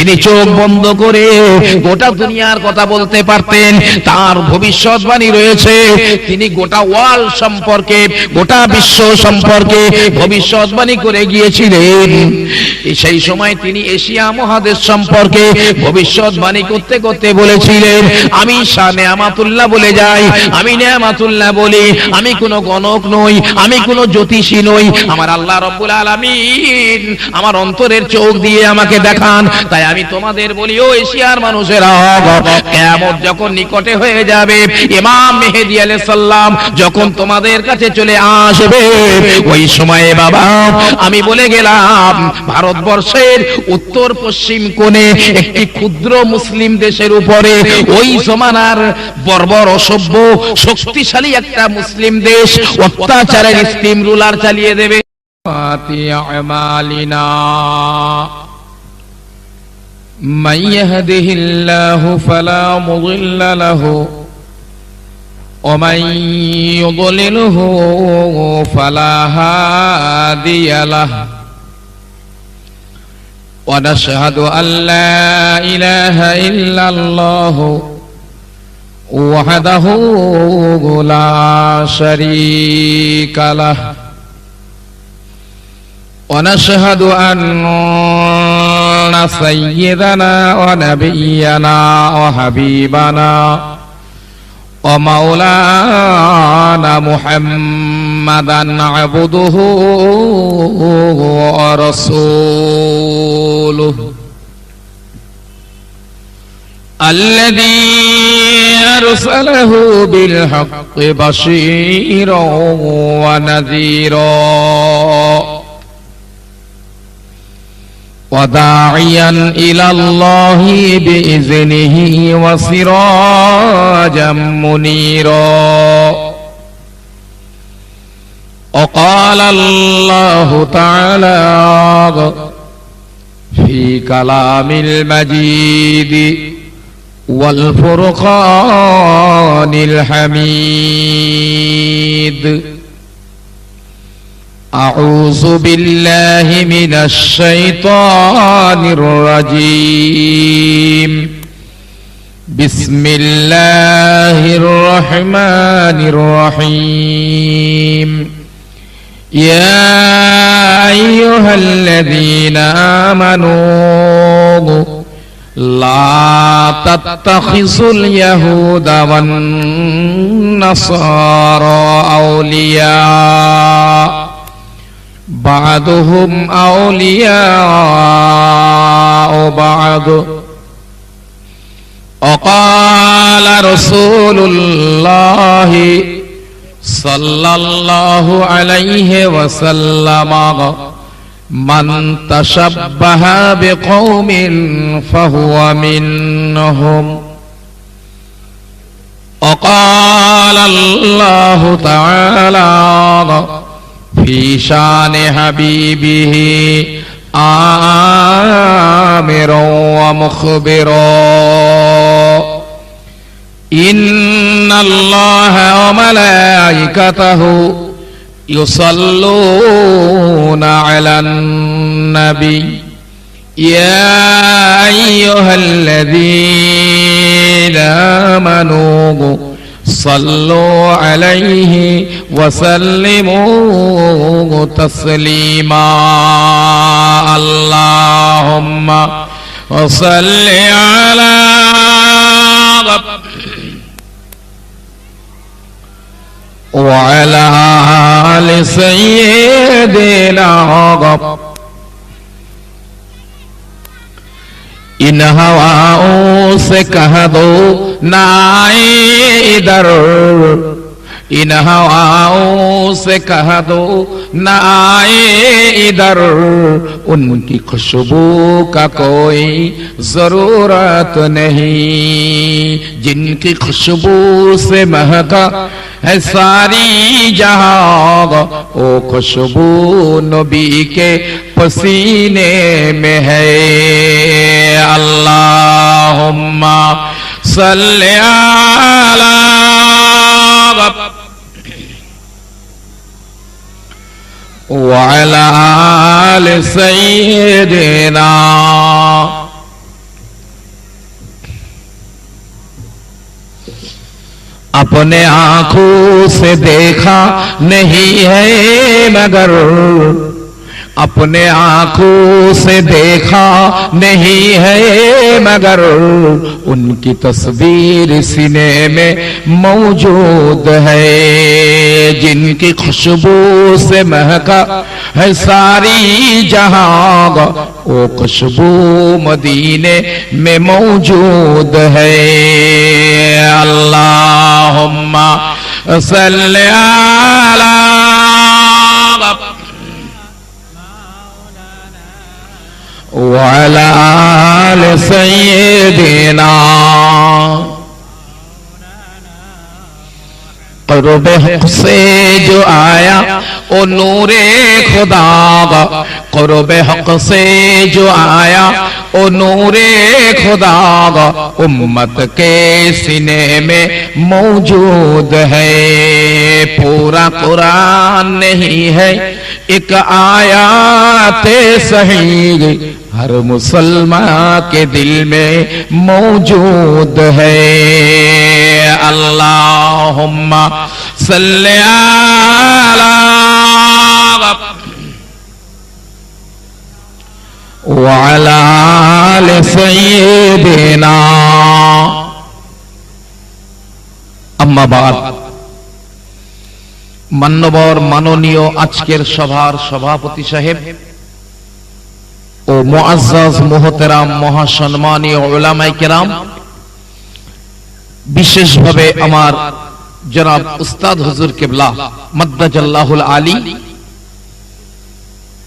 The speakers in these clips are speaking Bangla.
তিনি চোখ বন্ধ করে গোটা দুনিয়ার কথা বলতে পারতেন। তার ভবিষ্যৎবাণী রয়েছে, তিনি গোটা ওয়ার্ল্ড সম্পর্কে, গোটা বিশ্ব সম্পর্কে ভবিষ্যৎবাণী করে গিয়েছিলেন। সেই সময় তিনি এশিয়া মহাদেশ সম্পর্কে ভবিষ্যৎবাণী করতে করতে বলেছিলেন, আমি শাহ নেয়ামাতুল্লাহ বলে যাই, আমি নেয়ামাতুল্লাহ বলি, আমি কোনো গণক নই, আমি কোনো জ্যোতিষী নই, আমার আল্লাহ রাব্বুল আলামিন আমার অন্তরের চোখ দিয়ে আমাকে দেখান। তাই আমি তোমাদের বলি, ও এশিয়ার মানুষেরা, কিয়ামত যখন নিকটে হয়ে যাবে, ইমাম মেহেদী আলাইহিস সালাম যখন তোমাদের কাছে চলে আসবে, ওই সময়ে বাবা আমি বলে গেলাম, ভারতবর্ষের উত্তর পশ্চিম কোণে একটি ক্ষুদ্র মুসলিম দেশের উপরে ওই জমানার বর্বর অসভ্য শক্তিশালী একটা মুসলিম দেশ অত্যাচারের স্টিম রুলার চালিয়ে দেবে। من يهده الله فلا مضل له ومن يضلله فلا هادي له ونشهد أن لا إله إلا الله وحده لا شريك له ونشهد أن سيدنا ونبينا وحبيبنا ومولانا محمدا عبده ورسوله الذي أرسله بالحق بشيرا ونذيرا وداعيا إلى الله بإذنه وسراجا منيرا وقال الله تعالى في كلام المجيد والفرقان الحميد أعوذ بالله من الشيطان الرجيم بسم الله الرحمن الرحيم يا أيها الذين آمنوا لا تتخذوا اليهود والنصارى أولياء بعضهم أولياء بعض وقال رسول الله صلى الله عليه وسلم من تشبه بقوم فهو منهم وقال الله تعالى في شان حبيبه آمرا ومخبرا إن الله وملائكته يصلون على النبي يا أيها الذين آمنوا صلوا عليه وسلموا تسليما اللهم صل على وعلى آل سيدنا इन हवाओं से कह दो ना इधर इन हवाओं से कह दो ना इधर उनकी खुशबू का कोई जरूरत नहीं जिनकी खुशबू से महका है सारी जहां ओ खुशबू नबी के पसीने में है अल्लाहुम्मा सल्ली अला व अला आलि सय्यिदिना अपने आंखों से देखा नहीं है मगर अपने आंखों से देखा नहीं है मगर उनकी तस्वीर सीने में मौजूद है जिनकी खुशबू से महका है सारी जहां वो खुशबू मदीने में मौजूद है अल्लाहुम्मा सल्ली अला वअला आले सय्यिदिना क़ुर्ब हक़ से जो आया ओ नूरे खुदा क़ुर्ब हक़ से जो आया ओ नूरे खुदा उम्मत के सीने में मौजूद है पूरा कुरान नहीं है एक आयत सही हर मुसलमान के दिल में मौजूद है अल्लाहुम्मा सल्ली अला वअला आले सय्यिदिना अम्मा बाद मान्यवर माननीय आजकेर सभार सभापति साहेब ओ मुआज्जाज मोहतराम महासम्मानीय उलामाए केराम विशेष भावे आमार जनाब उस्ताद हुजूर किबला मद्दाजाल्लाहुल आली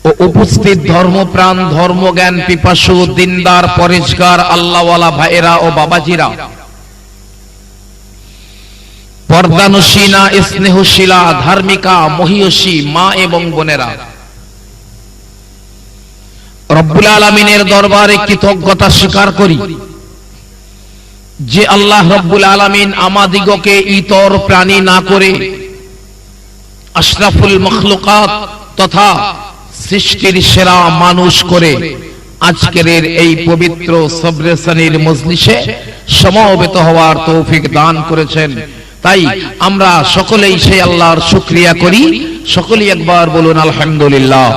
ओ उपस्थित धर्मप्राण धर्मज्ञान पिपासु दिनदार परेजगार आल्लाहवाला भाईरा ओ बाबाजीरा पर्दानुशीना स्नेहशीला धार्मिका महिषी मा एवं बोनेरा रब्बुल आलामीनेर दरबारे कृतज्ञता स्वीकार करी जे आल्लाह रब्बुल आलामीन आमादिगके इतर प्राणी ना करे अशराफुल मखलुकात तथा सृष्टिर सेरा मानुष करे आजकेर এই পবিত্র সবরেসানির মজলিসে সমবেত হওয়ার তৌফিক দান করেছেন তাই আমরা সকলেই সেই আল্লাহর শুকরিয়া করি সকলেই একবার বলুন আলহামদুলিল্লাহ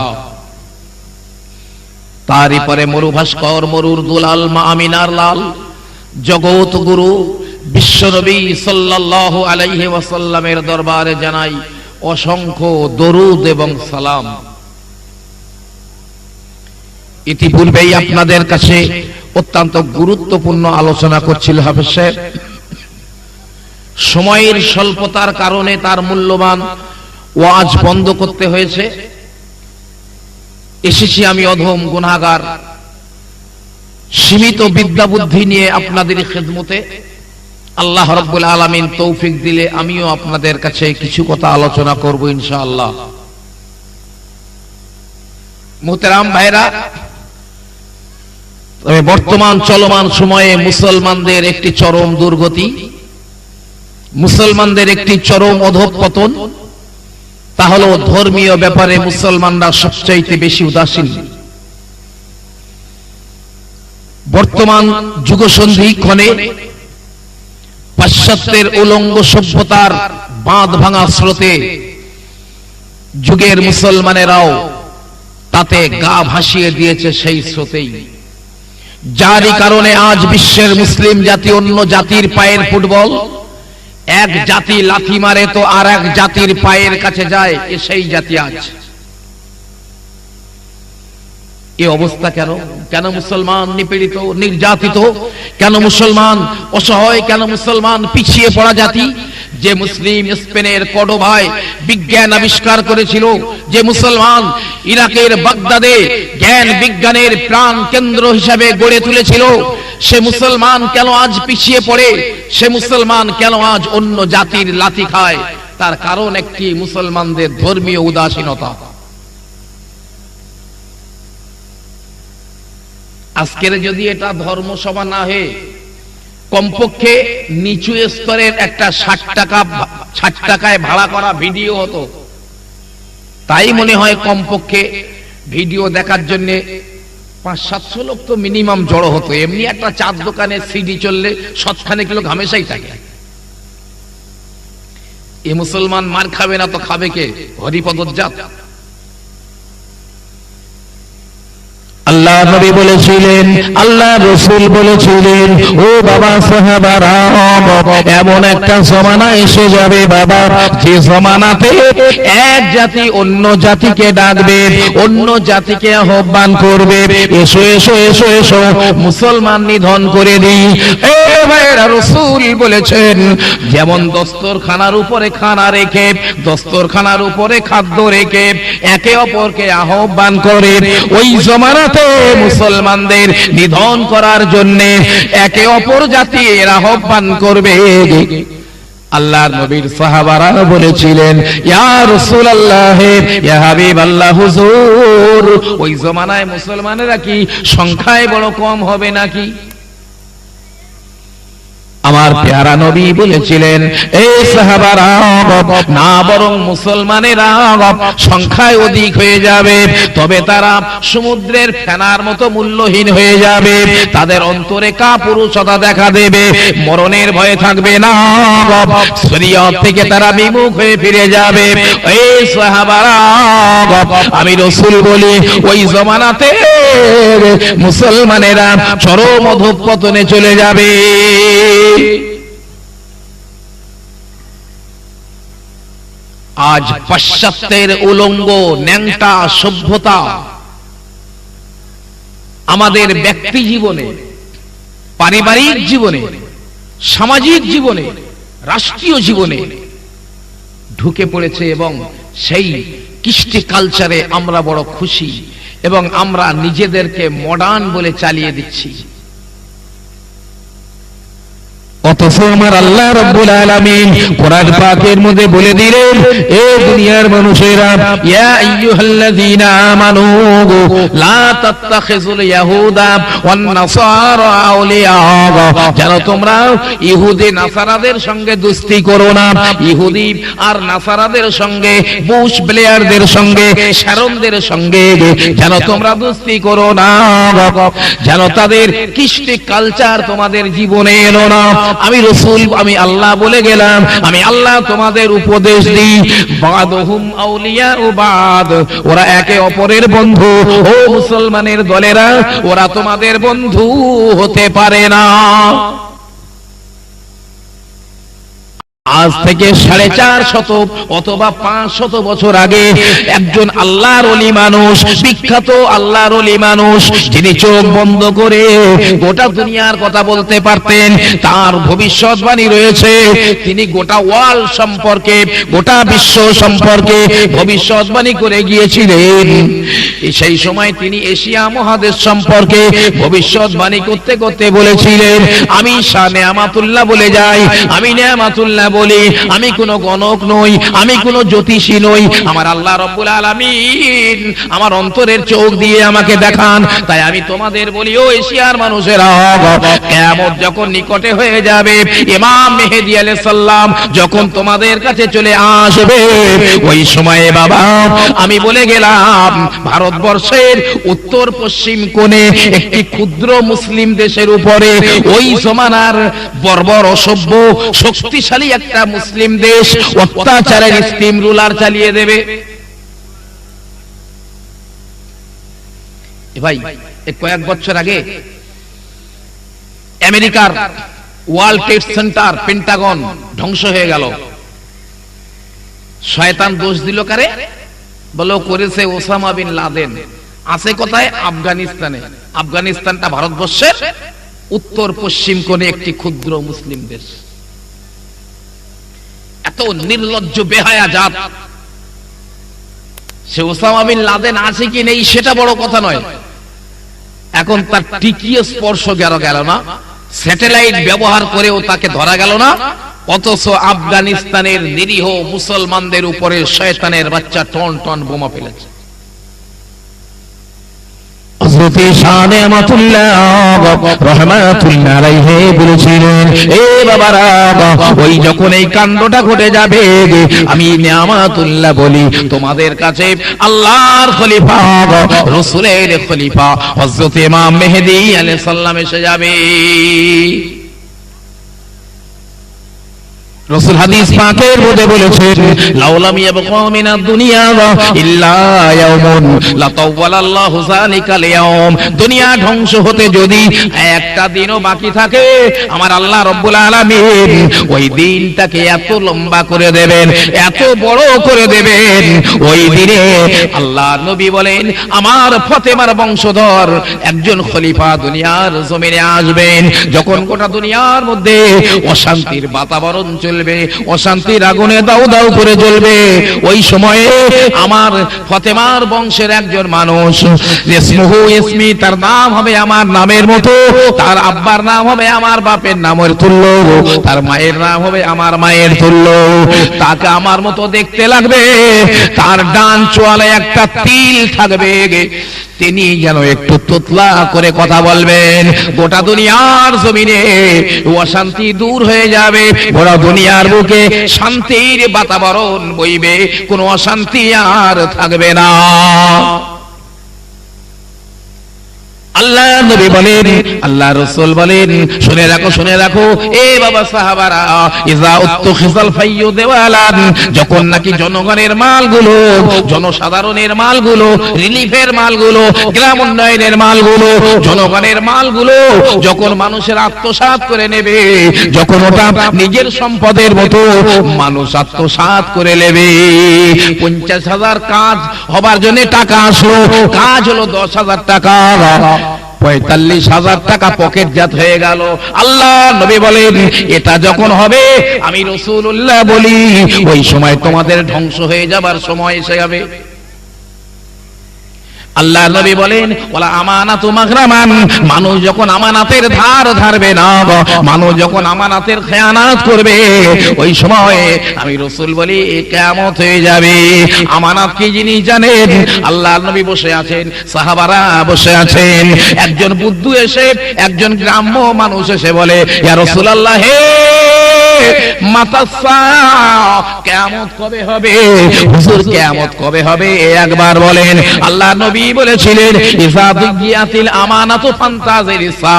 তারই পরে মরু ভাস্কর মরুর দুলাল মা আমিনার লাল জগৎ গুরু বিশ্বনবী সাল্লাল্লাহু আলাইহি ওয়াসাল্লামের দরবারে জানাই অসংখ্য দরুদ এবং সালাম ইতিপূর্বেই আপনাদের কাছে অত্যন্ত গুরুত্বপূর্ণ আলোচনা করছিল হাফেজ সাহেব সময়ের স্বল্পতার কারণে তার মূল্যবান ওয়াজ বন্ধ করতে হয়েছে এসেছি আমি অধম গুনাহগার সীমিত বিদ্যা বুদ্ধি নিয়ে আপনাদের খিদমতে আল্লাহ রাব্বুল আলামিন তৌফিক দিলে আমিও আপনাদের কাছে কিছু কথা আলোচনা করব ইনশাআল্লাহ মুহতারাম ভাইরা তবে বর্তমান চলমান সময়ে মুসলমানদের একটি চরম দুর্গতি মুসলমানদের একটি চরম অধঃপতন তা হলো ধর্মীয় ব্যাপারে মুসলমানরা সবচাইতে বেশি উদাসীন বর্তমান যুগসন্ধি ক্ষণে পাশ্চাত্যের উলঙ্গ সভ্যতার বাঁধ ভাঙা স্রোতে যুগের মুসলমানেরাও তাতে গা ভাসিয়ে দিয়েছে সেই স্রোতেই যারই কারণে আজ বিশ্বের মুসলিম জাতি অন্য জাতির পায়ের ফুটবল এক জাতি লাথি মারে তো আর এক জাতির পায়ের কাছে যায় এ সেই জাতি আজ এই অবস্থা কেন কেন মুসলমান নিপীড়িত নির্যাতিত কেন মুসলমান অসহায় কেন মুসলমান পিছিয়ে পড়া জাতি যে মুসলিম স্পেনের কর্ডোবায় বিজ্ঞান আবিষ্কার করেছিল যে মুসলমান ইরাকের বাগদাদে জ্ঞান বিজ্ঞানের প্রাণ কেন্দ্র হিসেবে গড়ে তুলেছিল সে মুসলমান কেন আজ পিছিয়ে পড়ে সে মুসলমান কেন আজ অন্য জাতির লাথি খায় তার কারণ একটি মুসলমানদের ধর্মীয় উদাসীনতা আজকের যদি এটা ধর্মসভা না হয়ে কমপক্ষে নিচু স্তরের একটা 60 টাকায় ভাড়া করা ভিডিও হতো তাই মনে হয় কমপক্ষে ভিডিও দেখার জন্য 500-700 লোক তো মিনিমাম জড়ো হতো এমনি একটা চার দোকানে সিডি চললে 7খানে কিলো ঘামেশাই থাকে এ মুসলমান মার খাবে না তো খাবে কে? হরিপদজাত। আল্লাহ নবী বলেছিলেন, আল্লাহ রাসূল বলেছিলেন, ও বাবা সাহাবারা, এমন একটা জমানা এসে যাবে বাবা, যে জমানাতে এক জাতি অন্য জাতিকে ডাকবে, অন্য জাতিকে আহ্বান করবে, এসো এসো এসো এসো মুসলমান নিধন করে দিই। এ ভাইরা, রাসূল বলেছেন, যেমন দস্তরখানার উপরে খানা রেখে, দস্তরখানার উপরে খাদ্য রেখে একে অপরকে আহ্বান করে, ওই জমানাতে মুসলমানদের নিধন করার জন্য একে অপর জাতির আহ্বান করবে। আল্লাহর নবীর সাহাবারা বলেছিলেন, ইয়া রাসূলুল্লাহ, ইয়া হাবিবাল্লাহ, হুজুর, ওই জমানায় মুসলমানেরা কি সংখ্যায় বড় কম হবে নাকি? আমার পেয়ারা নবী বলেছিলেন, এই সাহাবারা, না, বরং মুসলমানেরা সংখ্যায় অধিক হয়ে যাবে, তবে তারা সমুদ্রের ফেনার মতো মূল্যহীন হয়ে যাবে, তাদের অন্তরে কাপুরুষতা দেখা দেবে, মরণের ভয়ে থাকবে না, শরীয়ত থেকে তারা বিমুখ হয়ে ফিরে যাবে। এই সাহাবারা, আমি রাসূল বলি, ওই জমানাতে মুসলমানেরা চরম অধঃপতনে চলে যাবে। আজ পাশ্চাত্যের উলঙ্গ ন্যাংটা সভ্যতা আমাদের ব্যক্তি জীবনে, পারিবারিক জীবনে, সামাজিক জীবনে, রাষ্ট্রীয় জীবনে ঢুকে পড়েছে, এবং সেই কৃষ্টি কালচারে আমরা বড় খুশি, এবং আমরা নিজেদেরকে মডার্ন বলে চালিয়ে দিচ্ছি। অথচ আমার আল্লাহ রাব্বুল আলামিন কোরআন পাকের মধ্যে বলে দিলেন, এ দুনিয়ার মানুষেরা, ইয়া আইয়ুহাল্লাযীনা আমানু লা তাত্তাখিযুল ইয়াহুদা ওয়ান নাসারা আউলিয়া, যেন তোমরা ইহুদি নাসারাদের সঙ্গে দোস্তি করো না, ইহুদি আর নাসারাদের সঙ্গে, বুশ ব্লেয়ারদের সঙ্গে, শারনদের সঙ্গে যেন তোমরা দোস্তি করো না, যেন তাদের কৃষ্টি কালচার তোমাদের জীবনে এলো না। আমি রাসূল, আমি আল্লাহ বলে গেলাম, আমি আল্লাহ তোমাদের উপদেশ দিই, বাদহুম আউলিয়া ও বাদ, ওরা একে অপরের বন্ধু। ও মুসলমানের দলেরা, ওরা তোমাদের বন্ধু হতে পারে না। আজ থেকে 450 অথবা 500 বছর আগে একজন আল্লাহর ওলি মানুষ, বিখ্যাত আল্লাহর ওলি মানুষ, যিনি চোখ বন্ধ করে গোটা দুনিয়ার কথা বলতে পারতেন, তার ভবিষ্যৎবাণী রয়েছে, তিনি গোটা ওয়ার্ল্ড সম্পর্কে, গোটা বিশ্ব সম্পর্কে ভবিষ্যৎবাণী করে গিয়েছিলেন। সেই সময় তিনি এশিয়া মহাদেশ সম্পর্কে ভবিষ্যৎবাণী করতে করতে বলেছিলেন, আমি শাহ নেয়ামাতুল্লাহ বলে যাই, আমি নেয়ামাতুল্লাহ বলি, আমি কোনো গণক নই, আমি কোনো জ্যোতিষী নই, আমার আল্লাহ রাব্বুল আলামিন আমার অন্তরের চোখ দিয়ে আমাকে দেখান। তাই আমি তোমাদের বলি, ও এশিয়ার মানুষেরা, কিয়ামত যখন নিকটে হয়ে যাবে, ইমাম মেহেদী আলাইহিস সালাম যখন তোমাদের কাছে চলে আসবে, ওই সময়ে বাবা আমি বলে গেলাম, ভারতবর্ষের উত্তর পশ্চিম কোণে একটি ক্ষুদ্র মুসলিম দেশের উপরে ওই জমানার বর্বর অসভ্য শক্তিশালী একটা মুসলিম দেশ অত্যাচারের স্টিম রুলার চালিয়ে দেবে। ভাই, কয়েক বছর আগে আমেরিকার ওয়ার্ল্ড ট্রেড সেন্টার, পেন্টাগন ধ্বংস হয়ে গেল। শয়তান দোষ দিল কারে? বলো করেছে ওসামা বিন লাদেন। আছে কোথায়? আফগানিস্তানে। আফগানিস্তানটা ভারতবর্ষের উত্তর পশ্চিম কোণে একটি ক্ষুদ্র মুসলিম দেশ। এত নির্লজ্জ বেহায়া জাত। সে ওসামা বিন লাদেন আছে কি নেই সেটা বড় কথা নয়, এখন তার টিকিয়ে স্পর্শ গেল না, স্যাটেলাইট ব্যবহার করেও তাকে ধরা গেল না, অথচ আফগানিস্তানের নিরীহ মুসলমানদের উপরে শয়তানের বাচ্চা টন টন বোমা ফেলেছে। হযরত শাহ নেয়ামাতুল্লাহ রাহমাতুল্লাহ আলাইহি বলেছিলেন, এ বাবারা, ওই যখন এই কাণ্ডটা ঘটে যাবে, আমি নেয়ামাতুল্লাহ বলি, তোমাদের কাছে আল্লাহর খলিফা, রাসূলের খলিফা হযরত ইমাম মেহেদী আলাইহিস সালাম এসে যাবে। রাসূল হাদিস পাকের মধ্যে বলেছেন, লাউলাম ইয়াবকা মিনাদ দুনিয়া ইল্লা ইয়াউমুন লাতাওয়ালাল্লাহু যালিকাল ইয়াউম। দুনিয়া ধ্বংস হতে যদি একটা দিনও বাকি থাকে, আমার আল্লাহ রাব্বুল আলামিন ওই দিনটাকে এত লম্বা করে দেবেন, এত বড় করে দেবেন। ওই দিনে আল্লাহ নবী বলেন, আমার ফাতেমার বংশধর একজন খলিফা দুনিয়ার জমিনে আসবেন। যখন গোটা দুনিয়ার মধ্যে অশান্তির বাতাবরণ চলবে, অশান্তির আগুনে দাউ দাউ করে জ্বলবে, ওই সময়ে আমার ফাতেমার বংশের একজন মানুষ, ইসমুহু ইসমি, তার নাম হবে আমার নামের মতো, তার আব্বার নাম হবে আমার বাপের নামের তুল্য, তার মায়ের নাম হবে আমার মায়ের তুল্য, তাকে আমার মতো দেখতে লাগবে, তার ডান চোয়ালে একটা তিল থাকবে, তিনি যেন একটু তোতলা করে কথা বলবেন। গোটা দুনিয়ার জমিনে অশান্তি দূর হয়ে যাবে, গোটা দুনিয়ার বুকে শান্তির বাতাবরণ বইবে, কোনো অশান্তি আর থাকবে না। আল্লাহ নবী বলেন, আল্লাহ রাসূল বলেন, শুনে রাখো, শুনে রাখো এ বাবা সাহাবারা, ইজা উত্তুখিজাল ফাইয়ু দেওয়ালান, যখন নাকি জনগণের মালগুলো, জনসাধারণের মালগুলো, রিলিফের মালগুলো, গ্রাম উন্নয়নের মালগুলো, জনগণের মালগুলো যখন মানুষের আত্মসাৎ করে নেবে, যখন ওটা নিজের সম্পদের মতো মানুষ আত্মসাৎ করে নেবে, 50,000 কাজ হবার জন্য টাকা আসলো, কাজ হলো 10,000 টাকা, 45,000 টাকা পকেটজাত হয়ে গেল। আল্লাহ নবী বলেন, এটা যখন হবে, আমি রাসূলুল্লাহ বলি, ওই সময় তোমাদের ধ্বংস হয়ে যাবার সময় এসে যাবে। আল্লাহ নবী বলেন, ওয়ালা আমানাতু মাগরামান, মানুষ যখন আমানাতের ধার ধারবে না, মানুষ যখন আমানাতের খেয়ানাত করবে, ওই সময় আমি রাসূল বলি কিয়ামত হয়ে যাবে। আমানত কি জিনিস জানেন? আল্লাহ নবী বসে আছেন, সাহাবারা বসে আছেন, একজন বুদ্ধু এসে, একজন গ্রাম্য মানুষ এসে বলে, ইয়া রাসূলুল্লাহ, হে মাতাসা, কিয়ামত কবে হবে? হুজুর কিয়ামত কবে হবে একবার বলেন। আল্লাহ নবী বলেছিলেন, ইজা দিয়াতিল আমানাতু ফান্তাজির সা,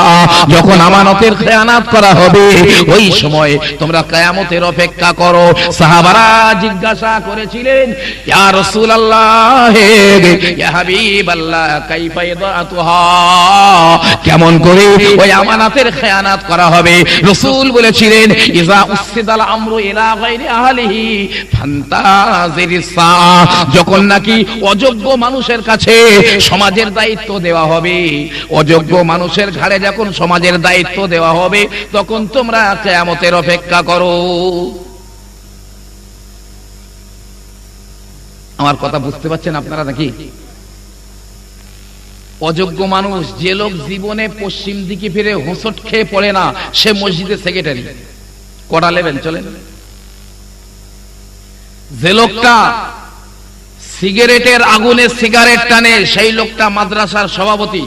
যখন আমানতের খেয়ানাত করা হবে, ওই সময় তোমরা কিয়ামতের অপেক্ষা করো। সাহাবারা জিজ্ঞাসা করেছিলেন, ইয়া রাসূলুল্লাহ, ইয়া হাবিবাল্লাহ, কাইফা ইয়াতুহা, কেমন করে ওই আমানতের খেয়ানাত করা হবে? রাসূল বলেছিলেন, ইজা উসিদাল আমরু ইলা গায়রি আহলিহি ফান্তাজির সা, যখন নাকি অযোগ্য মানুষের কাছে সমাজের দায়িত্ব দেওয়া হবে, অযোগ্য মানুষের ঘাড়ে যখন সমাজের দায়িত্ব দেওয়া হবে, তখন তোমরা কিয়ামতের অপেক্ষা করো। আমার কথা বুঝতে পারছেন আপনারা নাকি? অযোগ্য মানুষ, যে লোক জীবনে পশ্চিম দিকে ফিরে হোঁচট খেয়ে পড়ে না, সে মসজিদের সেক্রেটারি। কটা লেভেল চলেন? যে লোকটা সিগারেটের আগুনে সিগারেট টানে, সেই লোকটা মাদ্রাসার সভাপতি।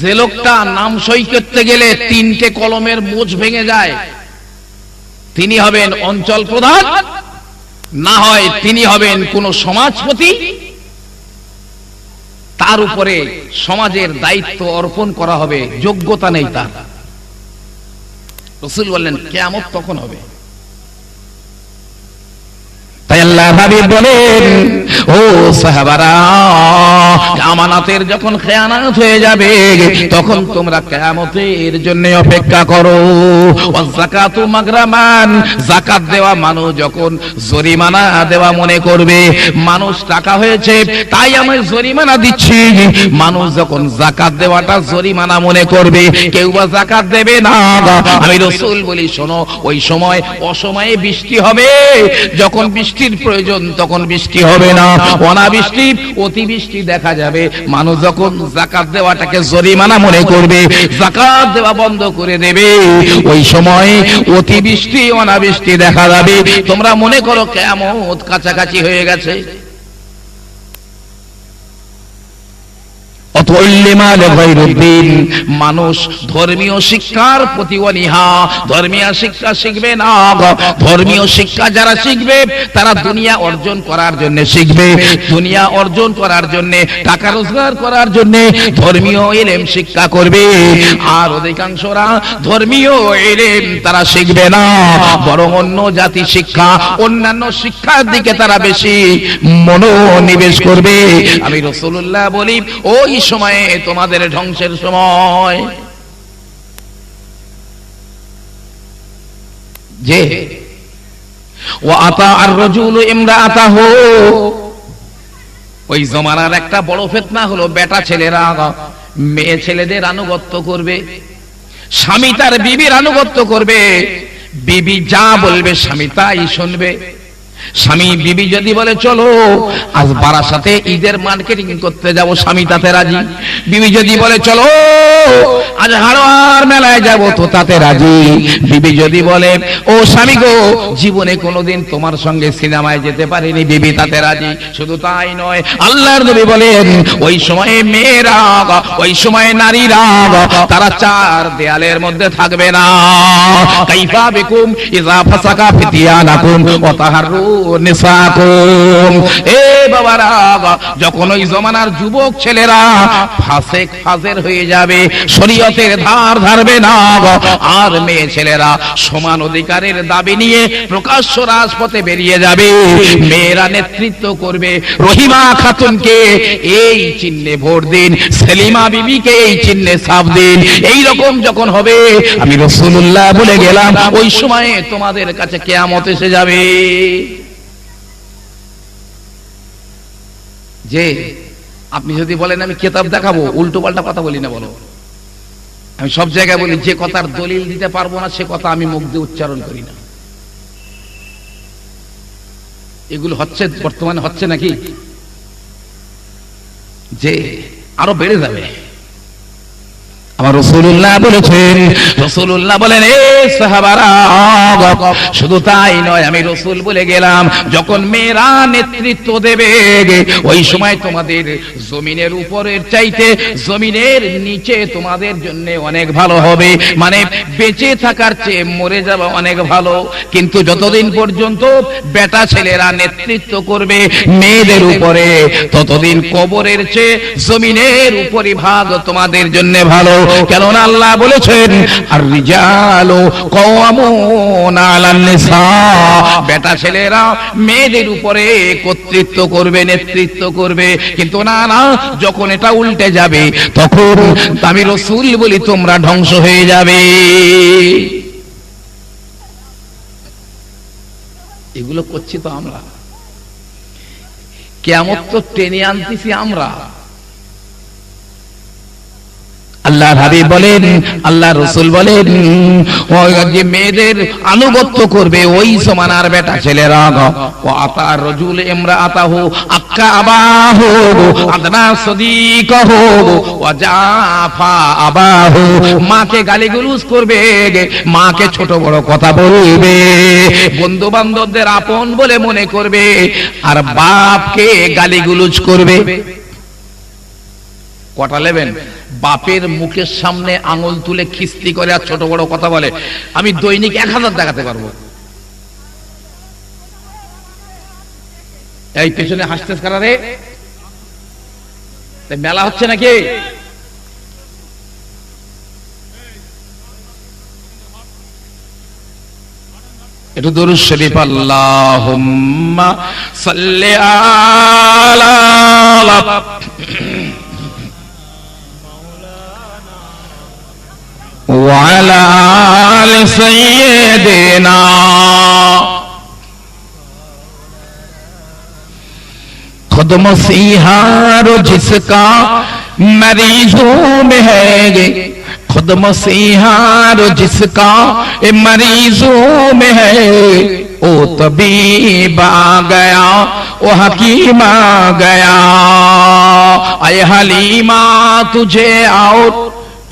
যে লোকটা নাম সই করতে গেলে 3টে কলমের মোচ ভেঙে যায়, তিনি হবেন অঞ্চল প্রধান, না হয় তিনি হবেন কোন সমাজপতি, তার উপরে সমাজের দায়িত্ব অর্পণ করা হবে, যোগ্যতা নেই তার। রাসূল বললেন, কিয়ামত তখন হবে। তাই আল্লাহ হাবিব বলেন, ও সাহাবারা, আমানতের যখন খেয়ানাত হয়ে যাবে, তখন তোমরা কিয়ামতের জন্য অপেক্ষা করো। ওয়াজ যাকাতু মাগরামান, যাকাত দেওয়া মানুষ যখন জরিমানা দেওয়া মনে করবে, মানুষ টাকা হয়েছে তাই আমি জরিমানা দিচ্ছি, মানুষ যখন যাকাত দেওয়াটা জরিমানা মনে করবে, কেউ বা যাকাত দেবে না, আমি রাসূল বলি, শোনো, ওই সময় অসময়ে বৃষ্টি হবে, যখন বৃষ্টির প্রয়োজন তখন বৃষ্টি হবে না, অনাবৃষ্টি অতিবৃষ্টি দেখা যাবে। মানুষ যখন যাকাত দেওয়াটাকে জরিমানা মনে করবে, যাকাত দেওয়া বন্ধ করে দেবে, ওই সময় অতিবৃষ্টি অনাবৃষ্টি দেখা যাবে। তোমরা মনে করো কিয়ামত কাছাকাছি হয়ে গেছে। মুতাআল্লিমা লিগাইরিদ্দিন, মানুষ ধর্মীয় শিক্ষার প্রতি অনীহা, ধর্মীয় শিক্ষা শিখবে না। ধর্মীয় শিক্ষা যারা শিখবে তারা দুনিয়া অর্জন করার জন্য শিখবে, দুনিয়া অর্জন করার জন্য, টাকা রোজগার করার জন্য ধর্মীয় ইলম শিক্ষা করবে। আর অধিকাংশরা ধর্মীয় ইলম তারা শিখবে না, বরং অন্য জাতি শিক্ষা, অন্যান্য শিক্ষার দিকে তারা বেশি মনোনিবেশ করবে। আমি রাসূলুল্লাহ বলি, ওই সময়ে তোমাদের ধ্বংসের সময়। যে ওয়া আতা আর রাজুলু ইমরাআতাহু, ওই জমানার একটা বড় ফিতনা হলো বেটা ছেলেরা মেয়ে ছেলেদের আনুগত্য করবে, স্বামী তার বিবির আনুগত্য করবে, বিবি যা বলবে স্বামী তাই শুনবে। স্বামী বিবি যদি বলে চলো আজ বারাসাতে ঈদের মার্কেটিং করতে যাব, স্বামী তাতে রাজি। বিবি যদি বলে চলো আজ হাড়োয়ার মেলায় যাব, তো তাতে রাজি। বিবি যদি বলে ও স্বামী গো, জীবনে কোনোদিন তোমার সঙ্গে সিনেমায় যেতে পারিনি, বিবি তাতে রাজি। শুধু তাই নয়, আল্লাহর নবী বলেন ওই সময়ে মেয়েরা, ওই সময়ে নারীরা তারা চার দেয়ালের মধ্যে থাকবে না। কাইফা বিকুম ইযা ফাসাকা ফিতিয়ানাকুম ওয়া তাহাররু নিসাকুম। এ বাবারা, যখন ওই জমানার যুবক ছেলেরা ফাসেক ফাজের হয়ে যাবে, শরীয়তের ধার ধারবে না, আর মেয়ে ছেলেরা সমান অধিকারের দাবি নিয়ে প্রকাশ্য রাজপথে বেরিয়ে যাবে, মেয়েরা নেতৃত্ব করবে। রহিমা খাতুনকে এই চিহ্নে ভোট দিন, সেলিমা বিবিকে এই চিহ্নে ছাপ দিন। এই রকম যখন হবে, আমি রাসূলুল্লাহ বলে গেলাম ওই সময়ে তোমাদের কাছে কিয়ামত এসে যাবে। যে আপনি যদি বলেন আমি কিতাব দেখাবো, উল্টো পাল্টা কথা বলি না, বলো। আমি সব জায়গায় বলি, যে কথার দলিল দিতে পারবো না সে কথা আমি মুখ দিয়ে উচ্চারণ করি না। এগুলো হচ্ছে, বর্তমানে হচ্ছে নাকি, যে আরো বেড়ে যাবে। আমার রাসূলুল্লাহ বলেছেন, রাসূলুল্লাহ বলেন এ সাহাবারা, শুধু তাই নয়, আমি রাসূল বলে গেলাম যখন মেয়েরা নেতৃত্ব দেবে, ওই সময় তোমাদের জমিনের উপরের চাইতে জমিনের নিচে তোমাদের জন্য অনেক ভালো হবে। মানে বেঁচে থাকার চেয়ে মরে যাওয়া অনেক ভালো। কিন্তু যতদিন পর্যন্ত বেটা ছেলেরা নেতৃত্ব করবে মেয়েদের উপরে, ততদিন কবরের চেয়ে জমিনের উপরিভাগ তোমাদের জন্য ভালো। কেননা আল্লাহ বলেছেন আর রিজালু কাওয়ামুনা আলান নিসা, বেটা ছেলেরা মেয়েদের উপরে কর্তৃত্ব করবে, নেতৃত্ব করবে। কিন্তু না না, যখন এটা উল্টে যাবে তখন আমি রাসূল বলি তোমরা ধ্বংস হয়ে যাবে। এগুলো করছি তো আমরা, কিয়ামত তো টেনে আনতেছি আমরা। আল্লাহ হাবিব বলেন, আল্লাহ রাসূল বলেন, ওই যে মেয়েদের আনুগত্য করবে ওই জমানার বেটা ছেলেরা, ওয়া আতা রাজুল ইমরাআতাহু আক্কা আবাহু আদনা সাদিকাহু ওয়া জাফা আবাহু, মাকে গালিগালাজ করবে, মাকে ছোট বড় কথা বলবে, বন্ধু বান্ধবদের আপন বলে মনে করবে, আর বাপকে গালিগালাজ করবে। কটা নেবেন? বাপের মুখের সামনে আঙুল তুলে খিস্তি করে আর ছোট বড় কথা বলে। আমি দৈনিক 1000 দেখাতে পারবো। এই পেছনে হাসতেছ কারা রে? মেলা হচ্ছে নাকি? একটু দরুদ শরীফ, আল্লাহুম্মা সাল্লি আলা وعلى آل سيدنا खुद मसीहा रो जिसका मरीजों में है, खुद मसीहा रो जिसका मरीजों में है, ओ तबीब आ गया, ओ हकीम आ गया, आए हलीमा तुझे और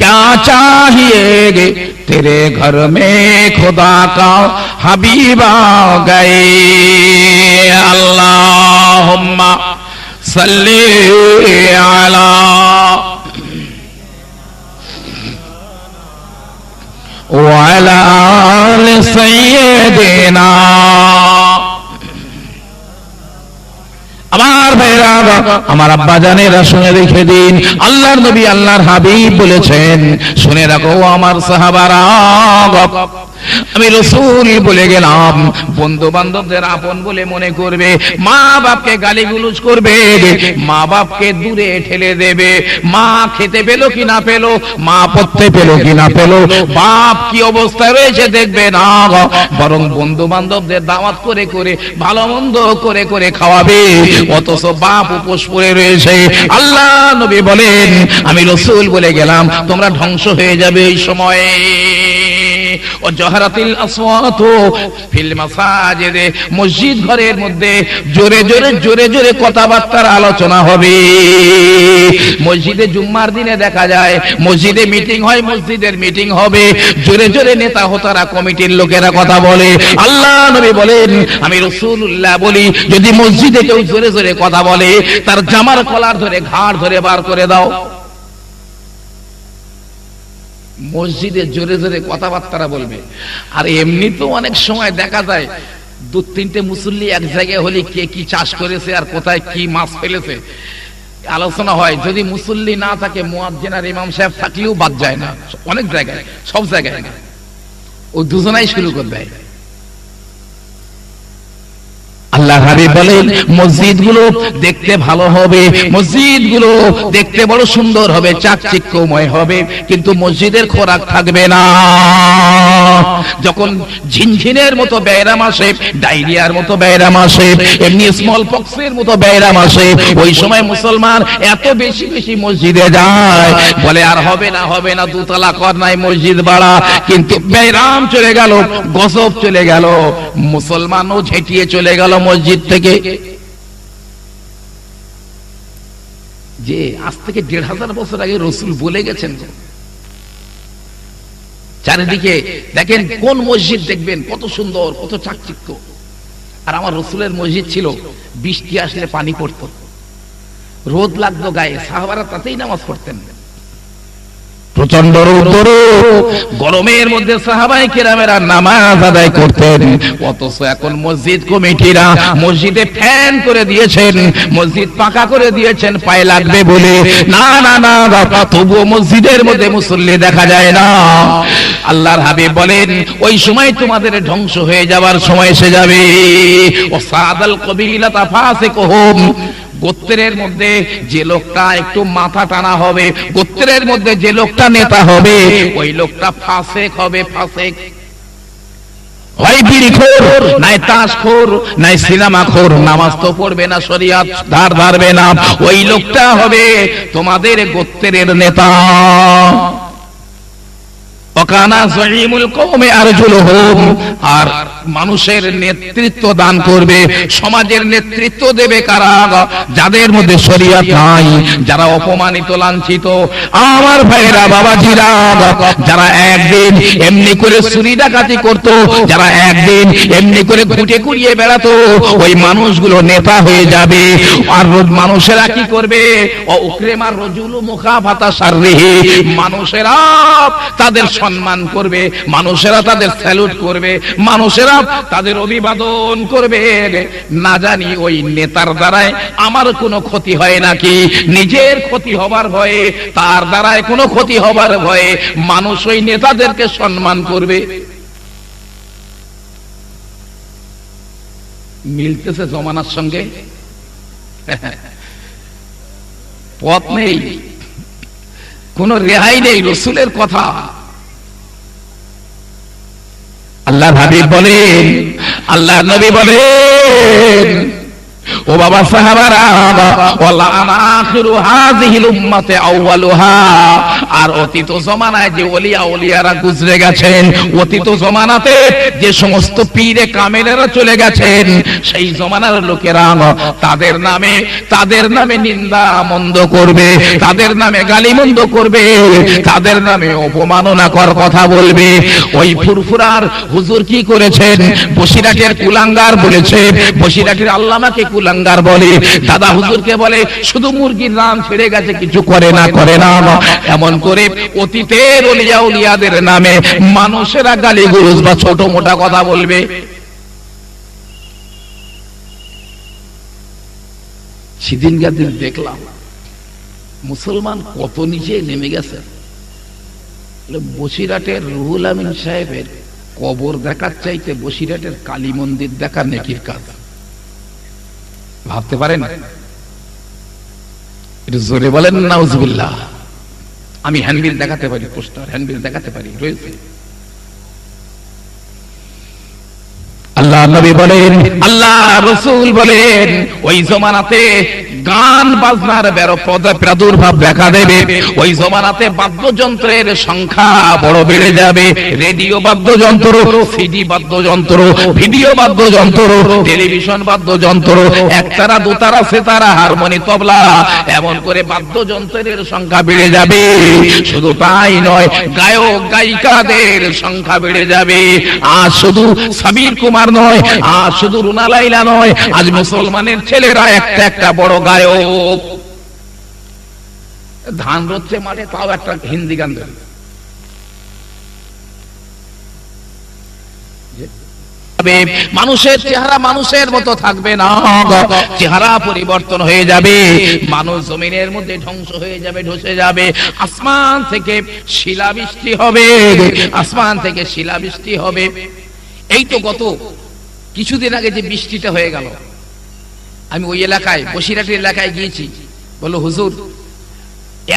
क्या चाहिए, तेरे घर में खुदा का हबीब आ गए। अल्लाहुम्मा सल्ली अला ওয়ালা আলি সাইয়্যিদিনা। আমার ভাইরা, আমার আব্বা জানেরা, শুনে রেখে দিন, আল্লাহর নবী আল্লাহর হাবিব বলেছেন, শুনে রাখো আমার সাহাবারা, আমি রাসূল বলে গেলাম, বন্ধু বান্ধবদের আপন বলে মনে করবে, মা বাপকে গালিগুলোজ করবে, মা বাপকে দূরে ঠেলে দেবে, মা খেতে পেলো কি না পেলো, মা পড়তে পেলো কি না পেলো, বাপ কি অবস্থায় রয়েছে দেখবে না, বরং বন্ধু বান্ধবদের দাওয়াত করে করে, ভালো মন্দ করে করে খাওয়াবে, অথচ বাপ উপোস করে রয়েছে। আল্লাহ নবী বলেন, আমি রাসূল বলে গেলাম, তোমরা ধ্বংস হয়ে যাবে এই সময়ে। ও জহরাতিল আসওয়াতু ফিল মাসাজিদে, মসজিদ ঘরের মধ্যে জোরে জোরে জোরে জোরে কথাবার্তার আলোচনা হবে। মসজিদে জুম্মার দিনে দেখা যায় মসজিদে মিটিং হয়, মসজিদের মিটিং হবে, জোরে জোরে নেতা হোতারা, কমিটির লোকেরা কথা বলে। আল্লাহ নবী বলেন, আমি রাসূলুল্লাহ বলি, যদি মসজিদে কেউ জোরে জোরে কথা বলে, তার জামার কলার ধরে ঘাড় ধরে বার করে দাও। মসজিদে জোরে জোরে কথাবার্তা বলবে। আর এমনি তো অনেক সময় দেখা যায় দু তিনটে মুসল্লি এক জায়গায় হলে কে কি চাষ করেছে আর কোথায় কি মাছ ফেলেছে আলোচনা হয়। যদি মুসল্লি না থাকে, মুয়াজ্জিন আর ইমাম সাহেব থাকলেও বাদ যায় না, অনেক জায়গায়, সব জায়গায় না, ও দুজনাই শুরু করে দেয়। আল্লাহ হাবিব বলেন, মসজিদগুলো দেখতে ভালো হবে, মসজিদগুলো দেখতে বড় সুন্দর হবে, চাকচিক্যময় হবে, কিন্তু মসজিদের খোরাক থাকবে না। যখন ঝিনঝিনের মতো ব্যায়াম আসে, ডায়রিয়ার মতো ব্যায়াম আসে, এমনি স্মল পক্সের মতো ব্যায়াম আসে, ওই সময় মুসলমান এত বেশি বেশি মসজিদে যায়, বলে আর হবে না হবে না, দুতলা কর নাই, মসজিদ বাড়া, কিন্তু ব্যায়াম চলে গেল, গজব চলে গেল, মুসলমানও ঝেঁটিয়ে চলে গেল মসজিদ থেকে। যে আজ থেকে ১৫০০ বছর আগে রাসূল বলে গেছেন, চারিদিকে দেখেন কোন মসজিদ দেখবেন কত সুন্দর, কত চাকচিক্য। আর আমার রাসূলের মসজিদ ছিল, বৃষ্টি আসলে পানি পড়তো, রোদ লাগতো গায়ে, সাহাবারা তাতেই নামাজ পড়তেন। প্রচন্ড রোদ, গরমের মধ্যে সাহাবায়ে কেরামেরা নামাজ আদায় করতেন। অথচ এখন মসজিদ কমিটিরা মসজিদে ফ্যান করে দিয়েছেন, মসজিদ পাকা করে দিয়েছেন পায়ে লাগবে বলে। না না না, তবুও মসজিদের মধ্যে মুসল্লি দেখা যায় না। আল্লাহর হাবিব বলেন, ওই সময় তোমাদের ধ্বংস হয়ে যাবার সময় এসে যাবে। ও সাদাল কবিলাতা ফাসিকুহুম, গোত্রের মধ্যে যে লোকটা একটু মাথা টানা হবে, গোত্রের মধ্যে যে লোকটা নেতা হবে, ওই লোকটা ফাসেক হবে। ফাসেক হয় বিড়িখোর, নাই তাসখোর, নাই সিনেমাখোর, নামাজ তো পড়বে না, শরিয়াত ধার ধারবে না, ওই লোকটা হবে তোমাদের গোত্রের নেতা। ওয়াকানা যাইমুল কওমে আরজুলুহুম, আর মানুষের নেতৃত্ব দান করবে, সমাজের নেতৃত্ব দেবে কারা? যাদের মধ্যে শরীয়ত নাই, যারা অপমানিত, লাঞ্ছিত। আমার ভাইরা, বাবাজিরা, যারা একদিন এমনি করে চুরি ডাকাতি করত, যারা একদিন এমনি করে ঘুটে ঘুরিয়ে বেড়াতো, ওই মানুষগুলো নেতা হয়ে যাবে। আর মানুষেরা কি করবে? উকরেমার রজুলু মুখাফাতা শাররিহি, মানুষেরা তাদের সম্মান করবে, মানুষেরা তাদের স্যালুট করবে, মানুষেরা তাদের অভিবাদন করবে। না জানি ওই নেতার দ্বারায় আমার কোনো ক্ষতি হয় নাকি, নিজের ক্ষতি হবার ভয়ে, তার দ্বারায় কোনো ক্ষতি হবার ভয়ে মানুষ ওই নেতাদেরকে সম্মান করবে। মিলতেছে জমানার সঙ্গে? পথ নেই, কোন রেহাই নেই রাসূলের কথা। আল্লাহর হাবিব বলেন, আল্লাহর নবী বলেন, ও বাবা সাহাবারা, ওয়ালা আনা আখিরু হাযিহিল উম্মতি আউয়ালুহা, আর অতীত জমানায় যে ওলিয়া ওলিয়ারা গুজরে গেছেন, অতীত জমানাতে যে সমস্ত পীরে কামেলেরা চলে গেছেন, সেই জমানার লোকেরা তাদের নামে নিন্দা মন্দ করবে, তাদের নামে গালিমন্দ করবে, তাদের নামে অপমাননাকর কথা বলবে। ওই ফুরফুরার হুজুর কি করেছেন? বসিরহাটের কুলাঙ্গার বলেছে, বসিরহাটের আল্লামাকে কুলাঙ্গার বলে, দাদা হুজুরকে বলে শুধু মুরগির নাম ছেড়ে গেছে, কিছু করে না। এমন করে অতীতের ওলিয়া উলিয়াদের নামে মানুষেরা গালিগুলোজ বা ছোট মোটা কথা বলবে। সেদিনকার দিন দেখলাম মুসলমান কত নিচে নেমে গেছে। বসিরহাটের রুহুল আমিন সাহেবের কবর দেখার চাইতে বসিরহাটের কালী মন্দির দেখা নেকির কাজ। ভাবতে পারেন? একটু জোরে বলেন নাউজুবিল্লাহ। আমি হ্যান্ডবিল দেখাতে পারি, পোস্টার হ্যান্ডবিল দেখাতে পারি, রয়েছে। আল্লাহ নবী বলেন, আল্লাহ রাসূল বলেন, ওই জমানাতে গান বাজনার প্রাদুর্ভাব দেখা দেবে। ওই জমানাতে বাদ্যযন্ত্রের সংখ্যা বড় বেড়ে যাবে। রেডিও বাদ্যযন্ত্র, সিডি বাদ্যযন্ত্র, ভিডিও বাদ্যযন্ত্র, টেলিভিশন বাদ্যযন্ত্র, একতারা দুতারা সেতারা হারমোনি তবলা, এমন করে বাদ্যযন্ত্রের সংখ্যা বেড়ে যাবে। শুধু তাই নয়, গায়ক গায়িকাদের সংখ্যা বেড়ে যাবে। আর শুধু সাবির কুমার নয়, আর শুধু রুনা লাইলা নয়, আজ মুসলমানের ছেলেরা একটা বড় গায়ক। ধান রচ্ছে মাঠে, তাও একটা হিন্দি গান ধরে। মানুষের চেহারা মানুষের মতো থাকবে না, চেহারা পরিবর্তন হয়ে যাবে। মানুষ জমিনের মধ্যে ধ্বংস হয়ে যাবে, ধসে যাবে। আসমান থেকে শিলাবৃষ্টি হবে, আসমান থেকে শিলাবৃষ্টি হবে। এই তো গত কিছুদিন আগে যে বৃষ্টিটা হয়ে গেল, আমি ওই এলাকায় বসিরহাটের এলাকায় গিয়েছি। বললো হুজুর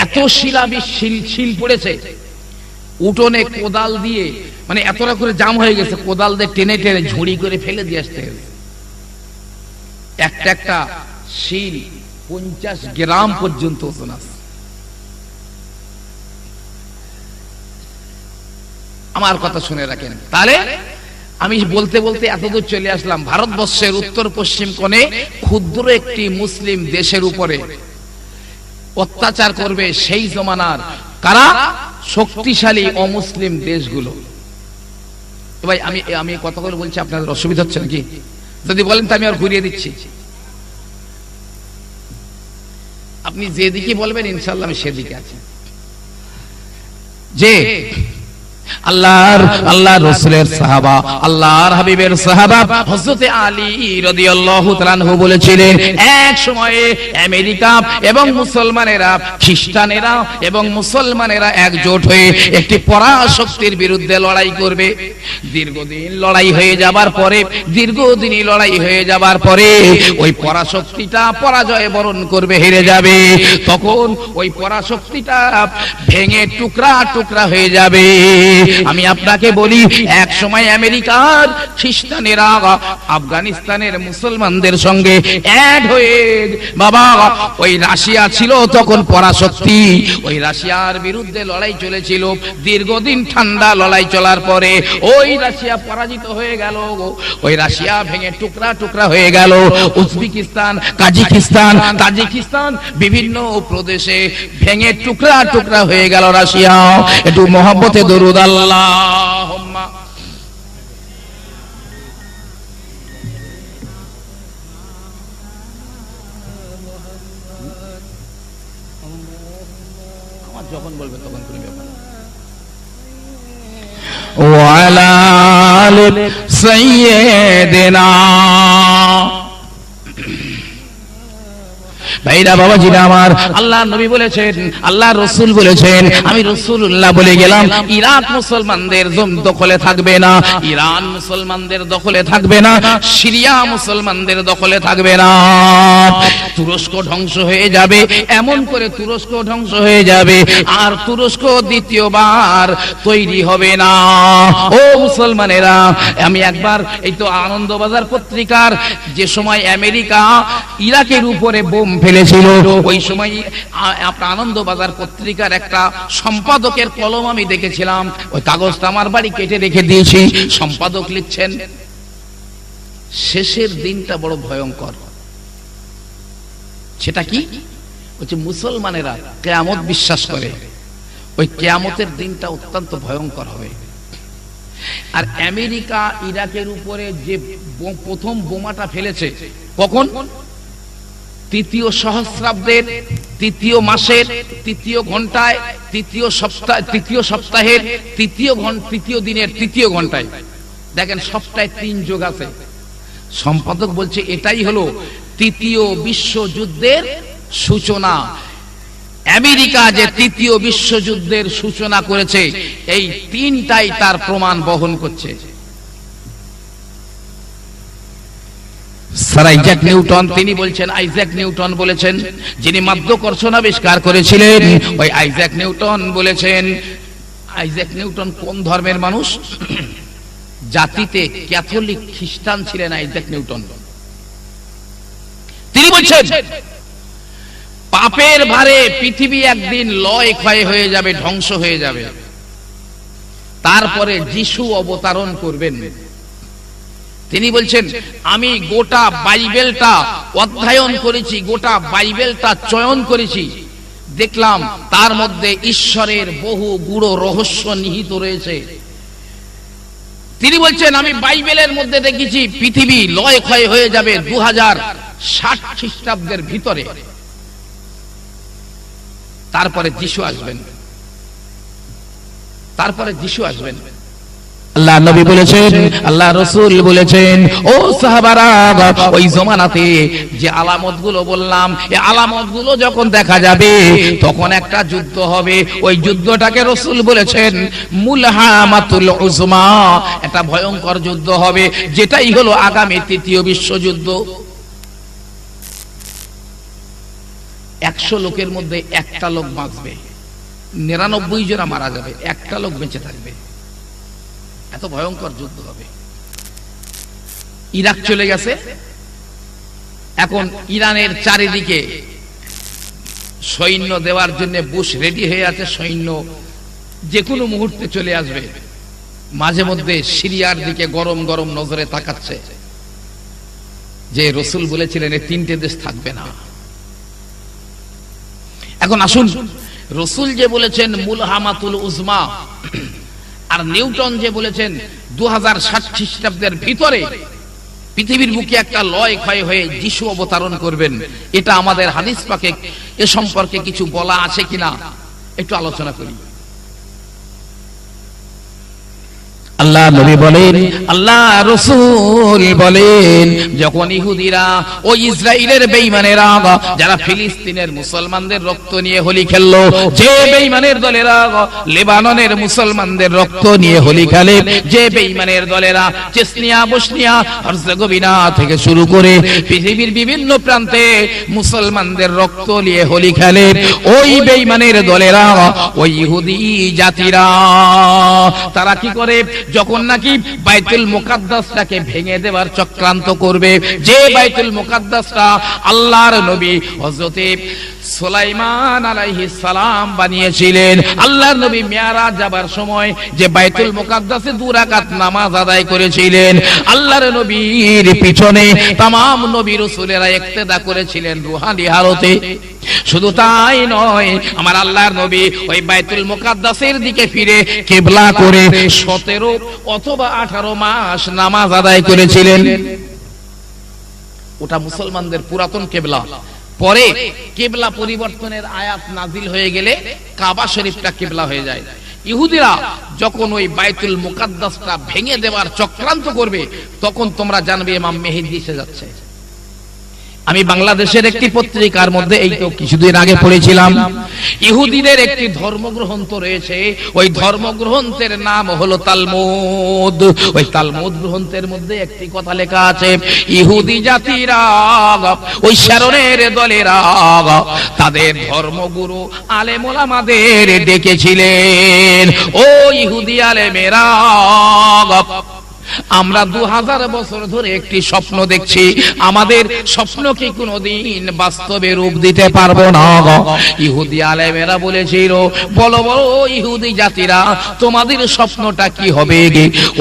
এত শিল পড়েছে, উঠোনে কোদাল দিয়ে, মানে এতটা করে জাম হয়ে গেছে, কোদাল দিয়ে টেনে টেনে ঝুড়ি করে ফেলে দিয়ে আসতে হবে। একটা শিল 50 গ্রাম পর্যন্ত ওজন আছে। আমার কথা শুনে রাখেন। তাহলে আমি বলতে বলতে এতদূর চলে আসলাম। ভারতবর্ষের উত্তর পশ্চিম কোণে ক্ষুদ্র একটি মুসলিম দেশের উপরে অত্যাচার করবে সেই জমানার কারা? শক্তিশালী অমুসলিম দেশগুলো। ভাই আমি কথাগুলো বলছি, আপনাদের অসুবিধা হচ্ছে নাকি? যদি বলেন তো আমি আর ঘুরিয়ে দিচ্ছি। আপনি যেদিকে বলবেন ইনশাআল্লাহ আমি সেদিকে আছি। যে আল্লাহ রাসূলের সাহাবা, আল্লাহর হাবিবের সাহাবা হযরত আলী রাদিয়াল্লাহু তাআলা আনহু বলেছিলেন, এক সময়ে আমেরিকা এবং মুসলমানেরা, খ্রিস্টানেরা এবং মুসলমানেরা একজোট হয়ে একটি পরাশক্তির বিরুদ্ধে লড়াই করবে। দীর্ঘদিনই লড়াই হয়ে যাবার পরে ওই পরাশক্তিটা পরাজয় বরণ করবে, হেরে যাবে। তখন ওই পরাশক্তিটা ভেঙে টুকরা টুকরা হয়ে যাবে। আমি আপনাকে বলি, এক সময় আমেরিকার খ্রিস্টানেরা আফগানিস্তানের মুসলমানদের সঙ্গে অ্যাড হয়ে, বাবা ওই রাশিয়া ছিল তখন পরাশক্তি, ওই রাশিয়ার বিরুদ্ধে লড়াই চলেছিল। দীর্ঘদিন ঠান্ডা লড়াই চলার পরে ওই রাশিয়া পরাজিত হয়ে গেল, ওই রাশিয়া ভেঙে টুকরা টুকরা হয়ে গেল। উজবেকিস্তান, কাজাকিস্তান, তাজিকিস্তান বিভিন্ন প্রদেশে ভেঙে টুকরা টুকরা হয়ে গেল রাশিয়া। একটু মহব্বতে দরুদ আল্লাহুম্মা। আমার যখন বলবে তখন তুমি ব্যাপার। ওয়া আলা আলি সাইয়্যিদিনা। ভাইরা বাবাজিরা আমার, আল্লাহ নবী বলেছেন, আল্লাহ রাসূল বলেছেন, আমি রাসূলুল্লাহ বলে গেলাম, ইরাক মুসলমানদের দখলে থাকবে না, ইরান মুসলমানদের দখলে থাকবে না, সিরিয়া মুসলমানদের দখলে থাকবে না। তুরস্ক ধ্বংস হয়ে যাবে, এমন করে তুরস্ক ধ্বংস হয়ে যাবে, আর তুরস্ক দ্বিতীয়বার তৈরি হবে না। ও মুসলমানেরা, আমি একবার এই তো আনন্দবাজার পত্রিকার যে সময় আমেরিকা ইরাকের উপরে বোম ফেলেছিল, ওই সময় আপনার আনন্দবাজার পত্রিকার একটা সম্পাদকের কলম আমি দেখেছিলাম। ওই কাগজটা আমার বাড়ি কেটে রেখে দিয়েছি। সম্পাদক লিখছেন, শেষের দিনটা বড় ভয়ঙ্কর। সেটা কি? বলছে মুসলমানেরা কিয়ামত বিশ্বাস করে, ওই কিয়ামতের দিনটা অত্যন্ত ভয়ঙ্কর হবে। আর আমেরিকা ইরাকের উপরে যে প্রথম বোমাটা ফেলেছে, কখন? তৃতীয় সহস্রাব্দের তৃতীয় মাসের তৃতীয় ঘন্টায় তৃতীয় সপ্তাহের তৃতীয় দিনের তৃতীয় ঘন্টায়। দেখেন সপ্তাহে 3 যোগ আছে। সম্পাদক বলছে এটাই হলো তৃতীয় বিশ্বযুদ্ধের সূচনা। আমেরিকা যে তৃতীয় বিশ্বযুদ্ধের সূচনা করেছে, এই 3টাই তার প্রমাণ বহন করছে। স্যার আইজ্যাক নিউটন তিনি বলছেন, আইজ্যাক নিউটন বলেছেন, যিনি মাধ্যাকর্ষণ আবিষ্কার করেছিলেন, ওই আইজ্যাক নিউটন বলেছেন। আইজ্যাক নিউটন কোন ধর্মের মানুষ? জাতিতে ক্যাথলিক খ্রিস্টান ছিলেন আইজ্যাক নিউটন। তিনি বলছেন পাপের ভারে পৃথিবী একদিন লয় ক্ষয় হয়ে যাবে, ধ্বংস হয়ে যাবে, তারপরে যিশু অবতরণ করবেন। তিনি বলছেন আমি গোটা বাইবেলটা অধ্যয়ন করেছি, গোটা বাইবেলটা চয়ন করেছি, দেখলাম তার মধ্যে ঈশ্বরের বহু গূঢ় রহস্য নিহিত রয়েছে। তিনি বলছেন আমি বাইবেলের মধ্যে দেখেছি পৃথিবী লয় ক্ষয় হয়ে যাবে 2060 খ্রিস্টাব্দের ভিতরে, তারপরে যিশু আসবেন, তারপরে যিশু আসবেন। আল্লাহ নবী বলেছেন, আল্লাহ রাসূল বলেছেন, ও সাহাবারা, ওই জমানাতে যে আলামতগুলো বললাম, এই আলামতগুলো যখন দেখা যাবে তখন একটা যুদ্ধ হবে। ওই যুদ্ধটাকে রাসূল বলেছেন মুলহামাতুল উজমা, একটা ভয়ঙ্কর যুদ্ধ হবে, যেটাই হলো আগামী তৃতীয় বিশ্বযুদ্ধ। 100 লোকের মধ্যে একটা লোক বাঁচবে, 99 জনা মারা যাবে, একটা লোক বেঁচে থাকবে। এত ভয়ঙ্কর যুদ্ধ হবে। ইরাক চলে গেছে, এখন ইরানের চারিদিকে সৈন্য দেওয়ার জন্য বুশ রেডি হয়ে আছে, সৈন্য যে কোনো মুহূর্তে চলে আসবে। মাঝে মধ্যে সিরিয়ার দিকে গরম গরম নজরে তাকাচ্ছে, যে রাসূল বলেছিলেন এই 3টে দেশ থাকবে না। এখন আসুন, রাসূল যে বলেছেন মুলহামাতুল উজমা, আর নিউটন যে বলেছেন 2060 খ্রিস্টাব্দের ভিতরে পৃথিবীর বুকে একটা লয় ক্ষয় হয়ে যিশু অবতরণ করবেন, এটা আমাদের হাদিস পাকে এ সম্পর্কে কিছু বলা আছে কিনা একটু আলোচনা করি। আল্লাহ নবী বলেন, আল্লাহ রাসূল বলেন, যখন ইহুদিরা ও ইসরাইলের বেঈমানেরা যারা ফিলিস্তিনের মুসলমানদের রক্ত নিয়ে হোলি খেললো, যে বেঈমানের দলেরা লেবাননের মুসলমানদের রক্ত নিয়ে হোলি খেলে, যে বেঈমানের দলেরা চেচনিয়া, বসনিয়া, হার্জেগোভিনা থেকে শুরু করে পৃথিবীর বিভিন্ন প্রান্তে মুসলমানদের রক্ত নিয়ে হোলি খেলে, ওই বেঈমানের দলেরা, ওই ইহুদি জাতিরা তারা কি করে, যখন নাকি বাইতুল মুকাদ্দাসটাকে ভেঙে দেওয়ার চক্রান্ত করবে, যে বাইতুল মুকাদ্দাসটা আল্লাহর নবী হযরতে সুলাইমান আলাইহিস সালাম বানিয়েছিলেন, আল্লাহর নবী মিরাজ যাবার সময় যে বাইতুল মুকাদ্দাসে 2 রাকাত নামাজ আদায় করেছিলেন, আল্লাহর নবীর পিছনে तमाम নবী রাসূলেরা ইক্তেদা করেছিলেন রূহানি হালতে। শুধু তাই নয়, আমার আল্লাহর নবী ওই বাইতুল মুকাদ্দাসের দিকে ফিরে কিবলা করে 17 অথবা 18 মাস নামাজ আদায় করেছিলেন। ওটা মুসলমানদের পুরাতন কিবলা। পরে কিবলা পরিবর্তনের আয়াত নাজিল হয়ে গেলে কাবা শরীফটা কিবলা হয়ে যায়। ইহুদিরা যখন ওই বাইতুল মুকাদ্দাসটা ভেঙে দেওয়ার চক্রান্ত করবে, তখন তোমরা জানবে ইমাম মেহেদী এসে যাচ্ছে। আমি বাংলাদেশের একটি পত্রিকার মধ্যে এই তো কিছুদিন আগে পড়েছিলাম, ইহুদিদের একটি ধর্মগ্রন্থ রয়েছে, ওই ধর্মগ্রন্থের নাম হলো তালমুদ। ওই তালমুদ গ্রন্থের মধ্যে একটি কথা লেখা আছে, ইহুদি জাতিরা, ওই শারনের দলেরা তাদের ধর্মগুরু আলেম ওলামাদের ডেকেছিলেন, ও ইহুদি আলেমেরা, আমরা 2000 বছর ধরে একটি স্বপ্ন দেখছি, আমাদের স্বপ্নকে কোনোদিন বাস্তবে রূপ দিতে পারবো না। ইহুদি আলেমেরা বলেছিল, বলো বলো ইহুদি জাতিরা, তোমাদের স্বপ্নটা কি হবে?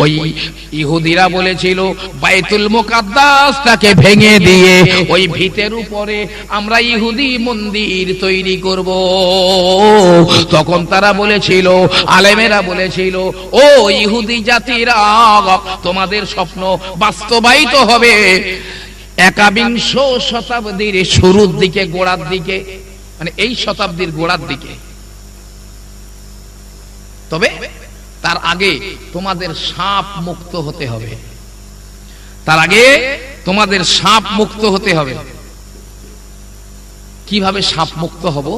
ওই ইহুদিরা বলেছিল, বাইতুল মুকাদ্দাসটাকে ভেঙে দিয়ে ওই ভিতের উপরে আমরা ইহুদি মন্দির তৈরি করব। তখন তারা বলেছিল, আলেমেরা বলেছিল, ও ইহুদি জাতিরা, তোমাদের স্বপ্ন বাস্তবায়িত হবে, একাবিংশ শতাব্দীর শুরুর দিকে, গোড়ার দিকে, মানে এই শতাব্দীর গোড়ার দিকে। তবে তার আগে তোমাদের সাপ মুক্ত হতে হবে, তার আগে তোমাদের সাপ মুক্ত হতে হবে। কিভাবে সাপ মুক্ত হব?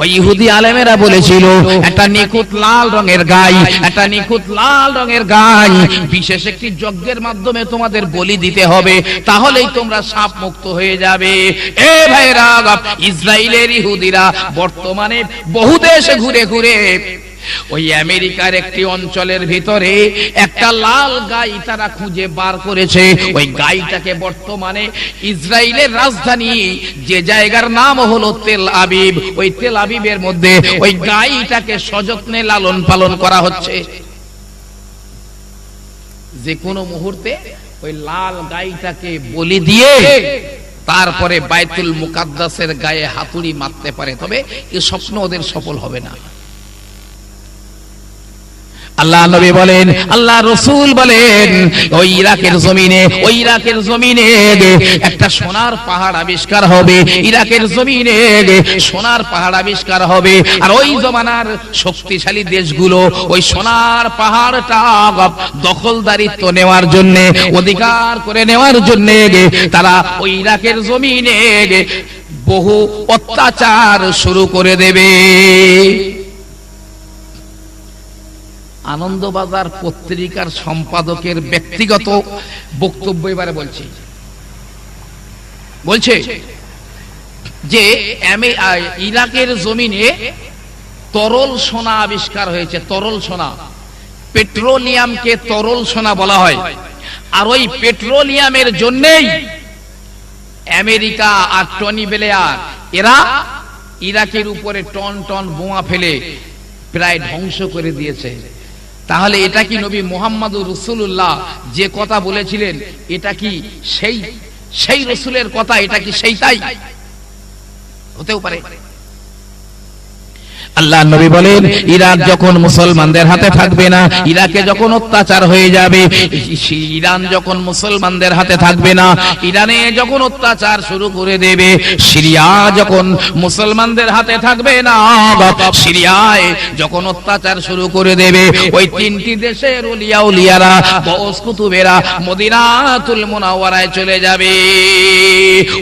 ওই ইহুদি আলেমেরা বলেছিল একটা নিখুঁত লাল রঙের গাই, একটা নিখুঁত লাল রঙের গাই বিশেষ একটি যজ্ঞের মাধ্যমে তোমাদের বলি দিতে হবে, তাহলেই তোমরা সাপ মুক্ত হয়ে যাবে। এ ভাইরা, ইসরায়েলের ইহুদিরা বর্তমানে বহু দেশে ঘুরে ঘুরে ওই আমেরিকার একটি অঞ্চলের ভিতরে একটা লাল গাই তারা খুঁজে বার করেছে। ওই গাইটাকে বর্তমানে ইসরায়েলের রাজধানী যে জায়গার নাম হলো তেল আবিব, ওই তেল আবিবের মধ্যে ওই গাইটাকে সযত্নে লালন পালন করা হচ্ছে। যে কোনো মুহূর্তে ওই লাল গাইটাকে বলি দিয়ে তারপরে বাইতুল মুকাদ্দাসের গায়ে হাতুড়ি মারতে পারে। তবে এই স্বপ্ন ওদের সফল হবে না। আল্লাহ নবী বলেন, আল্লাহ রসুল বলেন, ওই ইরাকের জমিনে, ওই ইরাকের জমিনে একটা সোনার পাহাড় আবিষ্কার হবে, ইরাকের জমিনে সোনার পাহাড় আবিষ্কার হবে। আর ওই জমানার শক্তিশালী দেশগুলো ওই সোনার পাহাড়টা দখলদারিত্ব নেওয়ার জন্য, অধিকার করে নেওয়ার জন্য তারা ওই ইরাকের জমিনে বহু অত্যাচার শুরু করে দেবে। আনন্দবাজার পত্রিকার সম্পাদকের ব্যক্তিগত বক্তব্য এবারে বলছে যে ইরাকের জমিনে তরল সোনা আবিষ্কার হয়েছে। তরল সোনা, পেট্রোলিয়ামকে তরল সোনা বলা হয়। আর ওই পেট্রোলিয়ামের জন্যই আমেরিকা আর টনি ব্লেয়ার এরা ইরাকের উপরে টন টন বোমা ফেলে প্রায় ধ্বংস করে দিয়েছে। তাহলে এটা কি নবী মুহাম্মদুর রাসূলুল্লাহ যে কথা বলেছিলেন, এটা কি সেই রাসূলের কথা? এটা কি সেই তাই? হতেও পারে। আল্লাহ নবী বলেন, ইরাক যখন মুসলমানদের হাতে থাকবে না, ইরাকে যখন অত্যাচার হয়ে যাবে, ইরান যখন মুসলমানদের হাতে থাকবে না, ইরানে যখন অত্যাচার শুরু করে দেবে, সিরিয়া যখন মুসলমানদের হাতে থাকবে না, সিরিয়ায় যখন অত্যাচার শুরু করে দেবে, ওই তিনটি দেশের ওলিয়া উলিয়ারা, গওস কুতুবেরা মদিনাতুল মুনাওয়ারায় চলে যাবে।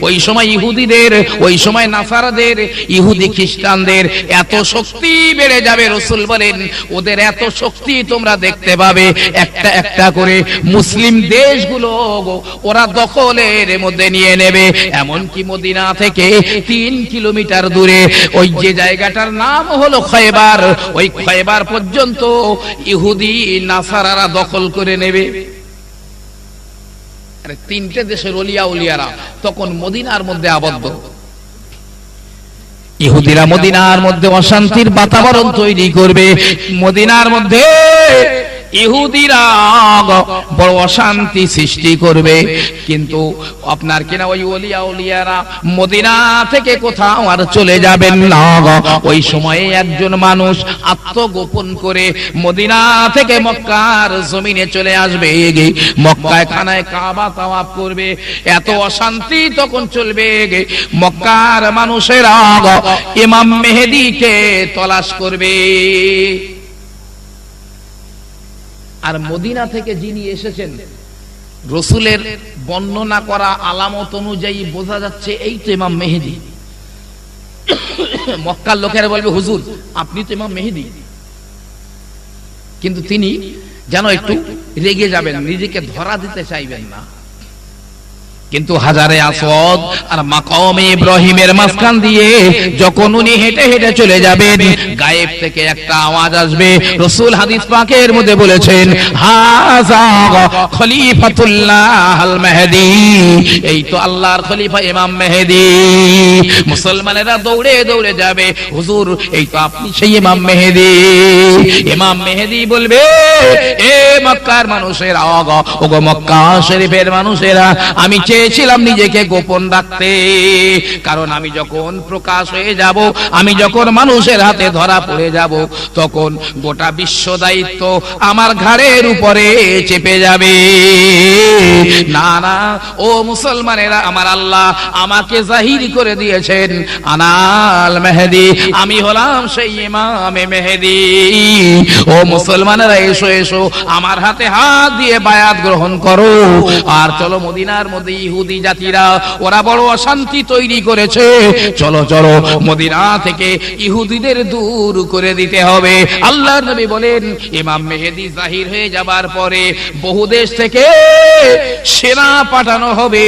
ওই সময় ইহুদিদের, ওই সময় নাসারাদের, ইহুদি খ্রিস্টানদের এত শক্তি বেড়ে যাবে। রাসূল বলেন, ওদের এত শক্তি তোমরা দেখতে পাবে, একটা একটা করে মুসলিম দেশগুলো ওরা দখলের মধ্যে নিয়ে নেবে। এমনকি মদিনা থেকে 3 কিলোমিটার দূরে ওই যে জায়গাটার নাম হলো খয়বার, ওই খয়বার পর্যন্ত ইহুদি নাসারারা দখল করে নেবে। আরে তিনটে দেশের ওলিয়া উলিয়ারা তখন মদিনার মধ্যে আবদ্ধ। ইহুদিরা মদিনার মধ্যে অশান্তির বাতাবরণ তৈরি করবে। মদিনার মধ্যে ইহুদিরা বড় অশান্তি সৃষ্টি করবে। কিন্তু আপনার কিনা ওই ওলিয়া উলিয়ারা মদিনা থেকে কোথাও আর চলে যাবেন না। ওই সময়ে একজন মানুষ আত্মগোপন করে মদিনা থেকে মক্কার জমিনে চলে আসবে, মক্কায় খানায় কাবা তাওয়াফ করবে। এত অশান্তি তখন চলবে, মক্কার মানুষেরা ইমাম মেহেদীকে তলাশ করবে। আর মদিনা থেকে যিনি এসেছেন, রাসূলের বর্ণনা করা আলামত অনুযায়ী বোঝা যাচ্ছে এই তো ইমাম মেহেদী। মক্কার লোকেরা বলবে, হুজুর আপনি তো ইমাম মেহেদী। কিন্তু তিনি যেন একটু রেগে যাবেন, নিজেকে ধরা দিতে চাইবেন না। কিন্তু হাজারে আসওয়াদ আর মাকামে ইব্রাহিমের মাঝখান দিয়ে যখন উনি হেঁটে হেঁটে চলে যাবেন, গায়েব থেকে একটা আওয়াজ আসবে। রাসূল হাদিস পাকের মধ্যে বলেছেন, হাযা খলিফাতুল্লাহ আল মেহেদী, এই তো আল্লাহর খলিফা ইমাম মেহেদী। মুসলমানেরা দৌড়ে দৌড়ে যাবে, হুজুর এই তো আপনি সেই ইমাম মেহেদী। ইমাম মেহেদী বলবে, এ মক্কার মানুষেরা, ওগো মক্কা শরীফের মানুষেরা, আমি চেয়ে চেয়েছিলাম নিজেকে গোপন রাখতে, কারণ আমি যখন প্রকাশ হয়ে যাব, আমি যখন মানুষের হাতে ধরা পড়ে যাব, তখন গোটা বিশ্ব দায়িত্ব আমার ঘাড়ের উপরে চেপে যাবে। না না ও মুসলমানেরা, আমার আল্লাহ আমাকে জাহির করে দিয়েছেন, আনাল মেহেদি, আমি হলাম সেই ইমামে মেহেদি। ও মুসলমানেরা, এসো এসো, আমার হাতে হাত দিয়ে বায়াত গ্রহণ করো, আর চলো মদিনার মধ্যে ইহুদি জাতিরা ওরা বড় অশান্তি তৈরি করেছে, চলো চলো মদিনা থেকে ইহুদিদের দূর করে দিতে হবে। আল্লাহর নবী বলেন, ইমাম মেহেদি জাহির হয়ে যাবার পরে বহু দেশ থেকে সেনা পাঠানো হবে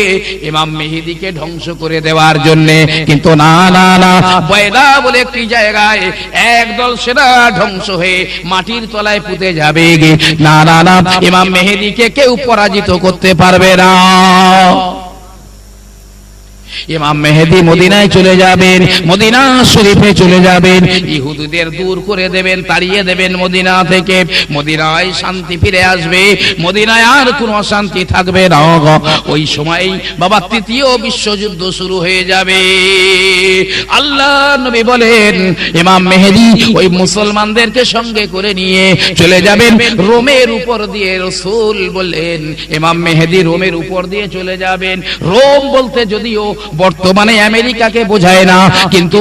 ইমাম মেহেদিকে ধ্বংস করে দেওয়ার জন্য, কিন্তু না না না, বয়দা বলে একটি জায়গায় একদল সেনা ধ্বংস হয়ে মাটির তলায় পুঁতে যাবে। না না না, ইমাম মেহেদিকে কেউ পরাজিত করতে পারবে না। ইমাম মেহেদি মদিনায় চলে যাবেন, মদিনা শরীফে চলে যাবেন, ইহুদিদের দূর করে দেবেন, তাড়িয়ে দেবেন মদিনা থেকে, মদিনায় শান্তি ফিরে আসবে, মদিনায় আর কোনো অশান্তি থাকবে না। ওই সময় বাবা তৃতীয় বিশ্বযুদ্ধ শুরু হয়ে যাবে। আল্লাহ নবী বলেন, ইমাম মেহেদি ওই মুসলমানদেরকে সঙ্গে করে নিয়ে চলে যাবেন রোমের উপর দিয়ে। রাসূল বললেন, ইমাম মেহেদি রোমের উপর দিয়ে চলে যাবেন। রোম বলতে যদিও বর্তমানে আমেরিকাকে বোঝায় না, কিন্তু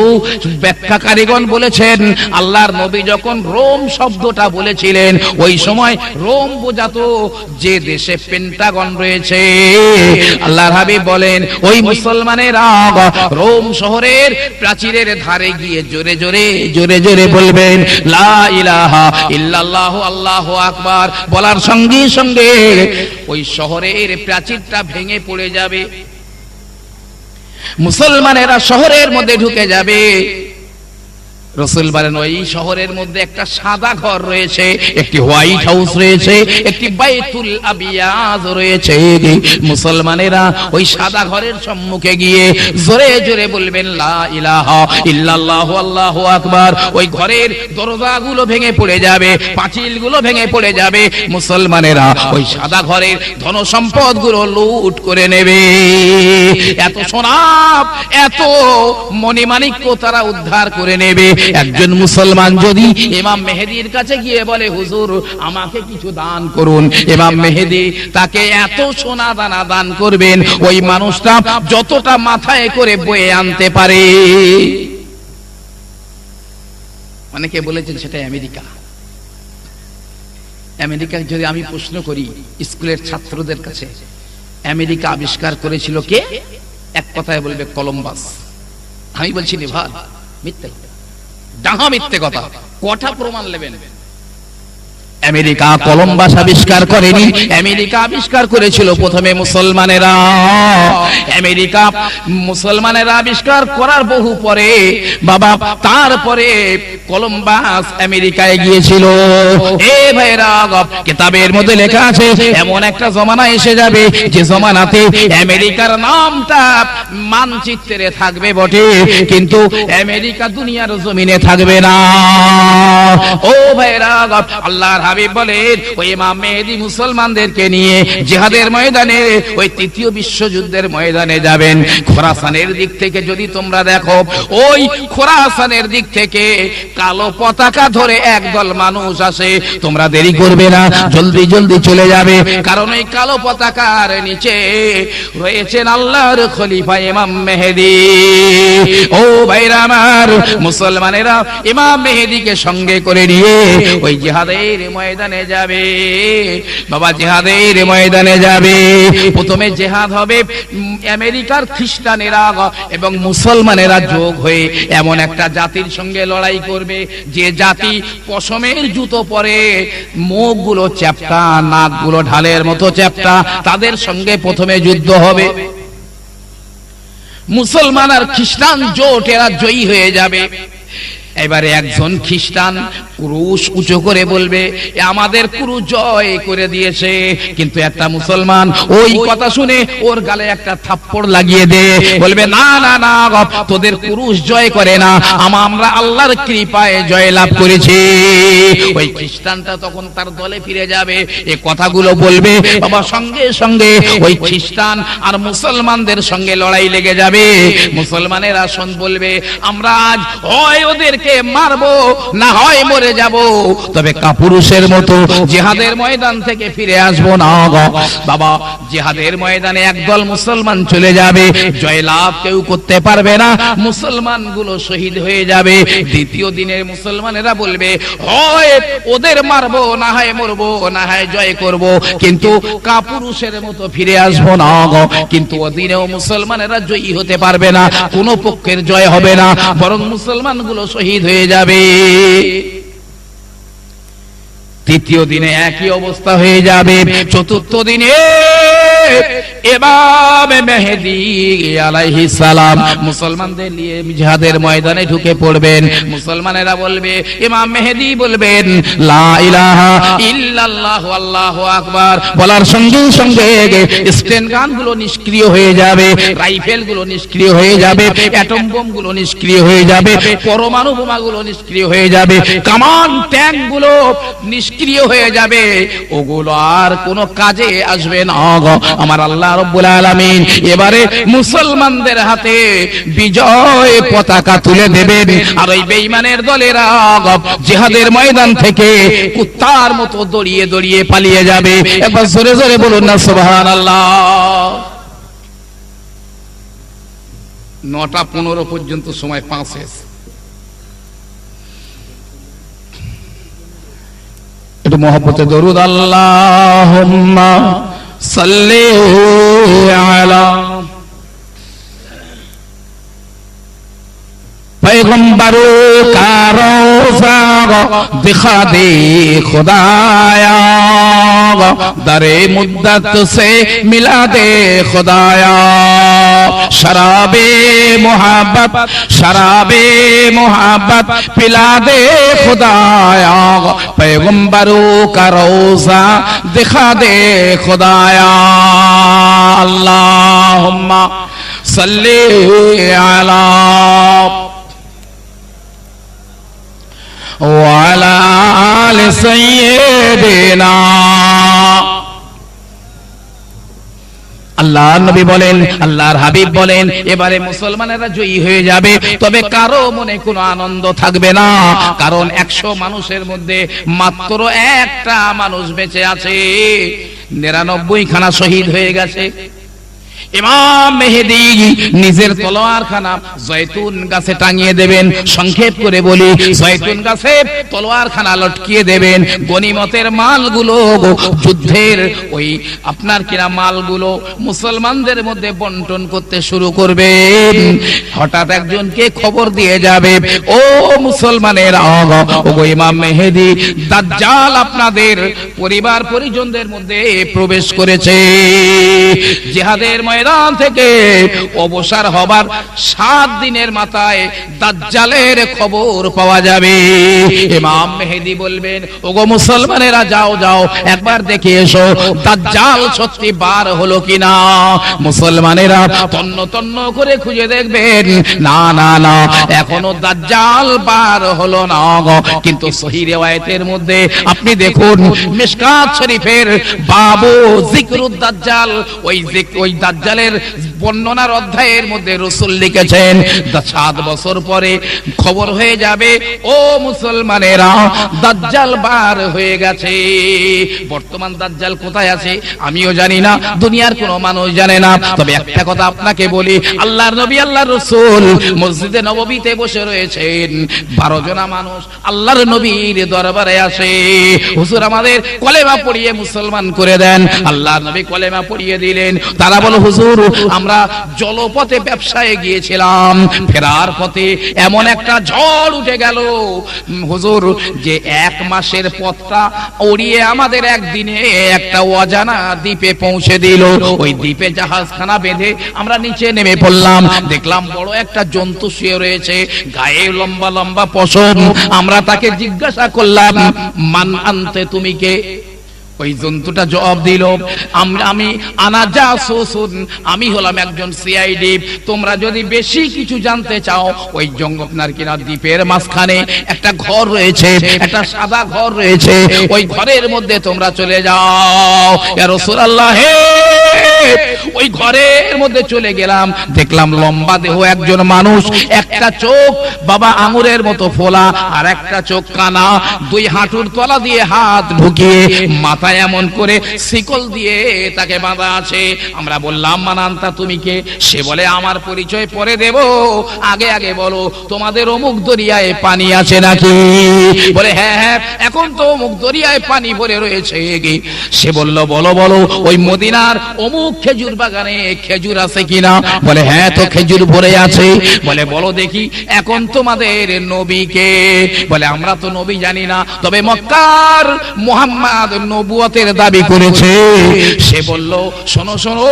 ব্যাখ্যাকারীগণ বলেছেন আল্লাহর নবী যখন রোম শব্দটা বলেছিলেন, ওই সময় রোম বোঝাতো যে দেশে পেন্টাগন রয়েছে। আল্লাহর হাবিব বলেন, ওই মুসলমানেরা রোম শহরের প্রাচীরের ধারে গিয়ে জোরে জোরে জোরে জোরে বলবেন, লা ইলাহা ইল্লাল্লাহু আল্লাহু আকবার। বলার সঙ্গে সঙ্গে ওই শহরের প্রাচীরটা ভেঙে পড়ে যাবে, মুসলমানেরা শহরের মধ্যে ঢুকে যাবে। রাসূল বলেন, ওই শহরের মধ্যে একটা সাদা ঘর রয়েছে, একটি হোয়াইট হাউস রয়েছে, একটি বাইতুল আবিয়াজ রয়েছে। মুসলমানেরা ওই সাদা ঘরের সম্মুখে গিয়ে জোরে জোরে বলবেন, লা ইলাহা ইল্লাল্লাহু আল্লাহু আকবার। ওই ঘরের দরজাগুলো ভেঙে পড়ে যাবে, পাঁচিলগুলো ভেঙে পড়ে যাবে, মুসলমানেরা ওই সাদা ঘরের ধন সম্পদগুলো লুট করে নেবে। এত সোনা, এত মণিমাণিক্য তারা উদ্ধার করে নেবে। একজন মুসলমান যদি ইমাম মেহেদির কাছে গিয়ে বলে, হুজুর আমাকে কিছু দান করুন, ইমাম মেহেদি তাকে এত সোনা দানা দান করবেন, ওই মানুষটা যতটা মাথায় করে বয়ে আনতে পারে। অনেকে বলেছেন সেটা আমেরিকা। আমেরিকা যদি আমি প্রশ্ন করি স্কুলের ছাত্রদের কাছে, আমেরিকা আবিষ্কার করেছিল কে? এক কথায় বলবে কলম্বাস। আমি বলছি নিভার মিথ্যে, ডাহা মিথ্যে কথা। কটা প্রমাণ নেবেন? আমেরিকা কলম্বাস আবিষ্কার করেনি, আমেরিকা আবিষ্কার করেছিল প্রথমে মুসলমানেরা। আমেরিকা মুসলমানেরা আবিষ্কার করার বহু পরে বাবা, তারপরে কলম্বাস আমেরিকায় গিয়েছিল। এ ভাইরা, কিতাবের মধ্যে লেখা আছে এমন একটা জমানা এসে যাবে যে জমানাতে আমেরিকার নামটা মানচিত্রে থাকবে বটে, কিন্তু আমেরিকা দুনিয়ার জমিনে থাকবে না। ও ভাইরা, আল্লাহর হাবিব বলেন, ওই ইমাম মেহেদি মুসলমানদেরকে নিয়ে জিহাদের ময়দানে, ওই তৃতীয় বিশ্বযুদ্ধের ময়দানে যাবেন। খোরাসানের দিক থেকে যদি তোমরা দেখো, ওই খোরাসানের দিক থেকে কালো পতাকা ধরে একদল মানুষ আসে। তোমরা দেরি করবে না, জলদি জলদি চলে যাবে, কারণ ওই কালো পতাকার নিচে রয়েছেন আল্লাহর খলিফা ইমাম মেহেদি। ও ভাইরা আমার, মুসলমানেরা ইমাম মেহেদিকে সঙ্গে করে নিয়ে ওই জিহাদের ময়দানে যাবে। বাবা, জিহাদের ময়দানে যাবে। প্রথমে জিহাদ হবে আমেরিকার খ্রিস্টানেরা এবং মুসলমানেরা যোগ হয়ে এমন একটা জাতির সঙ্গে লড়াই করবে যে জাতি পশমের জুতো পরে, মুখগুলো চ্যাপ্টা, নাকগুলো ঢালের মতো চ্যাপ্টা। তাদের সঙ্গে প্রথমে যুদ্ধ হবে। মুসলমান আর খ্রিস্টান জোট এরা জয়ী হয়ে যাবে। এবারে একজন খ্রিস্টান ক্রুশ উঁচু করে বলবে এ আমাদের ক্রুশ জয় করে দিয়েছে, কিন্তু একটা মুসলমান ওই কথা শুনে ওর গালে একটা থাপ্পড় লাগিয়ে দে, বলবে না না না, তোদের ক্রুশ জয় করে না, আমরা আল্লাহর কৃপায় জয় লাভ করেছি। ওই খ্রিস্টানটা তখন তার দলে ফিরে যাবে, এই কথাগুলো বলবে, বাবা সঙ্গে সঙ্গে ওই খ্রিস্টান আর মুসলমানদের সঙ্গে লড়াই লেগে যাবে। মুসলমানেরা শোন বলবে আমরা আজ হয় ওদেরকে মারবো না হয় মরে যাব, তবে কাপুরুষের মতো জিহাদের ময়দান থেকে ফিরে আসবো না। বাবা জিহাদের ময়দানে একদল মুসলমান চলে যাবে, জয়লাভ কেউ করতে পারবে না, মুসলমানগুলো শহীদ হয়ে যাবে। দ্বিতীয় দিনের মুসলমানেরা বলবে হয় ওদের মারবো না হয় মরবো না হয় জয় করব, কিন্তু কাপুরুষের মতো ফিরে আসবো না। কিন্তু ওদিনেও মুসলমানেরা জয়ী হতে পারবে না, কোনো পক্ষের জয় হবে না, বরং মুসলমানগুলো শহীদ হয়ে যাবে। তৃতীয় দিনে একই অবস্থা হয়ে যাবে। চতুর্থ দিনে ইমাম মেহেদী আলাইহিস সালাম মুসলমানদের নিয়ে জিহাদের ময়দানে ঢুকে পড়বেন। মুসলমানেরা বলবে, ইমাম মেহেদী বলবেন লা ইলাহা ইল্লাল্লাহ আল্লাহু আকবার, বলার সঙ্গে সঙ্গে স্টেন গানগুলো নিষ্ক্রিয় হয়ে যাবে, রাইফেলগুলো নিষ্ক্রিয় হয়ে যাবে, অ্যাটম বোমগুলো নিষ্ক্রিয় হয়ে যাবে, পরমাণু বোমাগুলো নিষ্ক্রিয় হয়ে যাবে, কামান ট্যাঙ্কগুলো নিষ্ক্রিয় হয়ে যাবে, ওগুলো আর কোনো কাজে আসবে না। আমার আল্লাহ রাব্বুল আলামিন এবারে মুসলমানদের হাতে বিজয় পতাকা তুলে দেবেন, আর ওই বেঈমানের দলেরা জিহাদের ময়দান থেকে কুত্তার মতো দড়িয়ে দড়িয়ে পালিয়ে যাবে। একবার জোরে জোরে বলুন না সুবহানাল্লাহ। 9:15 পর্যন্ত সময় পাঁচে। একটু মহব্বতে দরুদ আল্লাহুম্মা সাল্লি আলা पैगंबरों का रोज़ा दिखा दे खुदाया, दरे मुद्दत से मिला दे खुदाया, शराबे मोहब्बत पिला दे खुदाया, पैगंबरों का रोज़ा दिखा दे खुदाया। अल्लाहुम्मा सल्ली अला ওয়ালা আলি সাইয়্যিদিনা। আল্লাহর নবী বলেন, আল্লাহর হাবিব বলেন, এবারে মুসলমানেরা জয়ী হয়ে যাবে, তবে কারো মনে কোনো আনন্দ থাকবে না, কারণ 100 মানুষের মধ্যে মাত্র একটা মানুষ বেঁচে আছে, 99 খানা শহীদ হয়ে গেছে। ইমাম মেহেদী নিজের তলোয়ারখানা জয়তুন গাছে টাঙিয়ে দেবেন। সংক্ষেপ করে বলি, জয়তুন গাছে তলোয়ারখানা লটকিয়ে দেবেন। গনিমতের মালগুলো, যুদ্ধের ওই আপনার কিনা মালগুলো মুসলমানদের মধ্যে বন্টন করতে শুরু করবেন। হঠাৎ একজনকে খবর দিয়ে যাবে, ও মুসলমানেরা, ও ইমাম মেহেদী দাজ্জাল আপনাদের পরিবার পরিজনদের মধ্যে প্রবেশ করেছে। জিহাদের ময়দান থেকে অবসর হবার 7 দিনের মাথায় দাজ্জালের খবর পাওয়া যাবে। ইমাম মেহেদী বলবেন, ওগো মুসলমানেরা, যাও যাও একবার দেখে এসো দাজ্জাল সত্যি বার হলো কিনা। মুসলমানেরা তন্ন তন্ন করে খুঁজে দেখবেন, না না না, এখনো দাজ্জাল বার হলো না। কিন্তু সহিহ রিওয়ায়াতের মধ্যে আপনি দেখুন, মিশকাত শরীফের বাবু যিকরুদ দাজ্জাল, ওই দাজ্জালের বর্ণনার অধ্যায়ের মধ্যে রাসূল লিখেছেন 7 বছর পরে খবর হয়ে যাবে, ও মুসলমানেরা, দাজ্জাল বার হয়ে গেছে। বর্তমান দাজ্জাল কোথায় আছে আমিও জানি না, দুনিয়ার কোনো মানুষ জানে না, তবে একটা কথা আপনাকে বলি, আল্লাহর নবী আল্লাহর রাসূল মসজিদে নববীতে বসে রয়েছেন। 12 জনা মানুষ আল্লাহর নবীর দরবারে আসে, হুজুর আমাদের কলেমা পড়িয়ে মুসলমান করে দেন। আল্লাহর নবী কলেমা পড়িয়ে দিলেন। তারা বলে, হুজুর হুজুর আমরা জলপথে ব্যবসায় গিয়েছিলাম, ফেরার পথে এমন একটা ঝড় উঠে গেল হুজুর যে 1 মাসের পথটা উড়িয়ে আমাদের একদিনে একটা অজানা দ্বীপে পৌঁছে দিল। ওই দ্বীপে জাহাজখানা বেঁধে আমরা নিচে নেমে পড়লাম, দেখলাম বড় একটা জন্তু শুয়ে রয়েছে, গায়ে লম্বা লম্বা পশম। আমরা তাকে জিজ্ঞাসা করলাম, মান আনতে, তুমি কে? ওই জন্তুটা জবাব দিল, আমি আনা জাসুসুন, আমি হলাম একজন সিআইডি। তোমরা যদি বেশি কিছু জানতে চাও, ওই আপনার কিনা দ্বীপের মাঝখানে একটা ঘর রয়েছে, একটা সাদা ঘর রয়েছে, ওই ঘরের মধ্যে তোমরা চলে যাও। ইয়া রাসূলুল্লাহ, ওই ঘরের মধ্যে চলে গেলাম, দেখলাম লম্বা দেহ একজন মানুষ, একটা চোখ বাবা আঙুরের মতো ফোলা, আর একটা চোখ কানা, 2 হাঁটুর তলা দিয়ে হাত ঢুকিয়ে মাথায় এমন করে শিকল দিয়ে তাকে বাঁধা আছে। আমরা বললাম, মানান্তা, তুমি কে? সে বলে, আমার পরিচয় পরে দেব, আগে আগে বলো তোমাদের অমুক দরিয়ায় পানি আছে নাকি? বলে, হ্যাঁ হ্যাঁ, এখন তো অমুক দরিয়ায় পানি ভরে রয়েছে। সে বলল, বলো বলো, ওই মদিনার অমুক খেজুর বাগানে খেজুর আছে কিনা? বলে, হ্যাঁ তো খেজুর ভরে আছে। বলে, বলো দেখি এখন তোমাদের নবীকে? বলে, আমরা তো নবী জানি না, তবে মক্কার মুহাম্মদ নবুয়তের দাবি করেছে। সে বলল, শোনো শোনো,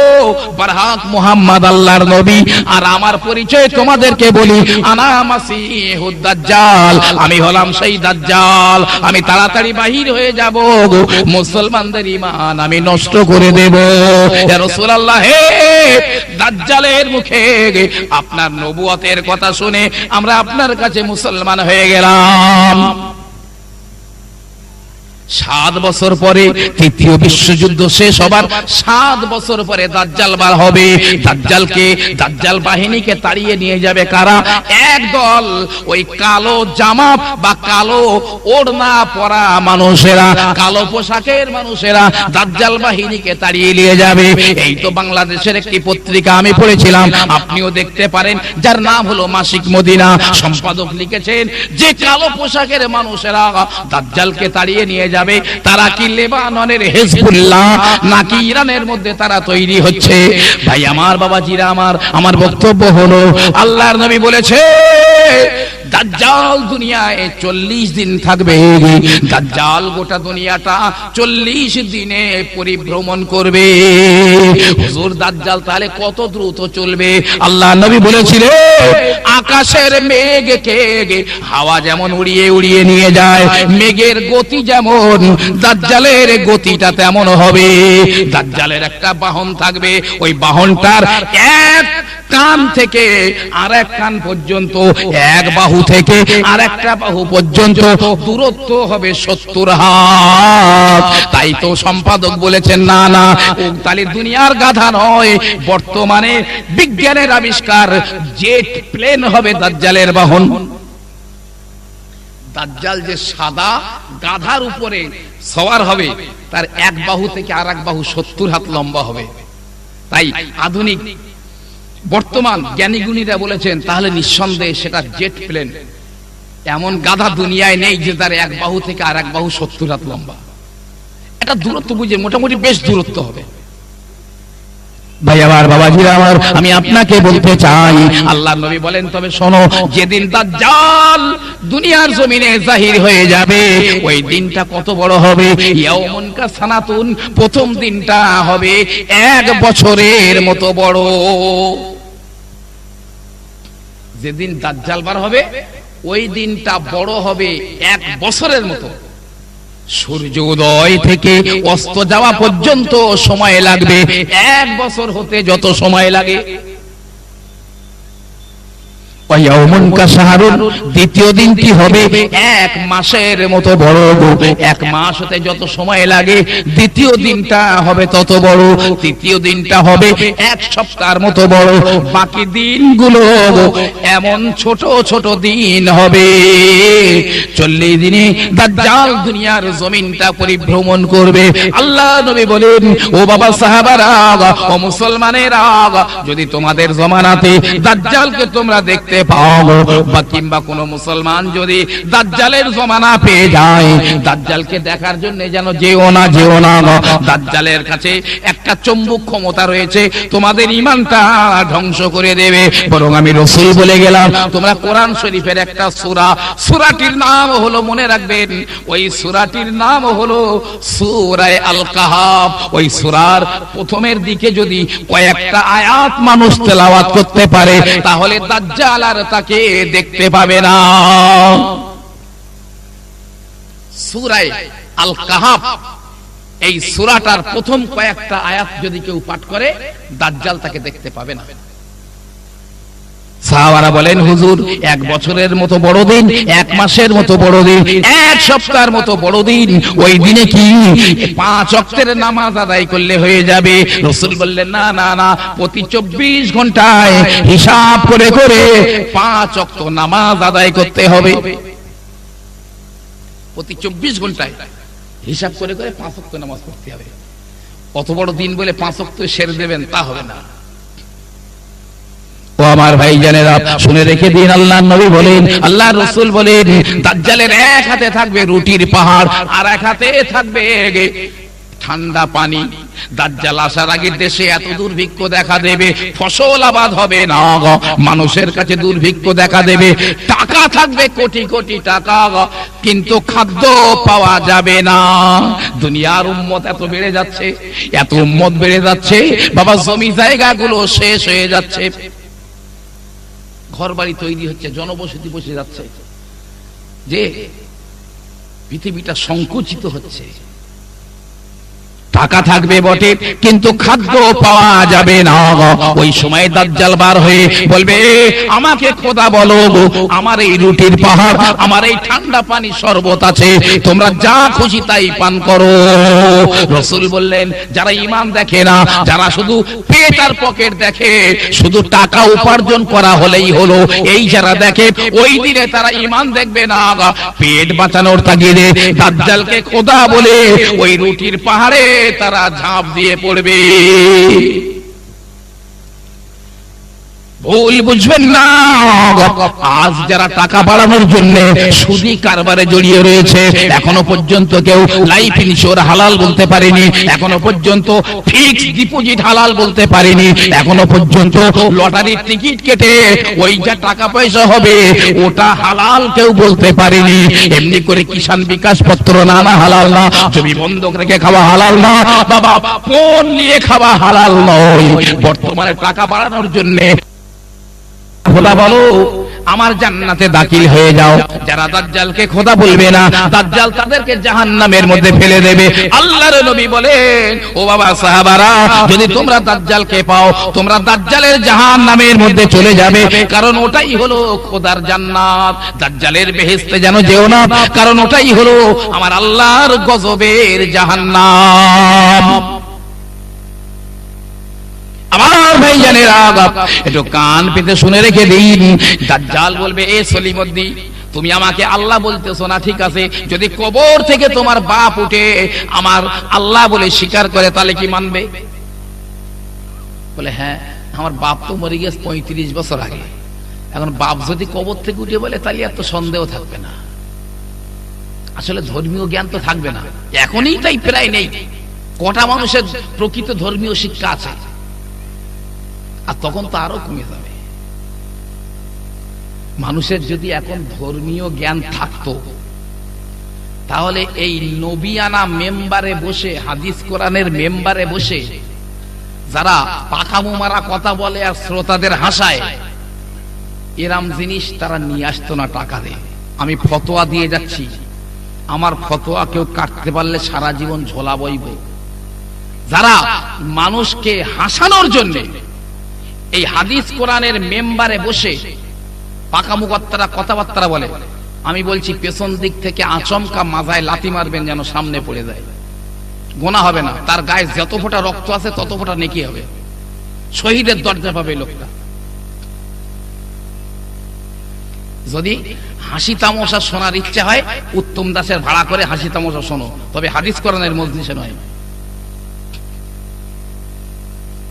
বারহাক মুহাম্মদ আল্লাহর নবী, আর আমার পরিচয় তোমাদেরকে বলি, আনা মাসিহুদ দাজ্জাল, আমি হলাম সেই দাজ্জাল। আমি তাড়াতাড়ি বাহির হয়ে যাব, মুসলমানদের ঈমান আমি নষ্ট করে দেব। ইয়া রাসূলুল্লাহ, দাজ্জালের মুখে আপনার নবুয়তের কথা শুনে আমরা আপনার কাছে মুসলমান হয়ে গেলাম। 7 বছর পরে তৃতীয় বিশ্বযুদ্ধ শেষ হবার 7 বছর পরে দাজ্জাল বার হবে। দাজ্জাল বাহিনীকে তাড়িয়ে নিয়ে যাবে কারা? একদল ওই কালো জামা বা কালো ওড়না পরা মানুষেরা, কালো পোশাকের মানুষেরা দাজ্জাল বাহিনীকে তাড়িয়ে নিয়ে যাবে। এই তো বাংলাদেশের একটি পত্রিকা আমি পড়েছিলাম, আপনিও দেখতে পারেন, যার নাম হলো মাসিক মদিনা। সম্পাদক লিখেছেন যে কালো পোশাকের মানুষেরা দাজ্জালকে তাড়িয়ে নিয়ে যাবে, তারা কি লেবাননের হিজবুল্লাহ নাকি ইরানের মধ্যে তারা তৈরি হচ্ছে? ভাই আমার, বাবাজিরা আমার বক্তব্য হলো, আল্লাহর নবী বলেছে দাজ্জাল দুনিয়ায় 40 দিন থাকবে। দাজ্জাল গোটা দুনিয়াটা 40 দিনে পরিভ্রমণ করবে। হুজুর, দাজ্জাল তাহলে কত দ্রুত চলবে? আল্লাহর নবী বলেছিলেন, আকাশের মেঘকে হাওয়া যেমন উড়িয়ে উড়িয়ে নিয়ে যায়, মেঘের গতি যেমন, দাজ্জালের গতিটা তেমন হবে। দাজ্জালের একটা বাহন থাকবে, ওই বাহনটার এক কান থেকে আরেক কান পর্যন্ত, এক বাহু থেকে আরেকটা বাহু পর্যন্ত দূরত্ব হবে 70 হাত। তাই তো সম্পাদক বলেছেন, না না, তাহলে দুনিয়ার গাধা নয়, বর্তমানে বিজ্ঞানের আবিষ্কার জেট প্লেন হবে দাজ্জালের বাহন। দাজ্জাল যে সাদা গাধার উপরে সওয়ার হবে, তার এক বাহু থেকে আরেক বাহু 70 হাত লম্বা হবে। তাই আধুনিক বর্তমান জ্ঞানীগুণীরা বলেছেন, তাহলে নিঃসন্দেহে সেটা জেট প্লেন। এমন গাধা দুনিয়ায় নেই যে তার এক বাহু থেকে আরেক বাহু 70 হাত লম্বা। এটা দূরত্ব বুঝে মোটামুটি বেশ দূরত্ব হবে। ভাই আমার, বাবাজিরা আমার, আমি আপনাকে বলতে চাই, আল্লাহর নবী বলেন, তবে শোনো, যেদিন দাজ্জাল দুনিয়ার জমিনে জাহির হয়ে যাবে, ওই দিনটা কত বড় হবে? ইয়াউমুন কাসানাতুন, প্রথম দিনটা হবে 1 বছরের মতো বড়। যেদিন দাজ্জাল বার হবে, ওই দিনটা বড় হবে 1 বছরের মতো। সূর্য উদয় থেকে অস্ত যাওয়া পর্যন্ত সময় লাগবে 1 বছর হতে যত সময় লাগে। দ্বিতীয় দিনটি হবে 1 মাসের মতো বড়। 1 মাস হতে যত সময় লাগে, দ্বিতীয় দিনটা হবে তত বড়। তৃতীয় দিনটা হবে 1 সপ্তাহের মতো বড়। বাকি দিনগুলো এমন ছোট ছোট দিন হবে। 40 দিনে দাজ্জাল দুনিয়ার জমিনটা পরিভ্রমণ করবে। আল্লাহ নবী বলেন, ও বাবা সাহাবারা, ও মুসলমানেরা, যদি তোমাদের জমানাতে দাজ্জালকে তোমরা দেখতে পাও বা কিংবা কোন মুসলমান যদি দাজ্জালের জমানা পেয়ে যায়, দাজ্জালকে দেখার জন্য যেন যেও না দাজ্জালের কাছে একটা চুম্বক ক্ষমতা রয়েছে, তোমাদের ঈমানটা ধ্বংস করে দেবে। বরং আমি রাসূল বলে গেলাম, তোমরা কোরআন শরীফের একটা সূরা, সূরাটির নাম হলো, মনে রাখবেন, ওই সূরাটির নাম হলো সূরা আল কাহাফ। ওই সূরার প্রথমের দিকে যদি কয়েকটা আয়াত মানুষ তেলাওয়াত করতে পারে, তাহলে দাজ্জাল আর তাকে দেখতে পাবে না। সূরা আল কাহাফ, এই সূরাটার প্রথম কয়েকটা আয়াত যদি কেউ পাঠ করে, দাজ্জাল তাকে দেখতে পাবে না। সাহাবারা বলেন, হুজুর, 1 বছরের মতো বড় দিন, 1 মাসের মতো বড় দিন, 1 সপ্তাহের মতো বড় দিন, ওই দিনে কি 5 ওয়াক্তের নামাজ আদায় করলে হয়ে যাবে? রাসূল বললেন, না না না, প্রতি 24 ঘন্টায় হিসাব করে করে 5 ওয়াক্ত নামাজ আদায় করতে হবে। প্রতি 24 ঘন্টায় হিসাব করে করে 5 ওয়াক্ত নামাজ পড়তে হবে। কত বড় দিন বলে 5 ওয়াক্ত সেরে দেবেন, তা হবে না। ও আমার ভাইজানেরা, শুনে রেখে দিন, আল্লাহর নবী বলেন, আল্লাহর রাসূল বলেন, দাজ্জালের এক হাতে থাকবে রুটির পাহাড়, আর এক হাতে থাকবে ঠান্ডা পানি। দাজ্জাল আসার আগে দেশে এত দুর্ভিক্ষ দেখা দেবে, ফসল আবাদ হবে না, মানুষের কাছে দুর্ভিক্ষ দেখা দেবে, টাকা থাকবে কোটি কোটি টাকা, কিন্তু খাদ্য পাওয়া যাবে না। দুনিয়ার উম্মত এত বেড়ে যাচ্ছে, এত উম্মত বেড়ে যাচ্ছে, বাবা, জমি জায়গাগুলো শেষ হয়ে যাচ্ছে, ঘরবাড়ি তৈরি হচ্ছে, জনবসতি বসে যাচ্ছে, যে পৃথিবীটা সংকুচিত হচ্ছে। টাকা থাকবে বটে, কিন্তু খাদ্য পাওয়া যাবে না। ওই সময় দাজ্জাল বার হয়ে বলবে, আমাকে খোদা বলো, আমার এই রুটির পাহাড়, আমার এই ঠান্ডা পানি শরবত আছে, তোমরা যা খুশি তাই পান করো। রাসূল বললেন, যারা ঈমান দেখে না, যারা শুধু পেট আর পকেট দেখে, শুধু টাকা উপার্জন করা হলেই হলো, এই যারা দেখে, ওই দিনে তারা ঈমান দেখবে না। পেট বাঁচানোর তাগিদে দাজ্জালকে খোদা বলে ওই রুটির পাহাড়ে তারা ঝাঁপ দিয়ে পড়বে। ভুল বুঝবেন না, আজ যারা টাকা বাড়ানোর জন্য সুদি কারবারে জড়িয়ে রয়েছে, এখনো পর্যন্ত কেউ লাইফ ইন্স্যুর হালাল বলতে পারেনি, এখনো পর্যন্ত ফিক্সড ডিপোজিট হালাল বলতে পারেনি, এখনো পর্যন্ত লটারির টিকিট কেটে ওই যা টাকা পয়সা হবে ওটা হালাল কেউ বলতে পারেনি। এমনি করে কিষাণ বিকাশ পত্র না হালাল না, জমি বন্ধক রেখে খাওয়া হালাল না, বাবা, ফোন নিয়ে খাওয়া হালাল নয়। বর্তমানে টাকা বাড়ানোর জন্য খোদা বলো, আমার জান্নাতে দাখিল হয়ে যাও। যারা দাজ্জালকে খোদা বলবে না, দাজ্জাল তাদেরকে জাহান্নামের মধ্যে ফেলে দেবে। আল্লাহর নবী বলেন, ও বাবা সাহাবারা, যদি তোমরা দাজ্জালকে পাও, তোমরা দাজ্জালের জাহান্নামের মধ্যে চলে যাবে, কারণ ওটাই হলো খোদার জান্নাত। দাজ্জালের বেহেশতে যেন যেও না, কারণ ওটাই হলো আমার আল্লাহর গজবের জাহান্নাম। আমার ভাইজানেরা, একটু কান পেতে শুনে রেখে দিন। দাজ্জাল বলবে, এ সলিমুদ্দিন, তুমি আমাকে আল্লাহ বলতেছো না, ঠিক আছে, যদি কবর থেকে তোমার বাপ উঠে আমার আল্লাহ বলে স্বীকার করে, তাহলে কি মানবে? বলে, হ্যাঁ, আমার বাপ তো মরে গেছে 35 বছর আগে, এখন বাপ যদি কবর থেকে উঠে বলে, তাহলে এত সন্দেহ থাকবে না। আসলে ধর্মীয় জ্ঞান তো থাকবে না, এখনই তাই প্রায় নেই। কটা মানুষের প্রকৃত ধর্মীয় শিক্ষা আছে, আর তখন তো আরো কমে যাবে। মানুষের যদি এখন ধর্মীয় জ্ঞান থাকতো, তাহলে এই নবিয়ানা মেম্বারে বসে, হাদিস কোরআনের মেম্বারে বসে যারা পাকামো মারা কথা বলে আর শ্রোতাদের হাসায়, এরম জিনিস তারা নিয়ে আসতো না টাকা দিয়ে। আমি ফতোয়া দিয়ে যাচ্ছি, আমার ফতোয়া কেউ কাটতে পারলে সারা জীবন ঝোলা বইব। যারা মানুষকে হাসানোর জন্য এই হাদিস কোরআনের মেম্বারে বসে পাকামুকত্তারা কথাবার্তা বলে, আমি বলছি পেছন দিক থেকে আচমকা মাথায় লাথি মারবেন, যেন সামনে পড়ে যায়। গোনা হবে না, তার গায়ে যত ফোঁটা রক্ত আছে তত ফোঁটা নেকি হবে, শহীদের দরজা পাবে লোকটা। যদি হাসি তামাশা শোনার ইচ্ছা হয়, উত্তম দাসের ভাড়া করে হাসি তামাশা শোনো, তবে হাদিস কোরআনের মজলিসে নয়।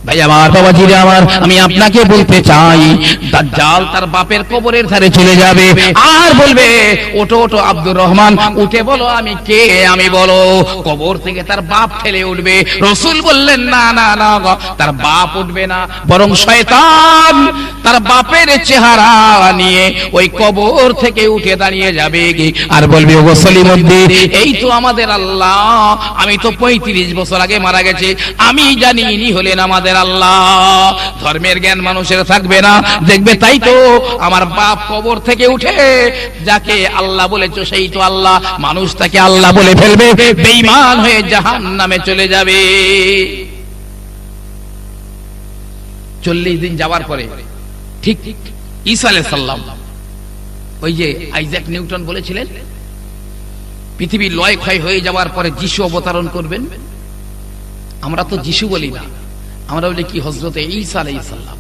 ভাই আমার, বাবাজিরা আমার, আমি আপনাকে বলতে চাই, দাজ্জাল তার বাপের কবরের ধারে চলে যাবে আর বলবে, ওঠো ওঠো আব্দুর রহমান, উঠে বলো আমি কে। আমি বলো, কবর থেকে তার বাপ ঠেলে উঠবে। রাসূল বললেন না না না, তার বাপ উঠবে না, বরং শয়তান তার বাপের চেহারা নিয়ে ওই কবর থেকে উঠে দাঁড়িয়ে যাবে আর বলবে, ওগো সলিমুদ্দিন, এই তো আমাদের আল্লাহ, আমি তো 35 বছর আগে মারা গেছে, আমি জানি ইনি হলেন আমাদের আল্লাহ। ধর্মের জ্ঞান মানুষের থাকবে না, দেখবে তাই তো আমার বাপ কবর থেকে উঠে যাকে আল্লাহ বলেছো সেই তো আল্লাহ, মানুষ তাকে আল্লাহ বলে ফেলবে, বেঈমান হয়ে জাহান্নামে চলে যাবে। 40 দিন যাওয়ার পরে ঠিক ঈসা আলাইহিস সালাম, ওই যে আইজাক নিউটন বলেছিলেন পৃথিবী লয় ক্ষয় হয়ে যাওয়ার পরে যিশু অবতরণ করবেন। আমরা তো যিশু বলি না, আমরা বলি কি হযরতে ঈসা আলাইহিস সালাম।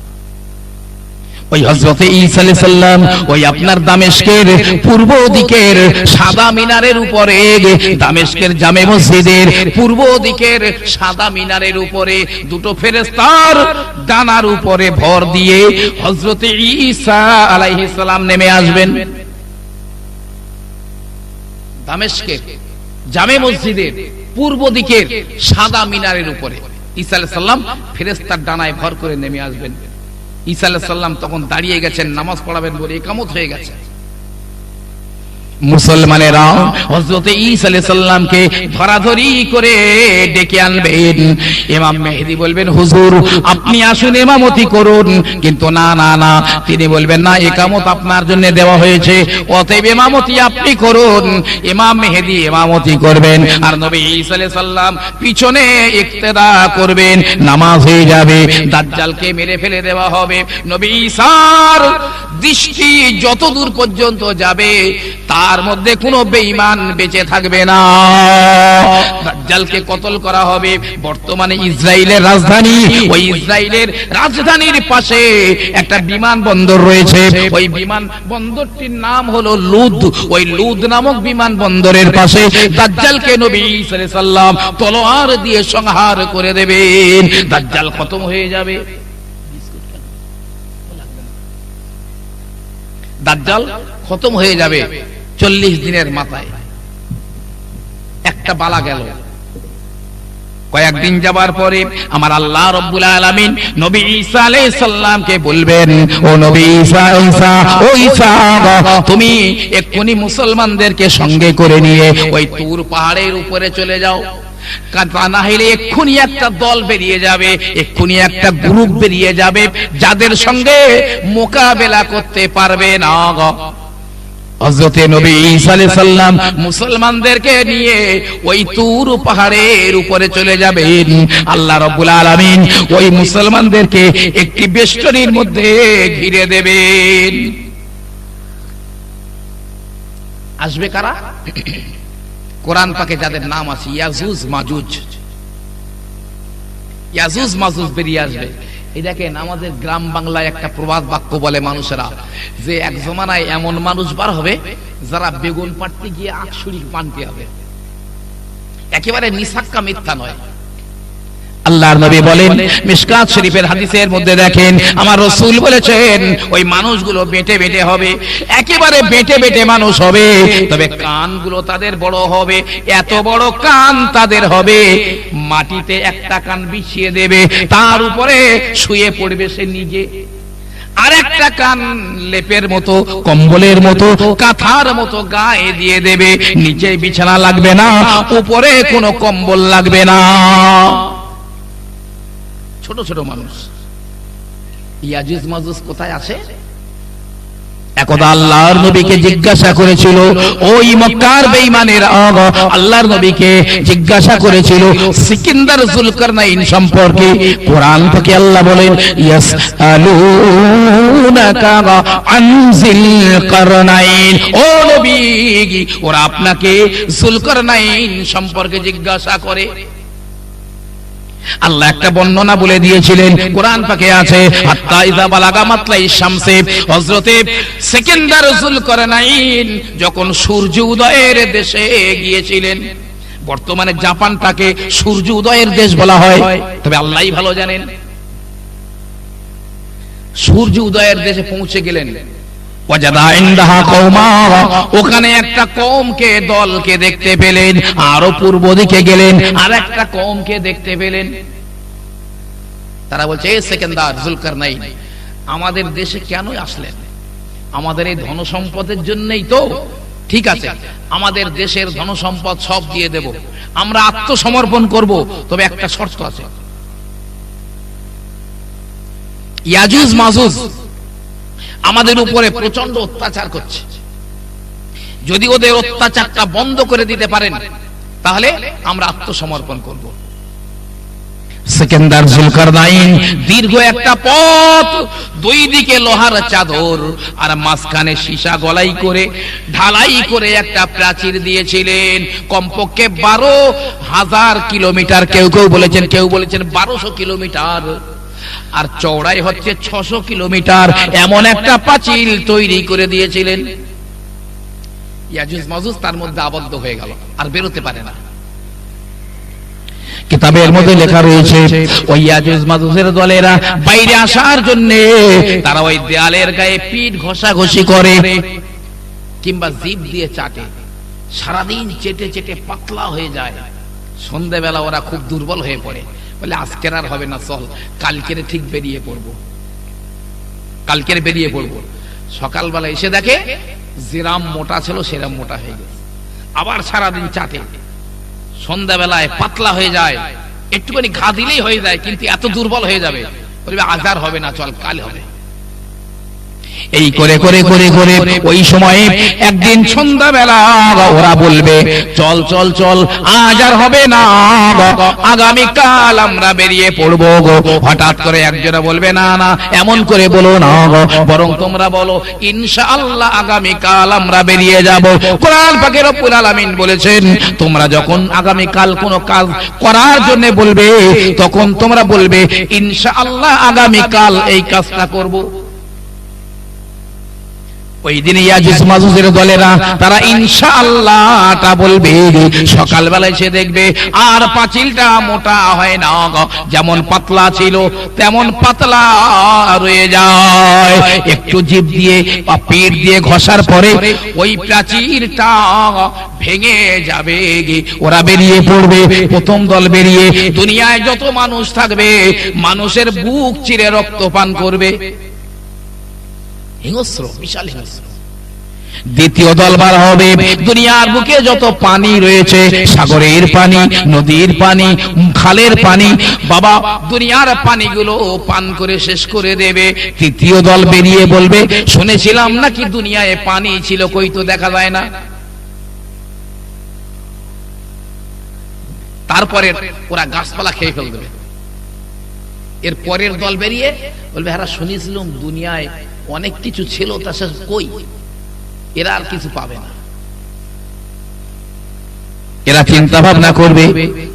ওই হযরতে ঈসা আলাইহিস সালাম ওই আপনার দামেস্কের পূর্ব দিকের সাদা মিনারের উপরে, দামেস্কের জামে মসজিদের পূর্ব দিকের সাদা মিনারের উপরে দুটো ফেরেশতার ডানার উপরে ভর দিয়ে হযরতে ঈসা আলাইহিস সালাম নেমে আসবেন। দামেস্কের জামে মসজিদের পূর্ব দিকের সাদা মিনারের উপরে ঈসা আলাইহিস সালাম ফেরেশতার ডানায় ভর করে নেমে আসবেন। ঈসা আলাইহিস সালাম তখন দাঁড়িয়ে গেছেন, নামাজ পড়াবেন বলে ইকামত হয়ে গেছে। মুসলমানেরা হযরত ঈসা আলাইহিস সালামকে ধরাধরি করে ডেকে আনবেন। ইমাম মেহেদী বলবেন, হুজুর আপনি আসুন ইমামতি করুন, কিন্তু না না না, তিনি বলবেন না, ইকামত আপনার জন্য দেওয়া হয়েছে, অতএব ইমামতি আপনি করুন। ইমাম মেহেদী ইমামতি করবেন আর নবী ঈসা আলাইহিস সালাম পিছনে ইক্তেদা করবেন, নামাজ হয়ে যাবে, দাজ্জালকে মেরে ফেলে দেওয়া হবে। নবী ঈসার দৃষ্টি যতদূর পর্যন্ত যাবে তার মধ্যে কোনো বেঈমান বেঁচে থাকবে না, দাজ্জালকে কতল করা হবে। বর্তমানে ইসরায়েলের রাজধানী, ওই ইসরায়েলের রাজধানীর পাশে একটা বিমানবন্দর রয়েছে, ওই বিমানবন্দরটির নাম হলো লুদ। ওই লুদ নামক বিমানবন্দরের পাশে দাজ্জালকে নবী ঈসা আলাইহিস সালাম তলোয়ার দিয়ে সংহার করে দেবেন, দাজ্জাল খতম হয়ে যাবে। দাজ্জাল খতম হয়ে যাবে 40 দিনের মাথায়। একটা বালা গেল, কয়েকদিন যাবার পরে আমার আল্লাহ রব্বুল আলামিন নবী ঈসা আলাইহিস সালামকে বলবেন, ও নবী ঈসা, ও ঈসা, তুমি এক্ষুনি মুসলমানদেরকে সঙ্গে করে নিয়ে ওই তুর পাহাড়ের উপরে চলে যাও, তা না হলে এক্ষুনি একটা দল বেরিয়ে যাবে, এক্ষুনি একটা গ্রুপ বেরিয়ে যাবে যাদের সঙ্গে মোকাবেলা করতে পারবে না। হযরতে নবী ঈসা আলাইহিস সালাম মুসলমানদেরকে নিয়ে ওই তুর পাহাড়ের উপরে চলে যাবেন। আল্লাহ রাব্বুল আলামিন ওই মুসলমানদেরকে একটি বেষ্টনীর মধ্যে ঘিরে দেবেন। আসবে কারা? কোরআন পাকে যাদের নাম আছে ইয়াজুজ মাজুজ, ইয়াজুজ মাজুজ বেরিয়ে আসবে। এই দেখেন আমাদের গ্রাম বাংলায় একটা প্রবাদ বাক্য বলে মানুষেরা, যে এক জমানায় এমন মানুষ বার হবে যারা বেগুন পাড়তে গিয়ে আকশুরি পানতে হবে। একেবারে নিসাক্কা মিথ্যা নয়। আল্লাহর নবী বলেন মিশকাত শরীফের হাদিসের মধ্যে দেখেন আমার রাসূল বলেছেন ওই মানুষগুলো বেঁটে বেঁটে হবে, একেবারে বেঁটে বেঁটে মানুষ হবে, তবে কানগুলো তাদের বড় হবে, এত বড় কান তাদের হবে মাটিতে একটা কান বিছিয়ে দেবে, তার উপরে শুয়ে পড়বে সে নিজে, আর একটা কান লেপের মতো, কম্বলের মতো, কাঁথার মতো গায়ে দিয়ে দেবে, নিচে বিছানা লাগবে না, উপরে কোনো কম্বল লাগবে না। ছোট ছোট মানুষ। ইয়াজুজ মাজুজ কোথায় আছে? একদা আল্লাহর নবীকে জিজ্ঞাসা করেছিল ওই মক্কার বেঈমানেরা, আল্লাহর নবীকে জিজ্ঞাসা করেছিল সিকিন্দার যুলকারনাইন সম্পর্কে। কোরআন থেকে আল্লাহ বলেন ইয়াসআলুনাকা আন যুলকারনাইন, ও নবী ওরা আপনাকে যুলকারনাইন সম্পর্কে জিজ্ঞাসা করে। আল্লাহ একটা বর্ণনা বলে দিয়েছিলেন, কোরআন পাকে আছে হাত্তা ইযা বালাগা মাতলাই শামসে, হযরতে সিকান্দার যুলকারনাইন যখন সূর্য উদয়ের দেশে গিয়েছিলেন। বর্তমানে জাপানটাকে সূর্য উদয়ের দেশ বলা হয়, তবে আল্লাহই ভালো জানেন সূর্য উদয়ের দেশে পৌঁছে গেলেন। ওয়াজাদা ইনদাহা কওমা, ওখানে একটা কওমকে দলকে দেখতে পেলেন। আরো পূর্ব দিকে গেলেন, আর একটা কওমকে দেখতে পেলেন। তারা বলছে, এ সেকেন্দার জুলকারনাইন, আমাদের দেশে কেন আসলেন? আমাদের এই ধন সম্পদের জন্যই তো? ঠিক আছে, আমাদের দেশের ধন সম্পদ সব দিয়ে দেব, আমরা আত্মসমর্পণ করব, তবে একটা শর্ত আছে। ইয়াজুজ মাজুজ আমাদের উপরে প্রচন্ড অত্যাচার করছে, যদি ওদের অত্যাচারটা বন্ধ করে দিতে পারেন তাহলে আমরা আত্মসমর্পণ করব। সেকেন্দার জুলকারনাইন দীর্ঘ একটা পথ, দুই দিকে লোহার চাদর আর মাঝখানে সীসা গলাই করে ঢালাই করে একটা প্রাচীর দিয়েছিলেন। কমপক্ষে 12,000 কিলোমিটার, কেউ কেউ বলেছেন 1200 কিলোমিটার, আর চওড়াই হচ্ছে 600 কিলোমিটার, এমন একটা পাঁচিল তৈরি করে দিয়েছিলেন। ইয়াজুজ মাজুজ তার মধ্যে আবদ্ধ হয়ে গেল, আর বেরোতে পারে না। কিতাবের মধ্যে লেখা রয়েছে, ওই ইয়াজুজ মাজুজের দলেরা বাইরে আসার জন্য তারা ওই দেয়ালের গায়ে পিঠ ঘষাঘষি করে কিংবা জিভ দিয়ে চাটে, সারাদিন চেটে চেটে পাতলা হয়ে যায়। সন্ধ্যাবেলা ওরা খুব দুর্বল হয়ে পড়ে, বলে আজকের আর হবে না, চল কালকের ঠিক বেরিয়ে পড়বো। সকালবেলা এসে দেখে যেরাম মোটা ছিল সেরাম মোটা হয়ে গেছে। আবার সারাদিন চাটে, সন্ধ্যাবেলায় পাতলা হয়ে যায়, একটুখানি ঘা দিলেই হয়ে যায়, কিন্তু এত দুর্বল হয়ে যাবে, বলবে আজ আর হবে না, চল কাল হবে। এই করে করে করে করে ওই সময়ে একদিন সন্ধ্যাবেলা ওরা বলবে, চল চল চল, আজ আর হবে না, আগামীকাল আমরা বেরিয়ে পড়বো গো। হঠাৎ করে একজনে বলবে, না না এমন করে বলো না গো, বরং তোমরা বলো ইনশাআল্লাহ আগামীকাল আমরা বেরিয়ে যাব। কোরআন পাকে রব্বুল আলামিন বলেছেন, তোমরা যখন আগামীকাল কোনো কাজ করার জন্য বলবে, তখন তোমরা বলবে ইনশাআল্লাহ আগামীকাল এই কাজটা করব। ওই দিন ইয়াজুজ মাজুজের দলেরা তারা ইনশাআল্লাহটা বলবে, সকালবেলায় সে দেখবে আর পাঁচিলটা মোটা হয় না, যেমন পাতলা ছিল তেমন পাতলা রয়ে যায়। একটু জিভ দিয়ে বা পেট দিয়ে ঘষার পরে ওই প্রাচীরটা ভেঙে যাবে। ওরা বেরিয়ে পড়বে, প্রথম দল বেরিয়ে দুনিয়ায় যত মানুষ থাকবে মানুষের বুক চিরে রক্ত পান করবে, হিংস্র, বিশাল হিংস্র। দ্বিতীয় দল বার হবে, দুনিয়ার বুকে যত পানি রয়েছে, সাগরের পানি, নদীর পানি, খালের পানি, বাবা দুনিয়ার পানিগুলো পান করে শেষ করে দেবে। তৃতীয় দল বেরিয়ে বলবে, শুনেছিলাম নাকি দুনিয়ায় পানি ছিল, কই তো দেখা যায় না। তারপরে ওরা গাছপালা খেয়ে ফেল দেবে। এর পরের দল বেরিয়ে বলবে, হ্যাঁ শুনেছিলাম দুনিয়ায় অনেক কিছু ছিল, তা সে কই, এরা আর কিছু পাবে না। এরা চিন্তা ভাবনা করবে,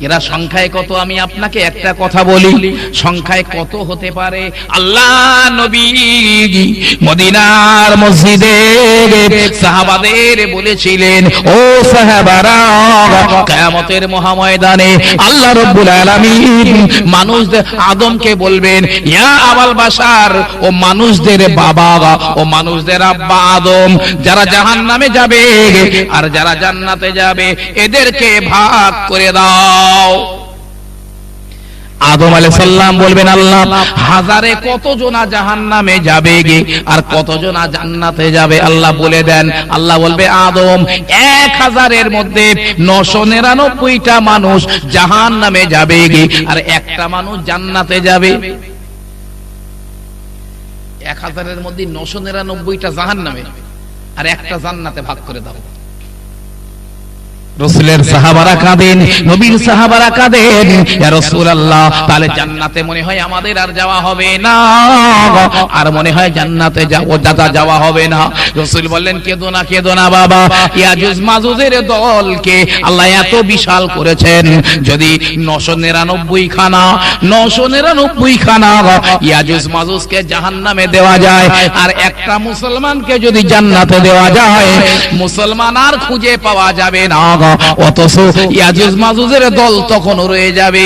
এরা সংখ্যায় কত। আমি আপনাকে একটা কথা বলি, সংখ্যায় কত হতে পারে। আল্লাহ নবী মদিনার মসজিদে সাহাবাদের বলেছিলেন, ও সাহাবারা, কিয়ামতের মহাময়দানে আল্লাহ রাব্বুল আলামিন মানুষদের আদমকে বলবেন, ইয়া আবাল বাশার, ও মানুষদের বাবা, ও মানুষদের আব্বা আদম, যারা জাহান্নামে যাবে আর যারা জান্নাতে যাবে এদের ভাগ করে দাও। আদম আলাইহিস সালাম বলবেন, আল্লাহ হাজারে কতজনা জাহান্নামে যাবে গে আর কতজনা জান্নাতে যাবে? আল্লাহ বলে দেন। আল্লাহ বলবে, আদম 1000-এর মধ্যে 999টা মানুষ জাহান্নামে যাবে গে আর একটা মানুষ জান্নাতে যাবে। 1000-এর মধ্যে 999টা জাহান্নামে আর একটা জান্নাতে ভাগ করে দাও। রাসূলের সাহাবারা কাঁদেন, নবীর সাহাবারা কাঁদেন, ইয়া রাসূলুল্লাহ, তাহলে জান্নাতে মনে হয় আমাদের আর যাওয়া হবে না, আর মনে হয় জান্নাতে যাওয়া হবে না। রাসূল বললেন, কেঁদো না, কেঁদো না বাবা, ইয়াজুজ মাজুজের দলকে আল্লাহ এত বিশাল করেছেন, যদি 999 খানা ইয়াজুজ মাজুজকে জাহান্নামে দেওয়া যায় আর একটা মুসলমানকে যদি জান্নাতে দেওয়া যায়, মুসলমান আর খুঁজে পাওয়া যাবে না, অথচ ইয়াজুজ মাজুজের দল তখনও রয়ে যাবে।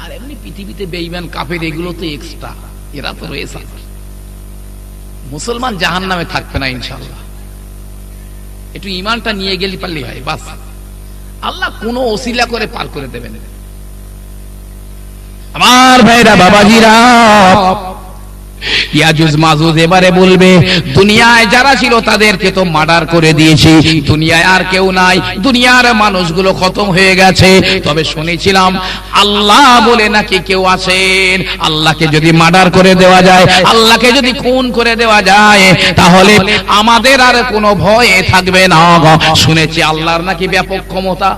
আর এমনি পৃথিবীতে কিন্তু বেঈমান কাফের এগুলো তো এক্সট্রা, এরা তো রয়েছে। মুসলমান জাহান্নামে থাকবে না ইনশাআল্লাহ। একটু ঈমানটা নিয়ে গেলে পারলেই হয়, বাস। আল্লাহ কোনো ওসিলা করে পার করে দেবেন। আমার ভাইরা, বাবাজিরা, ইয়াজুজ মাজুজ এবারে বলবে দুনিয়ায় যারা ছিল তাদেরকে তো মার্ডার করে দিয়েছি, দুনিয়ায় আর কেউ নাই, দুনিয়ার মানুষগুলো খতম হয়ে গেছে। তবে শুনেছিলাম আল্লাহ বলে নাকি কেউ আছেন। আল্লাহকে যদি মার্ডার করে দেওয়া যায়, আল্লাহকে যদি খুন করে দেওয়া যায়, তাহলে আমাদের আর কোনো ভয় থাকবে না। শুনেছি আল্লাহর নাকি ব্যাপক ক্ষমতা।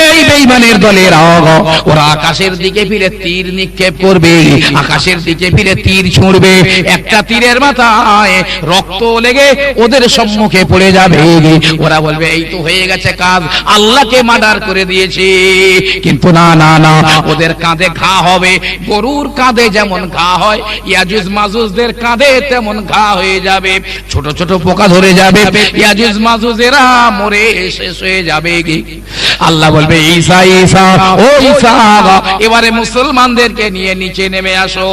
এই বেঈমানের দলের ওরা আকাশের দিকে ফিরে তীর নিক্ষেপ করবে, আকাশের দিকে ফিরে তীর ছুঁড়বে। একটা তীরের মাথায় রক্ত লেগে ওদের সম্মুখে পড়ে যাবে। ওরা বলবে এই তো হয়ে গেছে কাজ, আল্লাহকে মার্ডার করে দিয়েছে। কিন্তু না না না, ওদের কাঁধে ঘা হবে। গরুর কাঁধে যেমন ঘা হয়, ইয়াজুজ মাজুজদের কাঁধে তেমন ঘা হয়ে যাবে। ছোট ছোট পোকা ধরে যাবে। ইয়াজুজ মাজুজেরা মরে শেষ হয়ে যাবে। আল্লাহ বলবে ঈসা ঈসা, ও ঈসা, এবারে মুসলমানদেরকে নিয়ে নিচে নেমে আসো।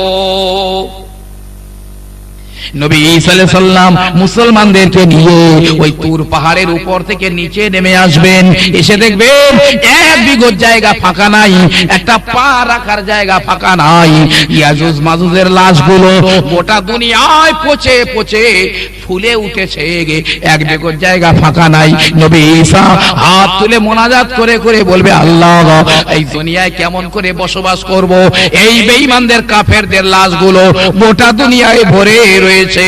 নবী ঈসা আলাইহিস সালাম মুসলমানদেরকে নিয়ে ওই তুর পাহাড়ের উপর থেকে নিচে নেমে আসবেন। এসে দেখবেন এক বিঘত জায়গা ফাঁকা নাই, একটা পা রাখার জায়গা ফাঁকা নাই। ইয়াজুজ মাজুজের লাশগুলো গোটা দুনিয়ায় পচে পচে ফুলে উঠেছে, এক বিঘত জায়গা ফাঁকা নাই। নবী ঈসা হাত তুলে মোনাজাত করে করে বলবে আল্লাহ, এই দুনিয়ায় কেমন করে বসবাস করব? এই বেঈমানদের কাফেরদের লাশগুলো গোটা দুনিয়ায় ভরে রয়েছে।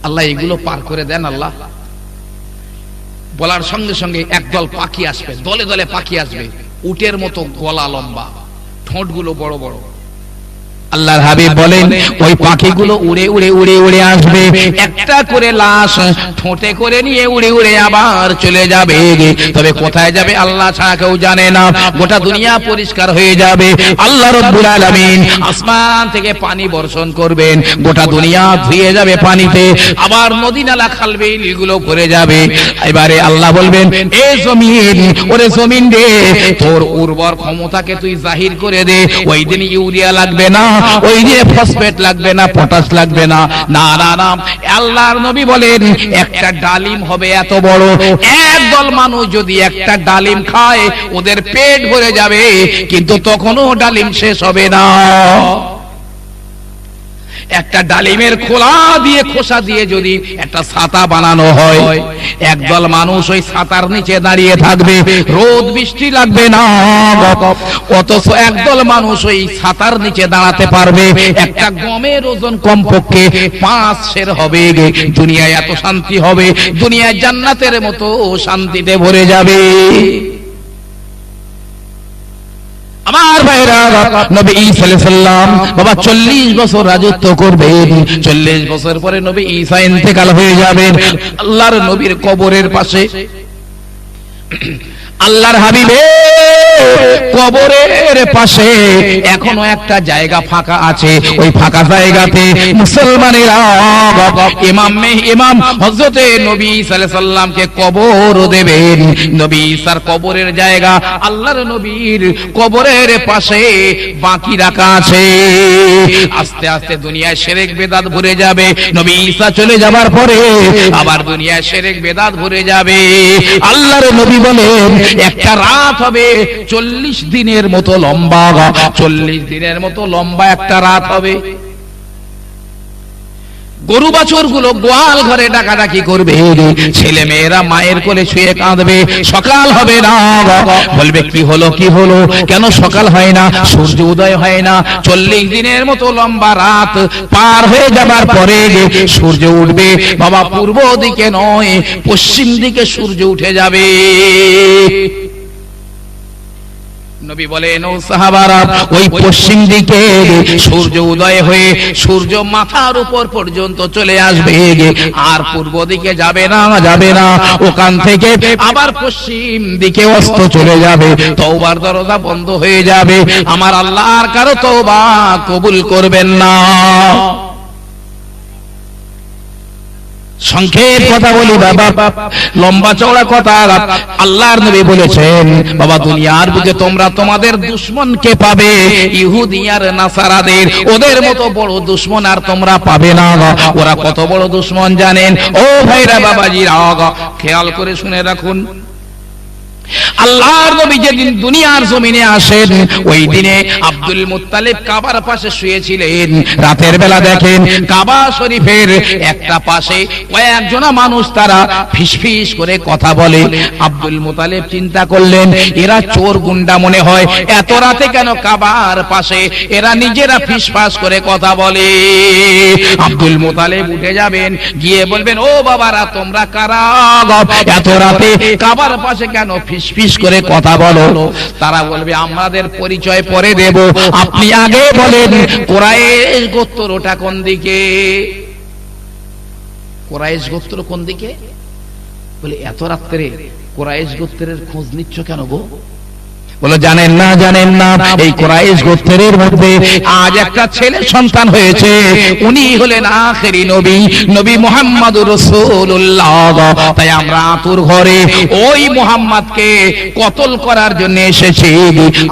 আল্লাহ এগুলো পার করে দেন। আল্লাহ বলার সঙ্গে সঙ্গে একদল পাখি আসবে, দলে দলে পাখি আসবে, উটের মতো গলা লম্বা, ঠোঁটগুলো বড় বড়। আল্লাহর হাবিব বলেন ওই পাখিগুলো উড়ে উড়ে উড়ে উড়ে আসবে, একটা করে লাশ ঠোঁটে করে নিয়ে উড়ে উড়ে আবার চলে যাবে। তবে কোথায় যাবে আল্লাহ ছাড়া কেউ জানে না। গোটা দুনিয়া পরিষ্কার হয়ে যাবে। আল্লাহ রাব্বুল আলামিন আসমান থেকে পানি বর্ষণ করবেন, গোটা দুনিয়া ধুয়ে যাবে পানিতে। আবার নদী নালা খাল বিল এগুলো ভরে যাবে। এবারে আল্লাহ বলবেন এ জমিন, ওরে জমিন রে, তোর উর্বর ক্ষমতাকে তুই জাহির করে দে। ওই দিন ইউরিয়া লাগবে না, ওই দিনে ফসফেট লাগবে না, পটাশ লাগবে না। না না না, আল্লাহর নবী বলেন একটা ডালিম হবে এত বড়, একদল মানুষ যদি একটা ডালিম খায় ওদের পেট ভরে যাবে, কিন্তু তখনও ডালিম শেষ হবে না। একটা ডালিমের খোলা দিয়ে খোসা দিয়ে যদি একটা ছাতা বানানো হয়, একদল মানুষ ওই ছাতার নিচে দাঁড়িয়ে থাকবে, রোদ বৃষ্টি লাগবে না। অথচ একদল মানুষ ওই ছাতার নিচে দাঁড়াতে পারবে। একটা গমের ওজন কমপক্ষে 5 সের হবে। দুনিয়ায় এত শান্তি হবে, দুনিয়ায় জান্নাতের মতো শান্তিতে ভরে যাবে। আমার ভাইরা, নবী ঈসা আলাইহিস সালাম বাবা 40 বছর রাজত্ব করবেন। 40 বছর পরে নবী ঈসা ইন্তেকাল হয়ে যাবেন। আল্লাহর নবীর কবরের পাশে আল্লাহর হাবিবের কবরের পাশে এখনো একটা জায়গা ফাঁকা আছে। ওই ফাঁকা জায়গাতে মুসলমানেরা ইমাম হযরতে নবী ঈসা আলাইহিস সালামকে কবর দেবেন। নবী ঈসার কবরের জায়গা আল্লাহর নবীর কবরের পাশে বাকি রাখা আছে। আস্তে আস্তে দুনিয়ায় শিরক বিদআত ভরে যাবে। নবী ঈসা চলে যাবার পরে আবার দুনিয়ায় শিরক বিদআত ভরে যাবে। আল্লাহর নবী বলেন একটা রাত হবে 40 দিনের মতো লম্বা। 40 দিনের মতো লম্বা একটা রাত হবে। গরু বাছুর গুলো গোয়াল ঘরে ডাকাডাকি করবে, ছেলে মেয়েরা মায়ের কোলে শুয়ে কাঁদবে। সকাল হবে না, বলবে কি হলো কি হলো, কেন সকাল হয় না, সূর্য উদয় হয় না। 40 দিনের মতো লম্বা রাত পার হয়ে যাবার পরে সূর্য উঠবে বাবা পূর্ব দিকে নয়, পশ্চিম দিকে সূর্য উঠে যাবে। নবী বলেন ও সাহাবারা, ওই পশ্চিম দিকে সূর্য উদয় হয়ে সূর্য মাথার উপর পর্যন্ত চলে আসবে, আর পূর্ব দিকে যাবে না, যাবে না। ওখান থেকে আবার পশ্চিম দিকে অস্ত চলে যাবে। তওবার দরজা বন্ধ হয়ে যাবে। আমার আল্লাহ আর কারো তওবা কবুল করবেন না। সংক্ষেপ কথা বলি বাবা, লম্বা চওড়া কথা আল্লাহর নবী বলেছেন, বাবা দুনিয়ার বুকে তোমরা তোমাদের দুশমনকে পাবে, ইহুদি আর নাসারাদের, ওদের মতো বড় দুশমন আর তোমরা পাবে না। ওরা কত বড় দুশমন জানেন? ও ভাইরা বাবাজিরা, খেয়াল করে শুনে রাখুন। আল্লাহর নবী যেদিন দুনিয়ার জমিনে আসেন, ওই দিনে আব্দুল মুত্তালিব কাবার পাশে শুয়েছিলেন। রাতের বেলা দেখেন কাবা শরীফের একটা পাশে কয়েকজন মানুষ তারা ফিসফিস করে কথা বলে। আব্দুল মুত্তালিব চিন্তা করলেন, এরা চোর গুন্ডা মনে হয়, এত রাতে কেন কাবার পাশে এরা নিজেরা ফিসফাস করে কথা বলে। আব্দুল মুত্তালিব উঠে যাবেন, গিয়ে বলবেন, ও বাবারা তোমরা কারা? এত রাতে কাবার পাশে কেন ফিস করে কথা বলো? তারা বলবে, আমাদের পরিচয় পরে দেব, আপনি আগে বলেন কুরাইশ গোত্রটা কোন দিকে? কুরাইশ গোত্র কোন দিকে? বলে, এত রাত্রে কুরাইশ গোত্রের খোঁজ নিচ্ছ কেন গো? বলে, জানেন না জানেন না, এই কুরাইশ গোত্রের মধ্যে আজ একটা ছেলে সন্তান হয়েছে, উনি হলেন আখেরি নবী, নবী মুহাম্মদুর রাসূলুল্লাহ। তাই আমরা আতুর ঘরে ওই মুহাম্মদকে কতল করার জন্য এসেছি।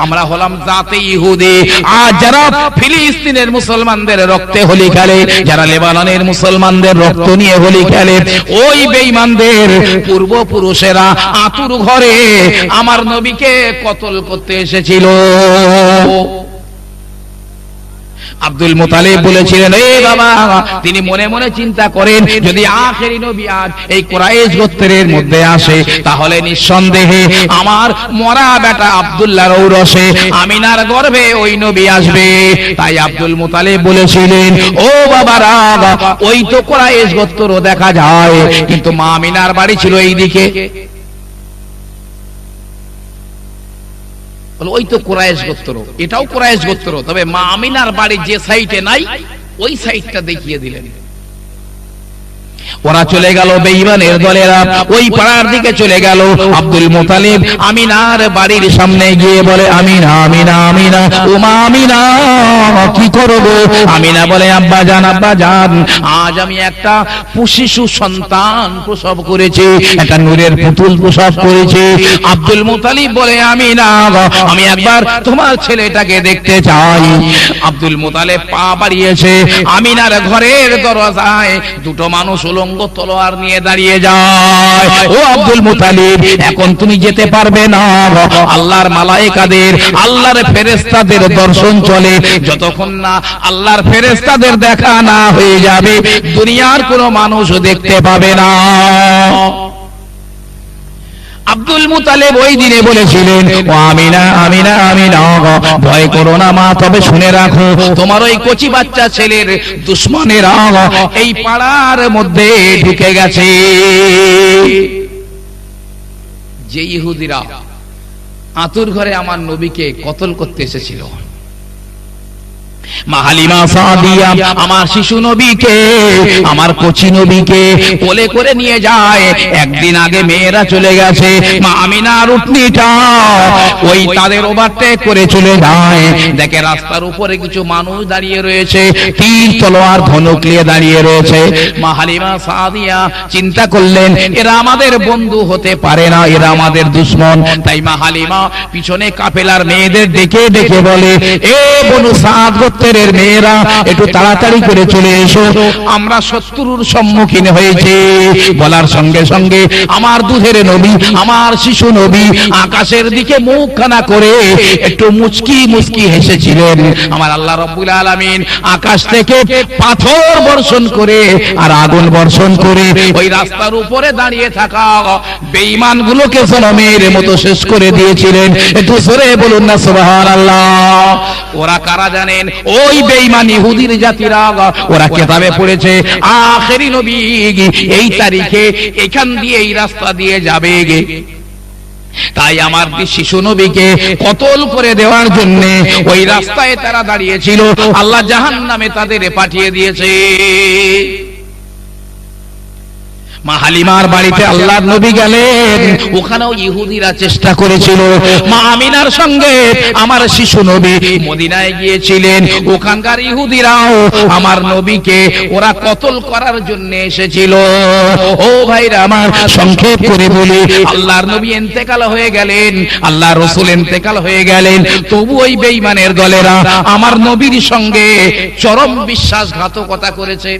আমরা হলাম জাতে ইহুদি। আজ যারা ফিলিস্তিনের মুসলমানদের রক্তে হোলি খেলে, যারা লেবাননের মুসলমানদের রক্ত নিয়ে হোলি খেলে, ওই বেঈমানদের পূর্বপুরুষেরা আতুর ঘরে আমার নবীকে কতল করতে এসেছিল। আব্দুল মুত্তালিব বলেছিলেন, এ বাবা, তিনি মনে মনে চিন্তা করেন, যদি আখেরি নবী আজ এই কুরাইশ গোত্রের মধ্যে আসে, তাহলে নিঃসন্দেহে আমার মরা বেটা আব্দুল্লাহর ঔরসে আমিনার গর্ভে ওই নবী আসবে। তাই আব্দুল মুত্তালিব বলেছিলেন, ও বাবারা, ওই তো কুরাইশ গোত্র দেখা যায়, কিন্তু মা আমিনার বাড়ি ছিল এই দিকে। ওই তো কুরাইশ গোত্র, এটাও কুরাইশ গোত্র, তবে মা আমিনার বাড়ি যে সাইডে নাই, ওই সাইডটা দেখিয়ে দিলেন। ওরা চলে গেল, বেঈমানের দলেরা ওই পাড়ার দিকে চলে গেল। আব্দুল মুত্তালিব আমিনার বাড়ির সামনে গিয়ে বলে, আমিনা আমিনা আমিনা, ও মা আমিনা, কি করবো? আমিনা বলে, আব্বা জান আব্বা জান, আজ আমি একটা শিশু সন্তান প্রসব করেছি, একটা নূরের পুতুল প্রসব করেছি। আব্দুল মুত্তালিব বলে, আমিনা, আমি একবার তোমার ছেলেটাকে দেখতে চাই। আব্দুল মুত্তালিব পা বাড়িয়েছে, আমিনার ঘরের দরজায় দুটো মানুষ উলঙ্গ তলোয়ার নিয়ে দাঁড়িয়ে যায়। ও আব্দুল মুত্তালিব, এখন তুমি যেতে পারবে না, আল্লাহর মালায়েকাদের, আল্লাহর ফেরেশতাদের দর্শন চলে, যতক্ষণ না আল্লাহর ফেরেশতাদের দেখা না হয়ে যাবে, দুনিয়ার কোনো মানুষ দেখতে পাবে না। আব্দুল মুত্তালিব ওই দিনে বলেছিলেন, ও আমিনা আমিনা আমিনা, ভয় করো না মা, তবে শুনে রাখো, তোমার ওই কচি বাচ্চা ছেলের দুশমনেরা এই পাড়ার মধ্যে ঢুকে গেছে। যে ইহুদিরা আতুর ঘরে আমার নবীকে কতল করতে এসেছিল, মা হালিমা সাদিয়া আমার শিশু নবীকে, আমার কচি নবীকে কোলে করে নিয়ে যায়। একদিন আগে মেয়েরা চলে গেছে, মা আমিনার উটনিটা ওই তাদের ওভারটেক করে চলে যায়। দেখে রাস্তার উপরে কিছু মানুষ দাঁড়িয়ে রয়েছে, তীর তলোয়ার ধনুক নিয়ে দাঁড়িয়ে রয়েছে। মা হালিমা সাদিয়া চিন্তা করলেন, এরা আমাদের বন্ধু হতে পারে না, এরা আমাদের দুশমন। তাই মা হালিমা পিছনে কাফেলার মেয়েদের ডেকে ডেকে বলে, এ বনু সাদ গোত্রের মেয়েরা, একটু তাড়াতাড়ি করে চলে এসো, আমরা শত্রুর সম্মুখীন হয়েছে। বলার সঙ্গে সঙ্গে আমার দুধের নবী, আমার শিশু নবী আকাশের দিকে মুখখানা করে একটু মুচকি মুচকি হেসেছিলেন। আমার আল্লাহ রাব্বুল আলামিন আকাশ থেকে পাথর বর্ষণ করে আর আগুন বর্ষণ করে ওই রাস্তার উপরে দাঁড়িয়ে থাকা বেঈমানগুলোকে জনমের মতো শেষ করে দিয়েছিলেন। একটু জোরে বলুন না সুবহানাল্লাহ। ওরা কারা জানেন? ওই বেঈমান ইহুদির জাতিরা। ওরা কিতাবে পড়েছে আখেরি নবী এই তারিখে এখান দিয়ে এই রাস্তা দিয়ে যাবে। তাই আমার শিশু নবীকে কতল করে দেওয়ার জন্য ওই রাস্তায় তারা দাঁড়িয়েছিল। আল্লাহ জাহান্নামে তাদের পাঠিয়ে দিয়েছে। মা হালিমার বাড়িতে আল্লাহর নবী গেলেন, ওখানেও ইহুদিরা চেষ্টা করেছিল। মা আমিনার সঙ্গে আমার শিশু নবী মদিনায় গিয়েছিলেন, ওখানকার ইহুদিরাও আমার নবীকে ওরা কতল করার জন্য এসেছিল। ও ভাইরা আমার, সংক্ষেপ করে বলি, আল্লাহর নবী ইন্তেকাল হয়ে গেলেন, আল্লাহ রাসূল ইন্তেকাল হয়ে গেলেন, তবু ওই বেঈমানের দলেরা আমার নবীর সঙ্গে চরম বিশ্বাসঘাতকতা করেছে।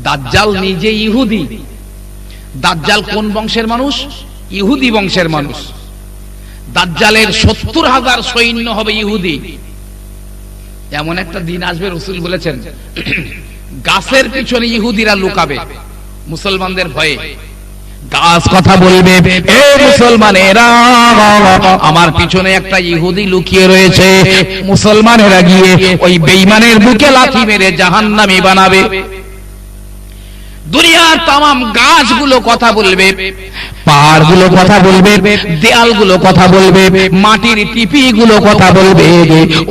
দাজ্জাল নিজে ইহুদি। দাজ্জাল কোন বংশের মানুষ? ইহুদি বংশের মানুষ। দাজ্জালের 70,000 সৈন্য হবে ইহুদি। এমন একটা দিন আসবে, রাসূল বলেছেন, গাছের পিছনে ইহুদিরা লুকাবে মুসলমানদের ভয়ে। গাছ কথা বলবে, এ মুসলমানেরা, আমার পিছনে একটা ইহুদি লুকিয়ে রয়েছে। মুসলমানেরা গিয়ে ওই বেঈমানের বুকে লাথি মেরে জাহান্নামী বানাবে। দুনিয়ার তামাম গাছগুলো কথা বলবে, পাহাড়গুলো কথা বলবে, দেয়ালগুলো কথা বলবে, মাটির টিপিগুলো কথা বলবে,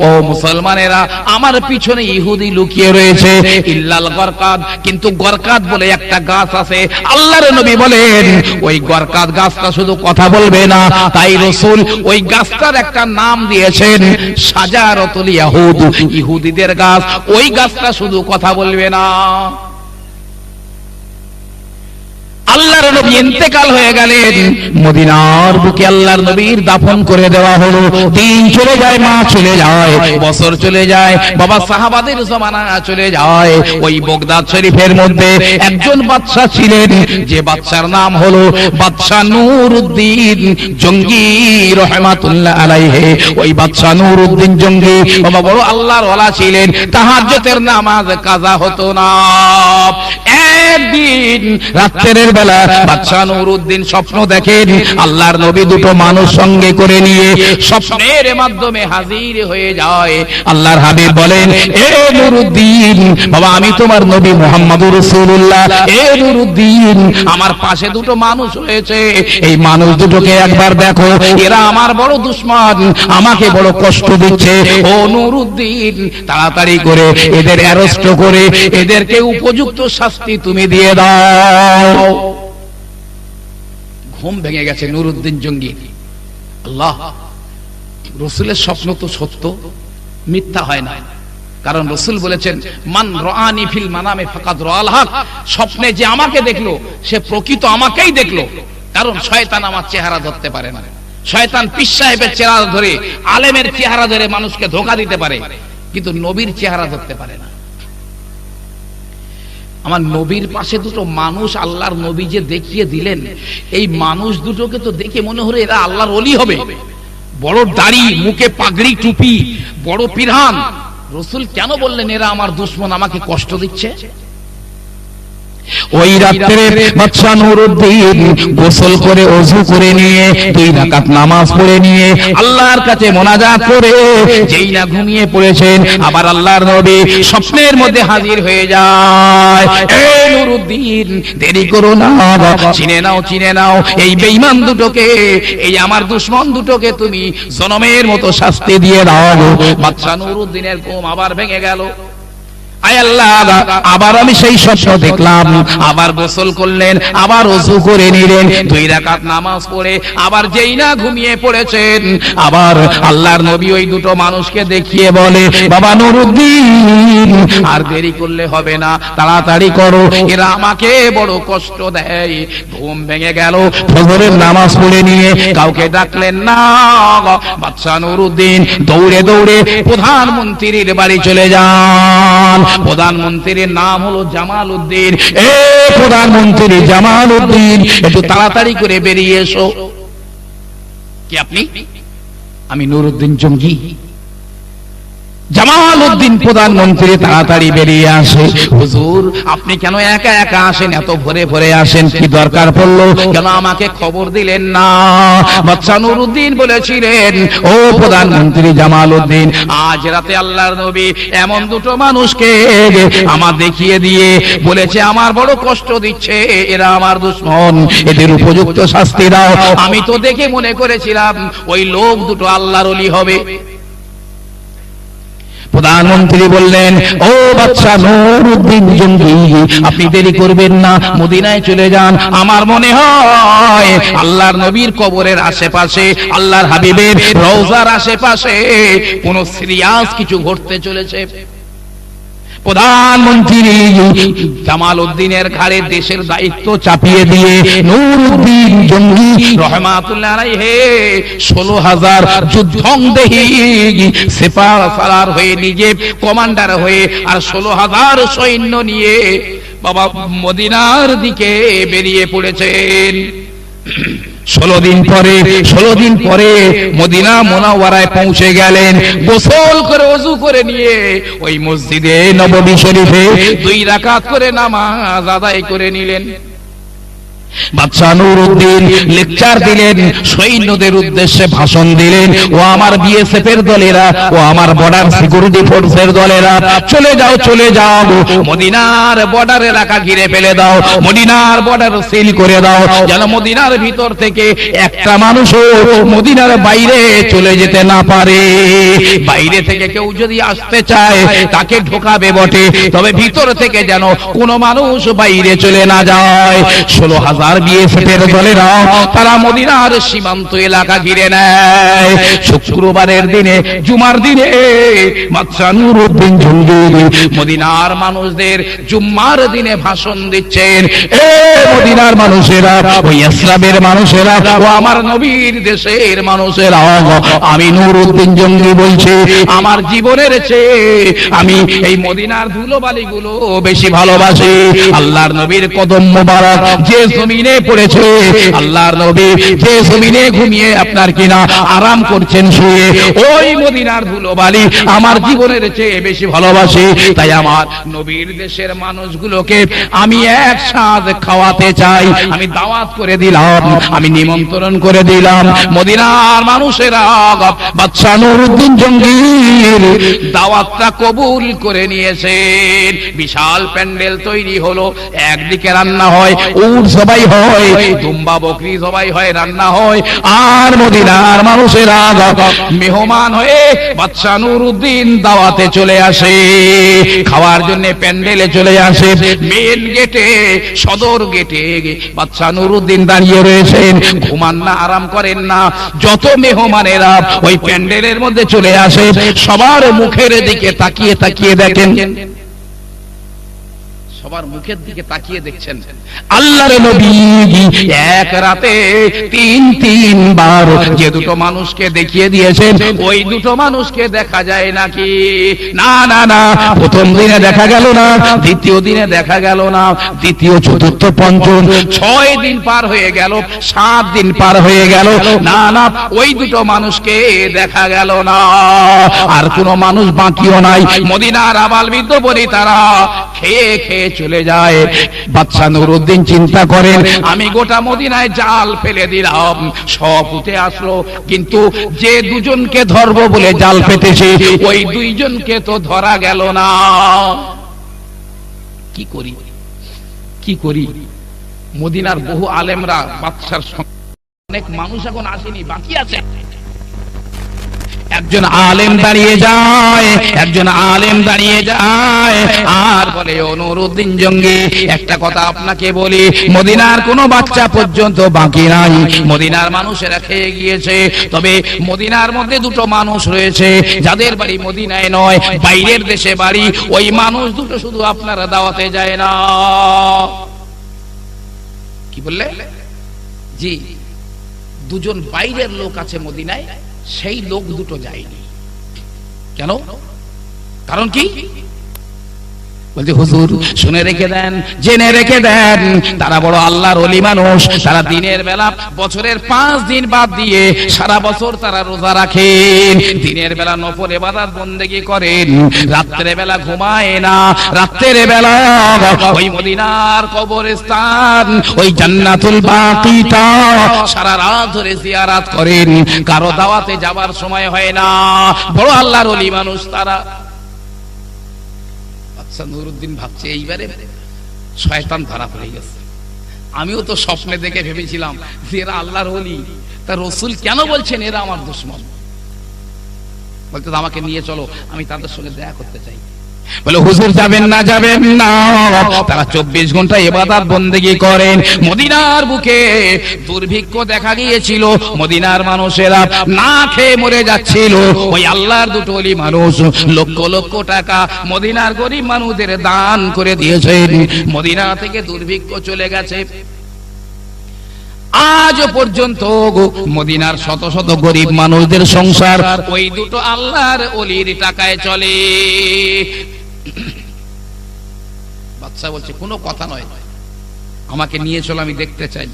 ও মুসলমানেরা, আমার পিছনে ইহুদি লুকিয়ে রয়েছে। ইল্লাল গরকাদ, কিন্তু গরকাদ বলে একটা গাছ আছে। আল্লাহর নবী বলেন ওই গরকাদ গাছটা শুধু কথা বলবে না, তাই রাসূল ওই গাছটার একটা নাম দিয়েছেন শাজারাতুল ইয়াহুদ, ইহুদিদের গাছ। ওই গাছটা শুধু কথা বলবে না। আল্লাহর নবী ইন্তেকাল হয়ে গেলেন, মদিনার বুকে আল্লাহর নবীর দাফন করে দেওয়া হলো। দিন চলে যায়, মাস চলে যায়, বছর চলে যায়, বাবা সাহাবাদের জমানা চলে যায়। ওই বাগদাদ শরীফের মধ্যে একজন বাদশা ছিলেন, যে বাদশার নাম হলো বাদশা নূরউদ্দিন জঙ্গি রহমাতুল্লাহ আলাইহি। ওই বাদশা নূরউদ্দিন জঙ্গি বাবা বড় আল্লাহর ওয়ালা ছিলেন, তাহাজ্জুদের নামাজ কাজা হতো না। একদিন রাত্রের বেলা বাদশা নূরউদ্দিন স্বপ্ন দেখেন, আল্লাহর নবী দুটো মানুষ সঙ্গে করে নিয়ে স্বপ্নের মাধ্যমে হাজির হয়ে যায়। আল্লাহর হাবিব বলেন, এ নূরউদ্দিন, বাবা আমি তোমার নবী মুহাম্মদুর রাসূলুল্লাহ। এ নূরউদ্দিন, আমার পাশে দুটো মানুষ রয়েছে, এই মানুষ দুটোকে একবার দেখো, এরা আমার বড় দুশমন, আমাকে বড় কষ্ট দিচ্ছে। ও নূরউদ্দিন, তাড়াতাড়ি করে এদের অ্যারেস্ট করে এদেরকে উপযুক্ত শাস্তি তুমি দিয়ে দাও। ঘুম ভেঙে গেছে নূরউদ্দিন জঙ্গি। আল্লাহ, রাসূলের স্বপ্ন তো সত্য, মিথ্যা হয় না। কারণ রাসূল বলেছেন, মান রাআনি ফিল মানামে ফাকাদ রাআল হক, স্বপ্নে যে আমাকে দেখলো সে প্রকৃত আমাকেই দেখলো। কারণ শয়তান আমার চেহারা ধরতে পারে না। শয়তান পীর সাহেবের চেহারা ধরে, আলেমের চেহারা ধরে মানুষকে ধোঁকা দিতে পারে, কিন্তু নবীর চেহারা ধরতে পারে না। আমার নবীর পাশে দুটো মানুষ আল্লাহর নবী যে দেখিয়ে দিলেন, এই মানুষ দুটোকে তো দেখে মনে হলো এরা আল্লাহর ওলি হবে। বড় দাড়ি, মুখে পাগড়ি, টুপি, বড় পিরহান। রাসূল কেন বললেন এরা আমার দুশমন, আমাকে কষ্ট দিচ্ছে? ওই রাত্রে বাদশা নূরউদ্দিন গোসল করে ওযু করে নিয়ে 2 রাকাত নামাজ পড়ে নিয়ে আল্লাহর কাছে মোনাজাত করে যেই না ঘুমিয়ে পড়েছেন, আবার আল্লাহর নবী স্বপ্নের মধ্যে হাজির হয়ে যায়। এ নূরউদ্দিন, দেরি করো না, চিনে নাও, চিনে নাও এই বেঈমান দুটোকে, এই আমার দুশমন দুটোকে তুমি জনমের মতো শাস্তি দিয়ে দাও। বাদশা নূরউদ্দিনের ঘুম আবার ভেঙে গেল। আয় আল্লাহ, আবার আমি সেই স্বপ্ন দেখলাম। আবার গোসল করলেন, আবার ওযু করে নিলেন, 2 রাকাত নামাজ পড়ে আবার যেই না ঘুমিয়ে পড়েছেন, আবার আল্লাহর নবী ওই দুটো মানুষকে দেখিয়ে বলে, বাবা নূরউদ্দিন, আর দেরি করলে হবে না, তাড়াতাড়ি করো, এরা আমাকে বড় কষ্ট দেয়। ঘুম ভেঙে গেল। ফজরের নামাজ পড়ে নিয়ে কাউকে ডাকলেন না। বাদশা নূরউদ্দিন দৌড়ে দৌড়ে প্রধানমন্ত্রীর বাড়ি চলে যান। প্রধানমন্ত্রীর নাম হলো জামাল উদ্দিন। এ প্রধানমন্ত্রী জামাল উদ্দিন, একটু তাড়াতাড়ি করে বেরিয়ে এসো। কি আপনি? আমি নূরউদ্দিন জঙ্গি। জামাল উদ্দিন প্রধানমন্ত্রী তাড়াতাড়ি বেরিয়ে আসে। হুজুর, আপনি কেন একা একা আসেন, এত ভোরে ভোরে আসেন, কি দরকার পড়লো, কেন আমাকে খবর দিলেন না? বাদশা নূরউদ্দিন বলেছিলেন, ও প্রধানমন্ত্রী জামাল উদ্দিন, আজ রাতে আল্লাহর নবী এমন দুটো মানুষকে আমার দেখিয়ে দিয়ে বলেছে আমার বড় কষ্ট দিচ্ছে, এরা আমার দুশমন, এদের উপযুক্ত শাস্তি দাও। আমি তো দেখে মনে করেছিলাম ওই লোক দুটো আল্লাহর ওলি হবে। প্রধানমন্ত্রী বললেন, ও বাদশা নুরউদ্দিন জঙ্গি, আপনি দেরি করবেন না, মদিনায় চলে যান। আমার মনে হয় আল্লাহর নবীর কবরের আশেপাশে, আল্লাহর হাবিবের রওজার আশেপাশে কোন সিরিয়াস কিছু ঘটতে চলেছে। প্রধানমন্ত্রী জামাল উদ্দিনের ঘাড়ে দেশের দায়িত্ব চাপিয়ে দিয়ে নুরউদ্দিন জঙ্গি রহমাতুল্লাহ আলাইহি 16,000 যুদ্ধংদেহী সেপার হয়ে, নিজে কমান্ডার হয়ে, আর 16,000 সৈন্য নিয়ে বাবা মদিনার দিকে বেরিয়ে পড়েছেন। 16 দিন পরে মদিনা মুনাওয়ারায় পৌঁছে গেলেন। গোসল করে ওযু করে নিয়ে ওই মসজিদে নববী শরীফে 2 রাকাত করে নামাজ আদায় করে নিলেন। বাদশা নুরউদ্দিন লেকচার দিলেন, সৈন্যদের উদ্দেশ্যে ভাষণ দিলেন, ও আমার বিএসএফ এর দলেরা, ও আমার বর্ডার সিকিউরিটি ফোর্সের দলেরা, চলে যাও, মদিনার বর্ডার এলাকা ঘিরে ফেলে দাও, মদিনার বর্ডার সিল করে দাও, যেন মদিনার ভিতর থেকে একটা মানুষও মদিনার বাইরে চলে যেতে না পারে। বাইরে থেকে কেউ যদি আসতে চায় তাকে ঢোকাবে বটে, তবে ভিতর থেকে যেন কোনো মানুষ বাইরে চলে না যায়। 16,000 বিএসএফের দলেরা তারা মদিনার সীমান্ত এলাকা ঘিরে নেয়। শুক্রবারের দিনে, জুমার দিনে বাদশা নুরউদ্দিন জঙ্গি মদিনার মানুষদের জুম্মার দিনে ভাষণ দিচ্ছেন। এ মদিনার মানুষেরা, ওই ইসলামের মানুষেরা, ও আমার নবীর দেশের মানুষেরা, আমি নুরউদ্দিন জঙ্গি বলছি, আমার জীবনের চেয়ে আমি এই মদিনার ধুলোবালিগুলো বেশি ভালোবাসি। আল্লাহর নবীর কদম মোবারক যে জমিনে পড়েছে, আল্লাহর নবী যে জমিনে ঘুমিয়ে আপনার কিনা আরাম করছেন শুয়ে, ওই মদিনার ধুলোবালি আমার জীবনের চেয়ে বেশি ভালোবাসি। তাই আমার নবীর দেশের মানুষগুলোকে আমি একসাথে খাওয়াতে চাই। আমি দাওয়াত করে দিলাম, আমি নিমন্ত্রণ করে দিলাম। মদিনার মানুষেরা বাদশা নুরউদ্দিন জঙ্গির দাওয়াতটা কবুল করে নিয়েছেন। বিশাল প্যান্ডেল তৈরি হলো, একদিকে রান্না হয়, উট জবাই হয়, দুম্বা বকরি জবাই হয়, রান্না হয়, আর মদিনার মানুষেরা মেহমান হয়ে বাদশা নুরউদ্দিন দাওয়াতে চলে আসে, খাওয়ার জন্য প্যান্ডেলে চলে আসে। মেন গেটে, সদর গেটে বাদশা নুরউদ্দিন দাঁড়িয়ে রয়েছেন, ঘুমান না, আরাম করেন না। যত মেহমানেরা ওই প্যান্ডেলের মধ্যে চলে আসে, সবার মুখের দিকে তাকিয়ে তাকিয়ে দেখেন, সবার মুখের দিকে তাকিয়ে দেখছেন আল্লাহর নবী এক রাতে 3 বার যে দুটো মানুষকে দেখিয়ে দিয়েছেন, ওই দুটো মানুষকে দেখা যায় নাকি? না না না, প্রথম দিনে দেখা গেল না, দ্বিতীয় দিনে দেখা গেল না, তৃতীয়, চতুর্থ, পঞ্চম, 6 দিন পার হয়ে গেল, 7 দিন পার হয়ে গেল, না না, ওই দুটো মানুষকে দেখা গেল না। আর কোন মানুষ বাকিও নাই। মদিনার আবাল বৃদ্ধ বলি তারা খেয়ে খেয়ে চলে যায়। বাদশা নুরউদ্দিন চিন্তা করেন, আমি গোটা মদিনায় জাল ফেলে দিলাম, সব উঠে আসলো, কিন্তু যে দুজনকে ধরবো বলে জাল পেতেছে, ওই 2 জনকে তো ধরা গেল না। কি করি? মদিনার বহু আলেমরা বাদশার সঙ্গে, অনেক মানুষ এখন আসেনি, বাকি আছে। একজন আলেম দাঁড়িয়ে যায় আর বলে, ও নুরউদ্দিন জঙ্গি, একটা কথা আপনাকে বলি, মদিনার কোনো বাচ্চা পর্যন্ত বাকি নাই, মদিনার মানুষেরা খেয়ে গিয়েছে। তবে মদিনার মধ্যে 2টো মানুষ রয়েছে যাদের বাড়ি মদিনায় নয়, বাইরের দেশে বাড়ি। ওই মানুষ 2টো শুধু আপনারা দাওয়াতে যায় না। কি বললে? জি, 2 জন বাইরের লোক আছে মদিনায়, সেই লোক 2টো যায়নি। কেন? কারণ কি? বলতে, হুজুর শুনে রেখে দেন, জেনে রেখে দেন, তারা বড় আল্লাহর ওলি মানুষ। তারা দিনের বেলা বছরের 5 দিন বাদ দিয়ে সারা বছর তারা রোজা রাখেন, দিনের বেলা নফল ইবাদত বন্দেগী করেন, রাতের বেলা ঘুমায় না, রাতের বেলা ওই মদিনার কবরস্থান, ওই জান্নাতুল বাকিটা সারা রাত ধরে জিয়ারত করেন। কারো দাওয়াতে যাবার সময় হয় না, বড় আল্লাহর ওলি মানুষ তারা। নুরউদ্দিন ভাবছে, এইবারে শয়তান ধরা পড়ে গেছে। আমিও তো স্বপ্নে দেখে ভেবেছিলাম যে এরা আল্লাহর ওলি, তা রাসূল কেন বলছেন এরা আমার দুশমন? বলতে আমাকে নিয়ে চলো, আমি তাদের সঙ্গে দেখা করতে চাই। বলে হুজুর যাবেন না, যাবেন না। তারা 24 ঘন্টা ইবাদত বন্দেগী করেন। মদিনার বুকে দুর্ভিক্ষ দেখা গিয়েছিল, মদিনার মানুষেরা না খেয়ে মরে যাচ্ছিল। ওই আল্লাহর দুটো ওলি মানুষ লক্ষ লক্ষ টাকা মদিনার গরিব মানুষদের দান করে দিয়েছেন। মদিনা থেকে দুর্ভিক্ষ চলে গেছে। আজ পর্যন্ত মদিনার শত শত গরিব মানুষদের সংসার ওই দুটো আল্লাহর ওলির টাকায় চলে। বাচ্চা বলছে কোনো কথা নয়, আমাকে নিয়ে চলো, আমি দেখতে চাই।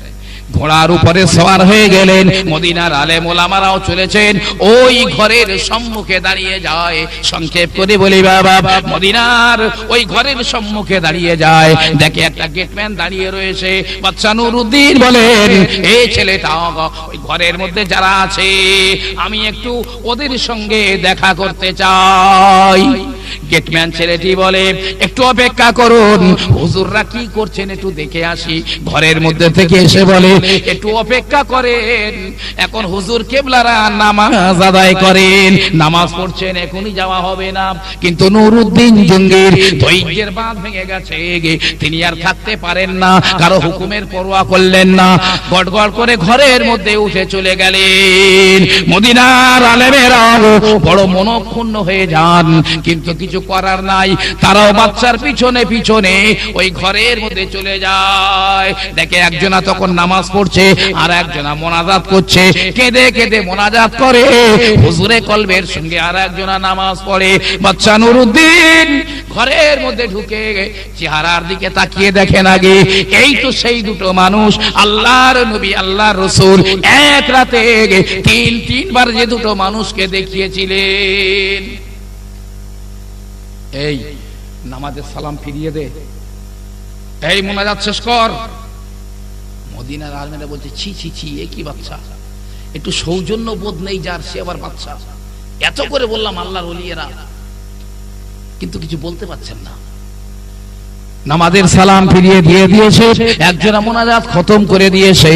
ঘোড়ার উপরে সওয়ার হয়ে গেলেন। মদিনার আলেম ওলামারাও চলেছেন, ওই ঘরের সম্মুখে দাঁড়িয়ে যায়। সংক্ষেপ করে বলি বাবা, মদিনার ওই ঘরের সম্মুখে দাঁড়িয়ে যায়, দেখে একটা গেটম্যান দাঁড়িয়ে রয়েছে। বাচ্চা নুরুদ্দিন বলেন, এই ছেলেটা ওই ঘরের মধ্যে যারা আছে, আমি একটু ওদের সঙ্গে দেখা করতে চাই। গেটম্যান ছেলেটি বলে, একটু অপেক্ষা করুন, হুজুররা কি করছেন একটু দেখে আসি। ঘরের মধ্যে থেকে এসে বলে, একটু অপেক্ষা করেন, এখন হুজুর কেবলারা নামাজ আদায় করেন, নামাজ পড়ছেন, এখনই যাওয়া হবে না। কিন্তু নুরুদ্দিন জঙ্গির ধৈর্যের বাঁধ ভেঙে গেছে, তিনি আর থাকতে পারেন না, কারো হুকুমের পরোয়া করলেন না, গড়গড় করে ঘরের মধ্যে উঠে চলে গেলেন। মদিনার আলেমেরা বড় মনক্ষুণ্ণ হয়ে যান, কিন্তু কিছু করার নাই, তারাও বাচ্চার পিছনে পিছনে ওই ঘরের মধ্যে চলে যায়। দেখে একজনা তখন নামাজ পড়ছে, আর একজনা মোনাজাত করছে, কেঁদে কেঁদে মোনাজাত করে হুজুরে কলবের সঙ্গে, আর একজনা নামাজ পড়ে। বাচ্চা নুরুদ্দিন ঘরের মধ্যে ঢুকে চেহারার দিকে তাকিয়ে দেখেন, আগে এই তো সেই দুটো মানুষ, আল্লাহর নবী আল্লাহর রাসূল এক রাতে তিনবার যে দুটো মানুষকে দেখিয়েছিলেন। এই নামাজের সালাম ফিরিয়ে দে, এই মোনাজাত শেষ কর। মদিনার আলেমেরা বলছে, ছি ছি ছি, এ কি বাচ্চা, একটু সৌজন্য বোধ নেই যার, সে আবার বাচ্চা। এত করে বললাম আল্লাহর ওলিয়েরা, কিন্তু কিছু বলতে পারছেন না। নামাজের সালাম ফিরিয়ে দিয়ে দিয়েছে, একজনা মোনাজাত খতম করে দিয়েছে।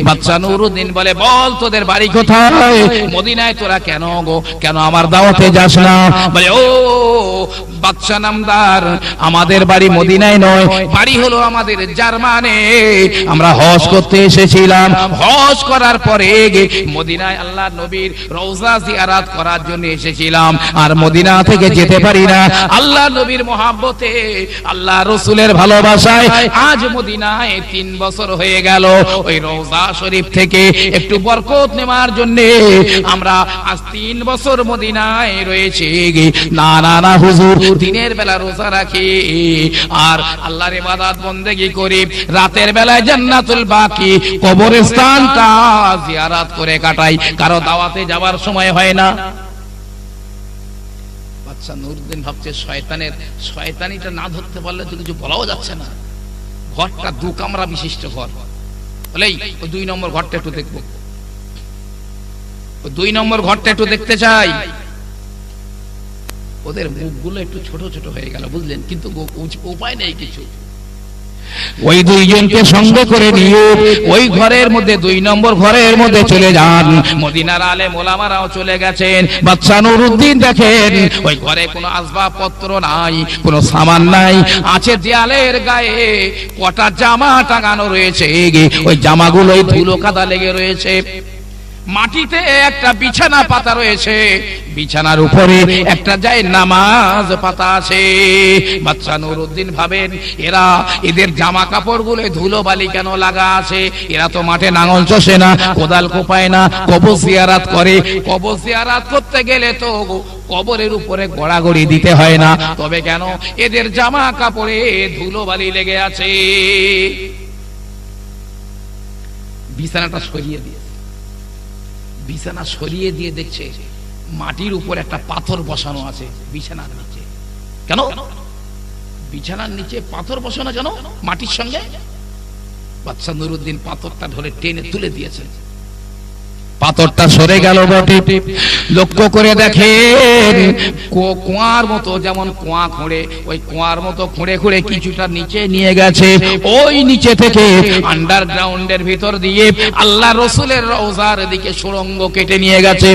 বাচ্চা নুরুদ্দিন বলে, বল তোদের বাড়ি কোথায়? মদিনায় তোরা কেন গো, কেন আমার দাওয়াতে যাস না? বলে, ও বাচ্চা নামদার, আমাদের বাড়ি মদিনায় নয়, বাড়ি হলো আমাদের জার্মানে। আমরা হজ করতে এসেছিলাম, হজ করার পরে মদিনায় আল্লাহ নবীর রওজা জিয়ারত করার জন্য এসেছিলাম, আর মদিনা থেকে যেতে পারি না। আল্লাহ নবীর মহব্বতে, আল্লাহ রাসূলের ভালোবাসায় আজ মদিনায় 3 বছর হয়ে গেল। ওই রওজা শরীফ থেকে একটু বরকত নেওয়ার জন্য আমরা আজ 3 বছর মদিনায় রয়েছি। না না না হুজুর, দিনের বেলা রোজা রাখি আর আল্লাহর ইবাদত বন্দেগী করি, রাতের বেলায় জান্নাতুল বাকি কবরস্থানটা জিয়ারত করে কাটাই, কারো দাওয়াতে যাওয়ার সময় হয় না। বাচ্চা নুরুদ্দিন ভাবছে, শয়তানিটা না ধরতে পারলে তো কিছু বলাও যাচ্ছে না। ঘরটা 2 কামরা বিশিষ্ট ঘর, বলেই ওই 2 নম্বর ঘরটা একটু দেখবো, ওই 2 নম্বর ঘরটা একটু দেখতে চাই। ওদের মুখগুলো একটু ছোট ছোট হয়ে গেল, বুঝলেন, কিন্তু উপায় নেই কিছু। ওই দুইজনকে সঙ্গে করে নিয়ে ওই ঘরের মধ্যে 2 নম্বর ঘরের মধ্যে চলে যান। মদিনার আলেম ওলামারাও চলে গেছেন। বাচ্চা নুরুদ্দিন দেখেন ওই ঘরে কোনো আসবাবপত্র নাই, কোনো সামান নাই, আছে দেয়ালের গায়ে কটা জামা টাঙানো রয়েছে, ওই জামাগুলোই ধুলো কাদা লেগে রয়েছে। মাটিতে একটা বিছানা পাতা রয়েছে, বিছানার উপরে একটা যায় নামাজ পাতা আছে। বাচ্চা নুরুদ্দিন ভাবেন, এদের জামা কাপড় গুলো ধুলো বালি কেন লাগা আছে? এরা তো মাঠে নাঙল চষে না, কোদাল কোপায় না, কবর জিয়ারত করে। কবর জিয়ারত করতে গেলে তো কবরের উপরে গড়াগড়ি দিতে হয় না, তবে কেন এদের জামা কাপড়ে ধুলো বালি লেগে আছে? বিছানাটা সরিয়ে দিয়ে, বিছানা সরিয়ে দিয়ে দেখছে মাটির উপর একটা পাথর বসানো আছে বিছানার নিচে। কেন বিছানার নিচে পাথর বসানো কেন মাটির সঙ্গে? বাচ্চা নুরুদ্দিন পাথরটা ধরে টেনে তুলে দিয়েছে, পাথরটা সরে গেল বটে। লক্ষ্য করে দেখেন কুয়ার মতো, যেমন কুয়া খুঁড়ে, ওই কুয়ার মতো খুঁড়ে খুঁড়ে কিছুটা নিচে নিয়ে গেছে। ওই নিচে থেকে আন্ডারগ্রাউন্ডের ভিতর দিয়ে আল্লাহ রাসূলের রওজার দিকে সুড়ঙ্গ কেটে নিয়ে গেছে।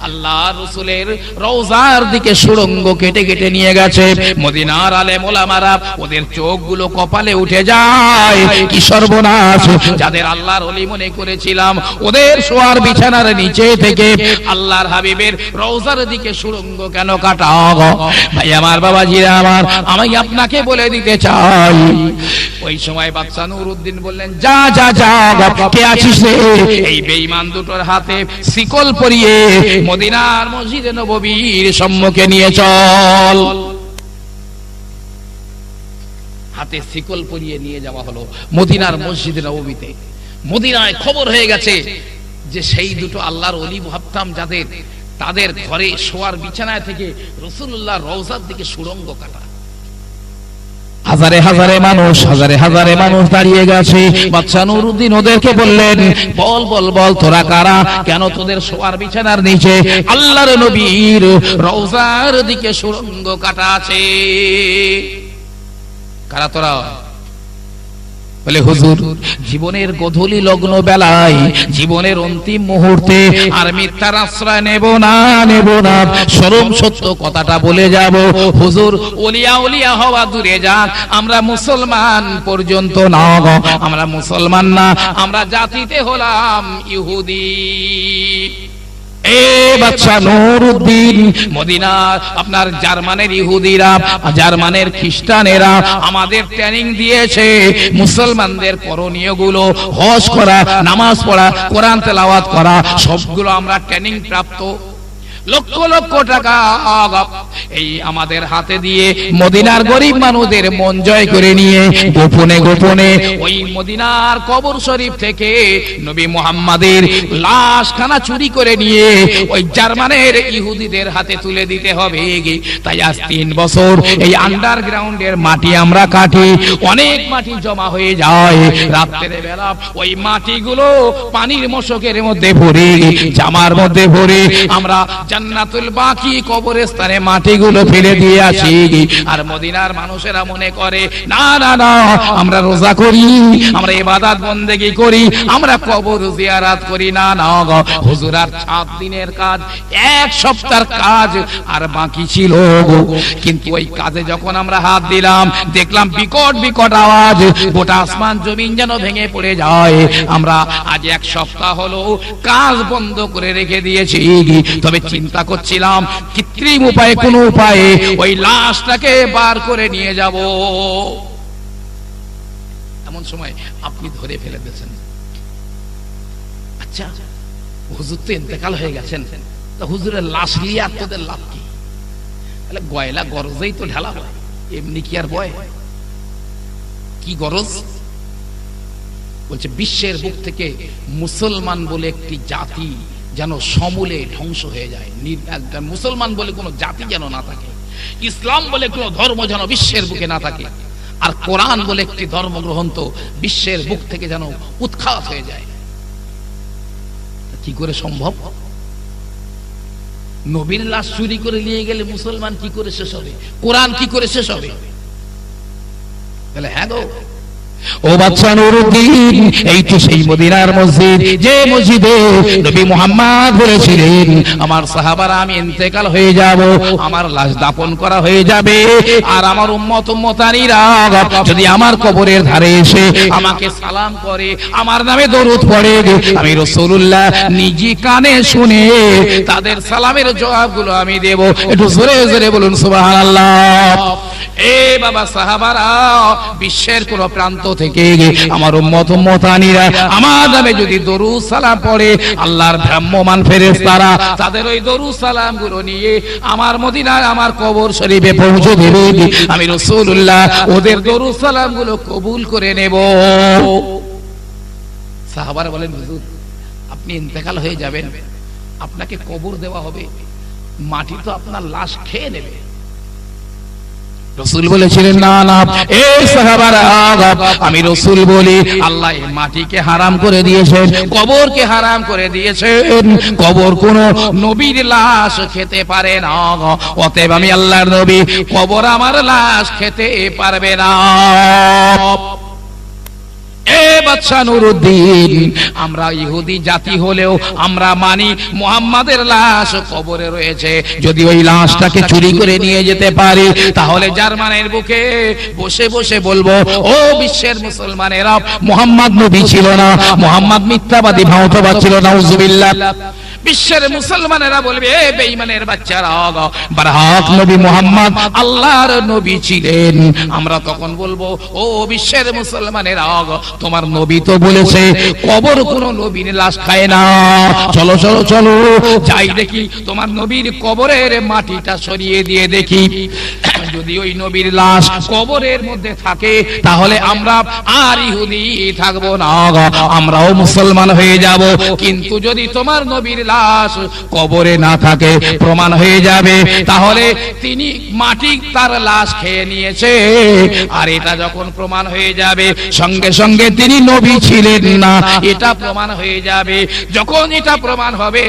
আল্লাহ রাসূলের রওজার দিকে সুড়ঙ্গ কেটে কেটে নিয়ে গেছে। মদিনার আলেম ওলামারা ওদের চোখগুলো কপালে উঠে যায়, কি সর্বনাশ! যাদের আল্লাহর ওলি মনে করেছিলাম ওদের শোয়ার বিছানার নিচে থেকে আল্লাহর হাবিবের রওজার দিকে সুড়ঙ্গ কেন কাটা? ভাই আমার, বাবাজিরা আমার, আমি আপনাকে বলে দিতে চাই, ওই সময় বাদশা নুরউদ্দিন বললেন, যা যা যা, কে আছিস রে? এই বেঈমান দুটোর হাতে শিকল পরিয়ে মদিনার মসজিদে নববীর সম্মুখে নিয়ে চল। হাতে শিকল পরিয়ে নিয়ে যাওয়া হলো মদিনার মসজিদে নববীতে। মদিনায় খবর হয়ে গেছে যে সেই দুটো আল্লাহর ওলি ভাবতাম যাদের, তাদের ঘরে শোয়ার বিছানায় থেকে রাসূলুল্লাহ রওজার দিকে সুড়ঙ্গ কাটা। হাজারে হাজারে মানুষ, হাজারে হাজারে মানুষ দাঁড়িয়ে গেছে। বাদশা নুরউদ্দিন ওদেরকে বললেন, বল বল বল, তোরা কারা? কেন তোদের শোয়ার বিছানার নিচে আল্লাহর নবীর রওজার দিকে সুড়ঙ্গ কাটা আছে? কারা তোরা? বলে, হুজুর, জীবনের গোধূলি লগ্ন বেলায়, জীবনের অন্তিম মুহূর্তে আর মিথ্যার আশ্রয় নেব না, নেব না, চরম সত্য কথাটা বলে যাব। হুজুর, ওলিয়া ওলিয়া হওয়া দূরে যাক, আমরা মুসলমান পর্যন্ত না, আমরা মুসলমান না, আমরা জাতিতে হলাম ইহুদি। বাদশা নুরউদ্দিন, মদিনার আপনার জার্মানের ইহুদিরা, জার্মানের খ্রিস্টানেরা আমাদের ট্রেনিং দিয়েছে মুসলমানদের করণীয় গুলো, হজ করা, নামাজ পড়া, কোরআন তেলাওয়াত করা, সবগুলো আমরা ট্রেনিং প্রাপ্ত। লক্ষ লক্ষ টাকা এই আমাদের হাতে দিয়ে মদিনার গরিব মানুষদের মন জয় করে নিয়ে গোপনে গোপনে ওই মদিনার কবর শরীফ থেকে নবী মুহাম্মাদের লাশখানা চুরি করে নিয়ে ওই জার্মানের ইহুদিদের হাতে তুলে দিতে হবে। তাই আজ 3 বছর এই আন্ডারগ্রাউন্ডের মাটি আমরা কাটি, অনেক মাটি জমা হয়ে যায়। রাতের বেলা ওই মাটিগুলো পানির মশকের মধ্যে ভরে, জামার মধ্যে ভরে আমরা জান্নাতুল বাকি কবরস্থানে মাটিগুলো ফেলে দিয়ে আসি। আর মদিনার মানুষেরা মনে করে, না না না, আমরা রোজা করি, আমরা ইবাদত বন্দেগী করি, আমরা কবর জিয়ারত করি। না না, হুজুর, আর 7 দিনের কাজ, 1 সপ্তাহের কাজ আর বাকি ছিল। কিন্তু ওই কাজে যখন আমরা হাত দিলাম, দেখলাম বিকট বিকট আওয়াজ, গোটা আসমান জমিন যেন ভেঙে পড়ে যায়। আমরা আজ 1 সপ্তাহ হলো কাজ বন্ধ করে রেখে দিয়েছি। তবে চিন্তা করছিলাম কৃত্রিম উপায়ে, কোন উপায়ে ওই লাশটাকে বার করে নিয়ে যাব। এমন সময় আপনি ধরে ফেলে দিয়েছেন, আচ্ছা হুজুর তো ইন্তেকাল হয়ে গেছেন, তা হুজুরের লাশ নিয়ে আর তোদের লাভ কি? তাহলে গয়লা গরজেই তো ঢালা হয়, এমনি কি আর বয়? কি গরজ? বলছে বিশ্বের বুক থেকে মুসলমান বলে একটি জাতি যেন সমূলে ধ্বংস হয়ে যায়। মুসলমান বলে কোনো জাতি যেন না থাকে, ইসলাম বলে কোনো ধর্ম যেন বিশ্বের বুকে না থাকে, আর কোরআন বলে একটি ধর্মগ্রন্থ বিশ্বের বুক থেকে যেন উৎখাত হয়ে যায়। কি করে সম্ভব? নবীর লাশ চুরি করে নিয়ে গেলে মুসলমান কি করে শেষ হবে? কোরআন কি করে শেষ হবে? তাহলে হ্যাঁ গো, ও বাদশা নুরউদ্দিন, এই তো সেই মদিনার মসজিদ, যে মসজিদে নবী মুহাম্মদ বলেছিলেন, আমার সাহাবারা আমি ইন্তেকাল হয়ে যাব, আমার লাশ দাফন করা হয়ে যাবে, আর আমার উম্মত উম্মতানিরা যদি আমার কবরের ধারে এসে আমাকে সালাম করে, আমার নামে দরুদ পড়ে, আমি রাসূলুল্লাহ নিজি কানে শুনে তাদের সালামের জবাবগুলো আমি দেব। একটু জোরে জোরে বলুন সুবহানাল্লাহ। এ বাবা সাহাবারা, বিশ্বের কোন প্রান্ত থেকে আমার উম্মত উম্মতানিরা আমার নামে যদি দরুদ সালাম পড়ে, আল্লাহর ভ্রাম্যমান ফেরেশতারা তাদের ওই দরুদ সালাম গুলো নিয়ে আমার মদিনায় আমার কবর শরীফে পৌঁছে দেবে। আমি রাসূলুল্লাহ ওদের দরুদ সালাম গুলো কবুল করে নেব। সাহাবারা বলেন, হুজুর আপনি ইন্তেকাল হয়ে যাবেন, আপনাকে কবর দেওয়া হবে, মাটি তো আপনার লাশ খেয়ে নেবে। রাসূল বলেছিলেন, না না, এই সাহাবারা, আমি রাসূল বলি, আল্লাহ মাটিকে হারাম করে দিয়েছেন, কবরকে হারাম করে দিয়েছেন, কবর কোন নবীর লাশ খেতে পারে না। অতএব আমি আল্লাহর নবী, কবর আমার লাশ খেতে পারবে না। এ বাদশা নুরুদ্দিন, আমরা ইহুদি জাতি হলেও আমরা মানি মুহাম্মাদের লাশ কবরে রয়েছে। যদি ওই লাশটাকে চুরি করে নিয়ে যেতে পারি, তাহলে জার্মানের বুকে বসে বসে বলবো, ও বিশ্বের মুসলমানেরা, মুহাম্মদ নবী ছিল না, মুহাম্মদ মিথ্যাবাদী ভাঁওতাবাদ ছিল, নাউজুবিল্লাহ। বিশ্বের মুসলমানেরা বলবে, এ বেঈমানের বাচ্চারা, বারহাক নবী মুহাম্মদ আল্লাহর নবী ছিলেন। আমরা তখন বলবো, ও বিশ্বের মুসলমানেরা, তোমার নবী তো বলেছে কবর কোনো নবীর লাশ খায় না। চলো চলো চলো যাই দেখি তোমার নবীর কবরের মাটিটা সরিয়ে দিয়ে দেখি। যদি ওই নবীর লাশ কবরের মধ্যে থাকে, তাহলে আমরা আর ইহুদি থাকবো না, আমরাও মুসলমান হয়ে যাব। কিন্তু যদি তোমার নবীর লাশ কবরে না থাকে, প্রমাণ হয়ে যাবে তাহলে তিনি মাটি তার লাশ খেয়ে নিয়েছে। আর এটা যখন প্রমাণ হয়ে যাবে, সঙ্গে সঙ্গে তিনি নবী ছিলেন না, এটা প্রমাণ হয়ে যাবে। যখন এটা প্রমাণ হবে,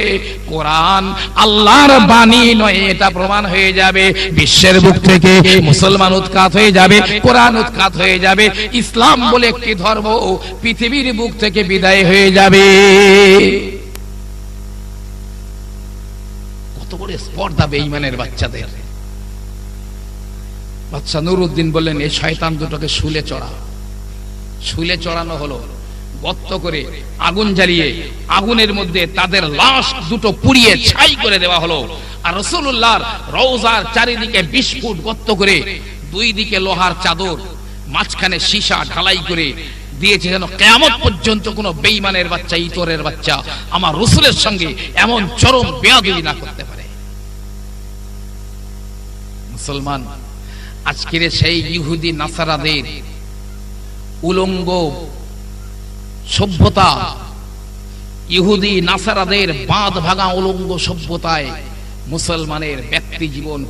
কোরআন আল্লাহর বাণী নয়, এটা প্রমাণ হয়ে যাবে। বিশ্বের বুক থেকে মুসলমান উৎখাত হয়ে যাবে, কোরআন উৎখাত হয়ে যাবে, ইসলাম বলে একটি ধর্ম পৃথিবীর বুক থেকে বিদায় হয়ে যাবে। কত বড় স্পর্ধা বেঈমানের বাচ্চাদের। বাদশা নুরুদ্দিন বললেন, এই শয়তান দুটোকে শুলে চড়া। শুলে চড়ানো হলো, গর্ত করে আগুন জ্বালিয়ে আগুনের মধ্যে তাদের লাশ দুটো পুড়িয়ে ছাই করে দেওয়া হলো। আর রাসূলুল্লাহর রওজার চারিদিকে 20 ফুট গর্ত করে, দুই দিকে লোহার চাদর, মাঝখানে সীসা ঢালাই করে দিয়েছে, যেন কিয়ামত পর্যন্ত কোনো বেঈমানের বাচ্চা, ইতরের বাচ্চা আমার রাসূলের সঙ্গে এমন চরম বেয়াদবি না করতে পারে। মুসলমান, আজকের সেই ইহুদি নাসারাদের উলঙ্গ সভ্যতা, ইহুদি নাসারাদের বাঁধ ভাঙা উলঙ্গ সভ্যতায় মুসলমানের ব্যক্তি জীবন